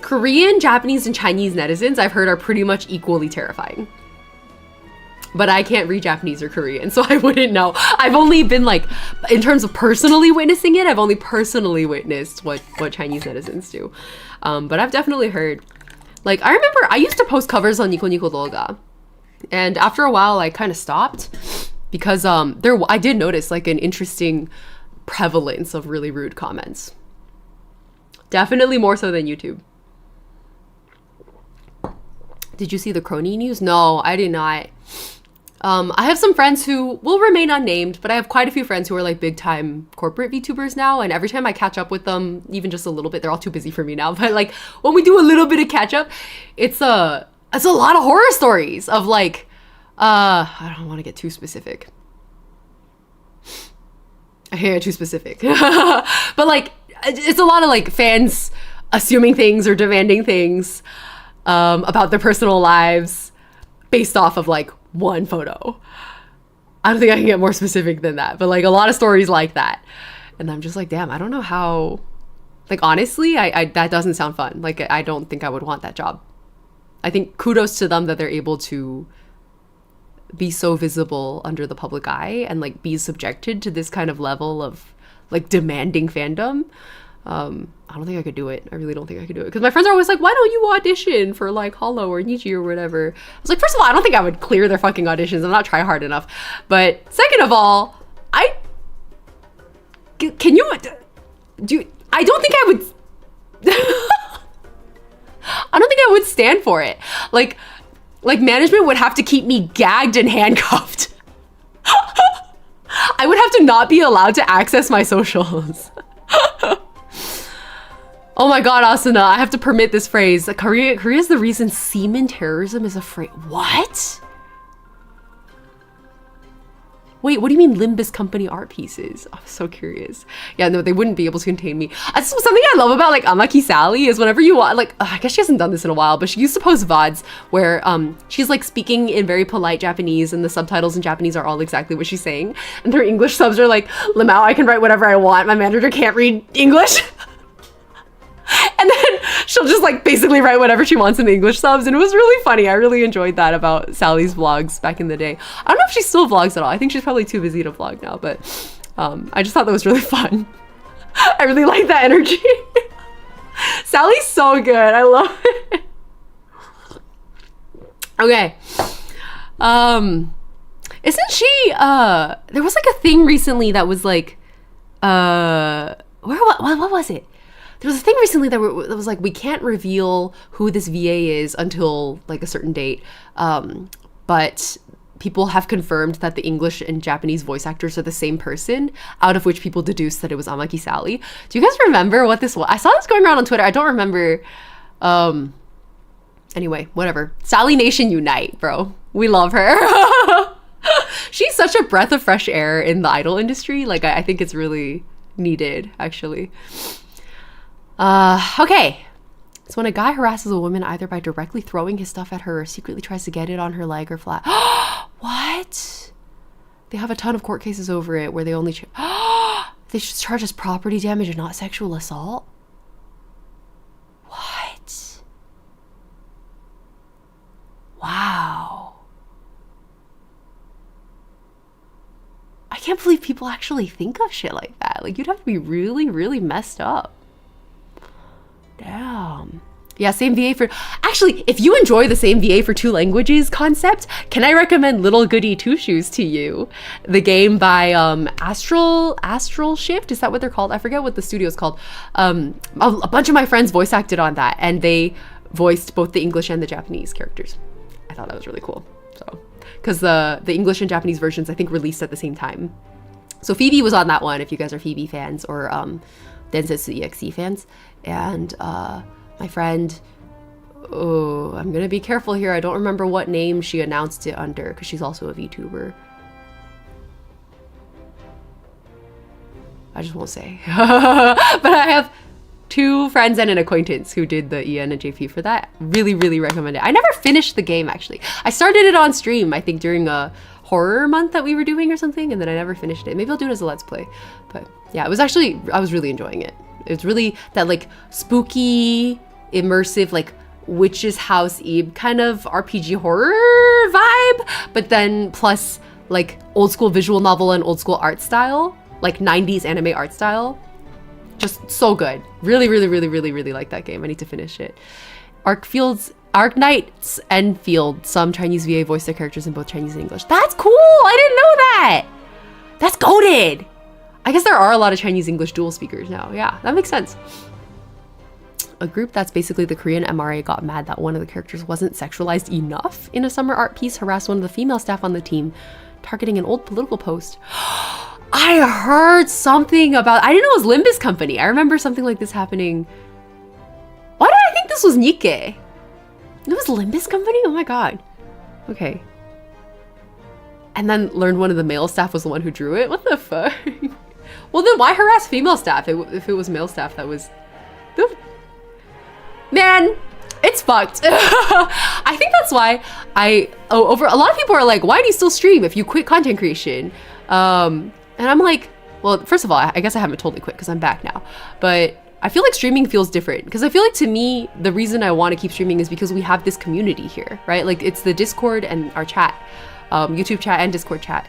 Korean, Japanese, and Chinese netizens I've heard are pretty much equally terrifying. But I can't read Japanese or Korean, so I wouldn't know. I've only been like, in terms of personally witnessing it, I've only personally witnessed what Chinese netizens do. But I've definitely heard. Like, I remember I used to post covers on Nico Nico Dolga. And after a while, I kind of stopped. Because I did notice like an interesting prevalence of really rude comments. Definitely more so than YouTube. Did you see the Crony news? No, I did not. I have some friends who will remain unnamed, but I have quite a few friends who are like big time corporate VTubers now. And every time I catch up with them, even just a little bit, they're all too busy for me now. But like when we do a little bit of catch up, it's a lot of horror stories of like, I don't want to get too specific. I can't get too specific, but like, it's a lot of like fans assuming things or demanding things, about their personal lives based off of like one photo. I don't think I can get more specific than that, but like a lot of stories like that. And I'm just like, damn, I don't know how, like, honestly, I that doesn't sound fun. Like, I don't think I would want that job. I think kudos to them that they're able to be so visible under the public eye and like be subjected to this kind of level of like demanding fandom. I don't think I could do it. I really don't think I could do it. Because my friends are always like, why don't you audition for like Hollow or Nichi or whatever? I was like, first of all, I don't think I would clear their fucking auditions. I'm not trying hard enough. But second of all, I don't think I would I don't think I would stand for it. Like management would have to keep me gagged and handcuffed. I would have to not be allowed to access my socials. Oh my god, Asuna, I have to permit this phrase. Korea is the reason semen terrorism is afraid. What? Wait, what do you mean Limbus Company art pieces? I'm so curious. Yeah, no, they wouldn't be able to contain me. Something I love about like Amaki Sally is whenever you want, like, I guess she hasn't done this in a while, but she used to post VODs where she's like speaking in very polite Japanese and the subtitles in Japanese are all exactly what she's saying. And her English subs are like, Lamau, I can write whatever I want. My manager can't read English. And then she'll just like basically write whatever she wants in the English subs. And it was really funny. I really enjoyed that about Sally's vlogs back in the day. I don't know if she still vlogs at all. I think she's probably too busy to vlog now, but I just thought that was really fun. I really like that energy. Sally's so good. I love it. Okay. Isn't she, there was like a thing recently that was like, what was it? There was a thing recently that was like, we can't reveal who this VA is until like a certain date. But people have confirmed that the English and Japanese voice actors are the same person, out of which people deduced that it was Amaki Sally. Do you guys remember what this was? I saw this going around on Twitter. I don't remember. Anyway, whatever. Sally Nation unite, bro. We love her. She's such a breath of fresh air in the idol industry. Like, I think it's really needed, actually. Okay. So when a guy harasses a woman either by directly throwing his stuff at her or secretly tries to get it on her leg or flat. What? They have a ton of court cases over it where they only they should charge as property damage and not sexual assault? What? Wow. I can't believe people actually think of shit like that. Like, you'd have to be really, really messed up. Damn. Yeah, same VA for... Actually, if you enjoy the same VA for two languages concept, can I recommend Little Goody Two Shoes to you? The game by Astral Shift? Is that what they're called? I forget what the studio's called. A bunch of my friends voice acted on that, and they voiced both the English and the Japanese characters. I thought that was really cool. So, because the English and Japanese versions, I think, released at the same time. So Phoebe was on that one, if you guys are Phoebe fans or Densetsu EXE fans. And my friend, oh, I'm gonna be careful here. I don't remember what name she announced it under because she's also a VTuber. I just won't say. But I have 2 friends and an acquaintance who did the EN and JP for that. Really, really recommend it. I never finished the game, actually. I started it on stream, I think during a horror month that we were doing or something, and then I never finished it. Maybe I'll do it as a Let's Play. But yeah, it was actually, I was really enjoying it. It's really that like spooky, immersive, like witch's house Eve kind of RPG horror vibe, but then plus like old school visual novel and old school art style, like 90s anime art style. Just so good. Really, really, really, really, really like that game. I need to finish it. Arknights Enfield. Some Chinese VA voice their characters in both Chinese and English. That's cool! I didn't know that! That's goated! I guess there are a lot of Chinese English dual speakers now. Yeah, that makes sense. A group that's basically the Korean MRA got mad that one of the characters wasn't sexualized enough in a summer art piece, harassed one of the female staff on the team, targeting an old political post. I heard something about, I didn't know it was Limbus Company. I remember something like this happening. Why did I think this was Nikkei? It was Limbus Company? Oh my god. Okay. And then learned one of the male staff was the one who drew it? What the fuck? Well then why harass female staff if it was male staff that was... Man, it's fucked. I think that's why a lot of people are like, why do you still stream if you quit content creation? And I'm like, well, first of all, I guess I haven't totally quit because I'm back now. But I feel like streaming feels different because I feel like to me, the reason I want to keep streaming is because we have this community here, right? Like it's the Discord and our chat, YouTube chat and Discord chat.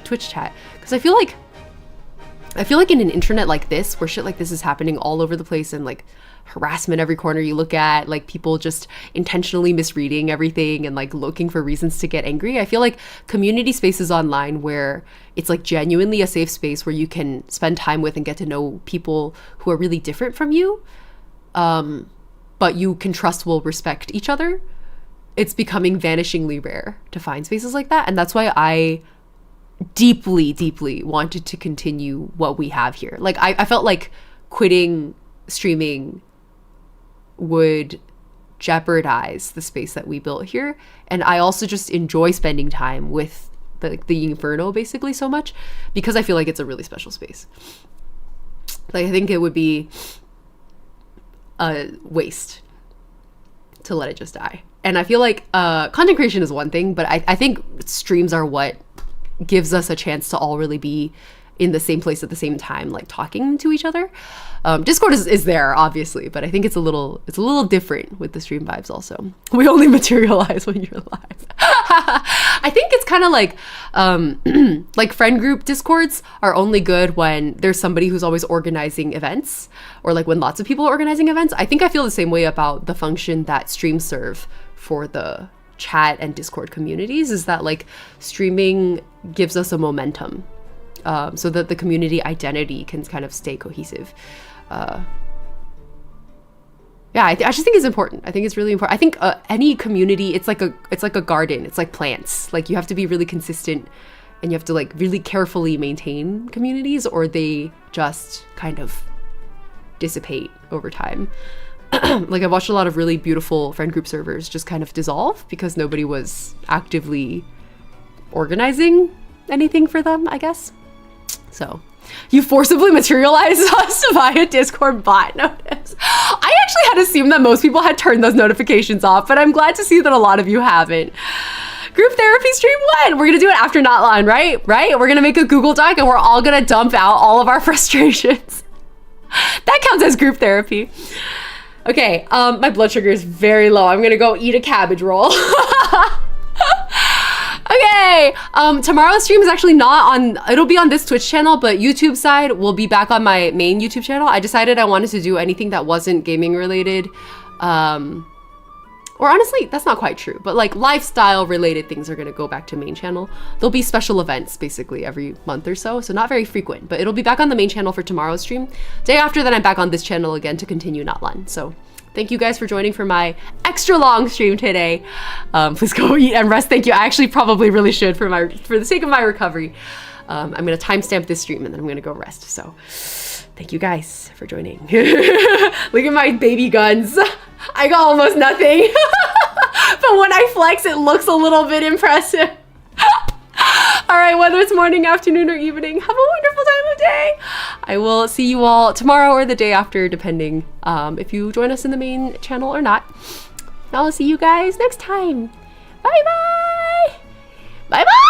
Twitch chat. Because I feel like in an internet like this, where shit like this is happening all over the place and like harassment every corner you look at, like people just intentionally misreading everything and like looking for reasons to get angry. I feel like community spaces online where it's like genuinely a safe space where you can spend time with and get to know people who are really different from you, but you can trust will respect each other. It's becoming vanishingly rare to find spaces like that. And that's why I deeply, deeply wanted to continue what we have here. Like I felt like quitting streaming would jeopardize the space that we built here. And I also just enjoy spending time with the Inferno basically so much because I feel like it's a really special space. Like I think it would be a waste to let it just die. And I feel like content creation is one thing, but I think streams are what gives us a chance to all really be in the same place at the same time, like talking to each other. Discord is there obviously, but I think it's a little different with the stream vibes also. We only materialize when you're live. I think it's kind of like like friend group Discords are only good when there's somebody who's always organizing events, or like when lots of people are organizing events. I think I feel the same way about the function that streams serve for the chat and Discord communities, is that like streaming gives us a momentum so that the community identity can kind of stay cohesive. Yeah, I just think it's important. I think it's really important. I think any community, it's like a garden. It's like plants. Like you have to be really consistent, and you have to like really carefully maintain communities, or they just kind of dissipate over time. Like I've watched a lot of really beautiful friend group servers just kind of dissolve because nobody was actively organizing anything for them, I guess. So you forcibly materialized us via Discord bot notice. I actually had assumed that most people had turned those notifications off, but I'm glad to see that a lot of you haven't. Group therapy stream 1. We're gonna do it after Notline, right? We're gonna make a Google Doc and we're all gonna dump out all of our frustrations. That counts as group therapy. Okay, my blood sugar is very low. I'm gonna go eat a cabbage roll. Okay, tomorrow's stream is actually not on, it'll be on this Twitch channel, but YouTube side will be back on my main YouTube channel. I decided I wanted to do anything that wasn't gaming related. Or honestly, that's not quite true, but like lifestyle related things are gonna go back to main channel. There'll be special events basically every month or so not very frequent, but it'll be back on the main channel for tomorrow's stream. Day after that, I'm back on this channel again to continue Notline. So thank you guys for joining for my extra long stream today. Please go eat and rest. Thank you. I actually probably really should for the sake of my recovery. I'm gonna timestamp this stream and then I'm gonna go rest. So thank you guys for joining. Look at my baby guns. I got almost nothing. But when I flex, it looks a little bit impressive. All right, whether it's morning, afternoon, or evening, have a wonderful time of day. I will see you all tomorrow or the day after, depending if you join us in the main channel or not. I will see you guys next time. Bye-bye. Bye-bye.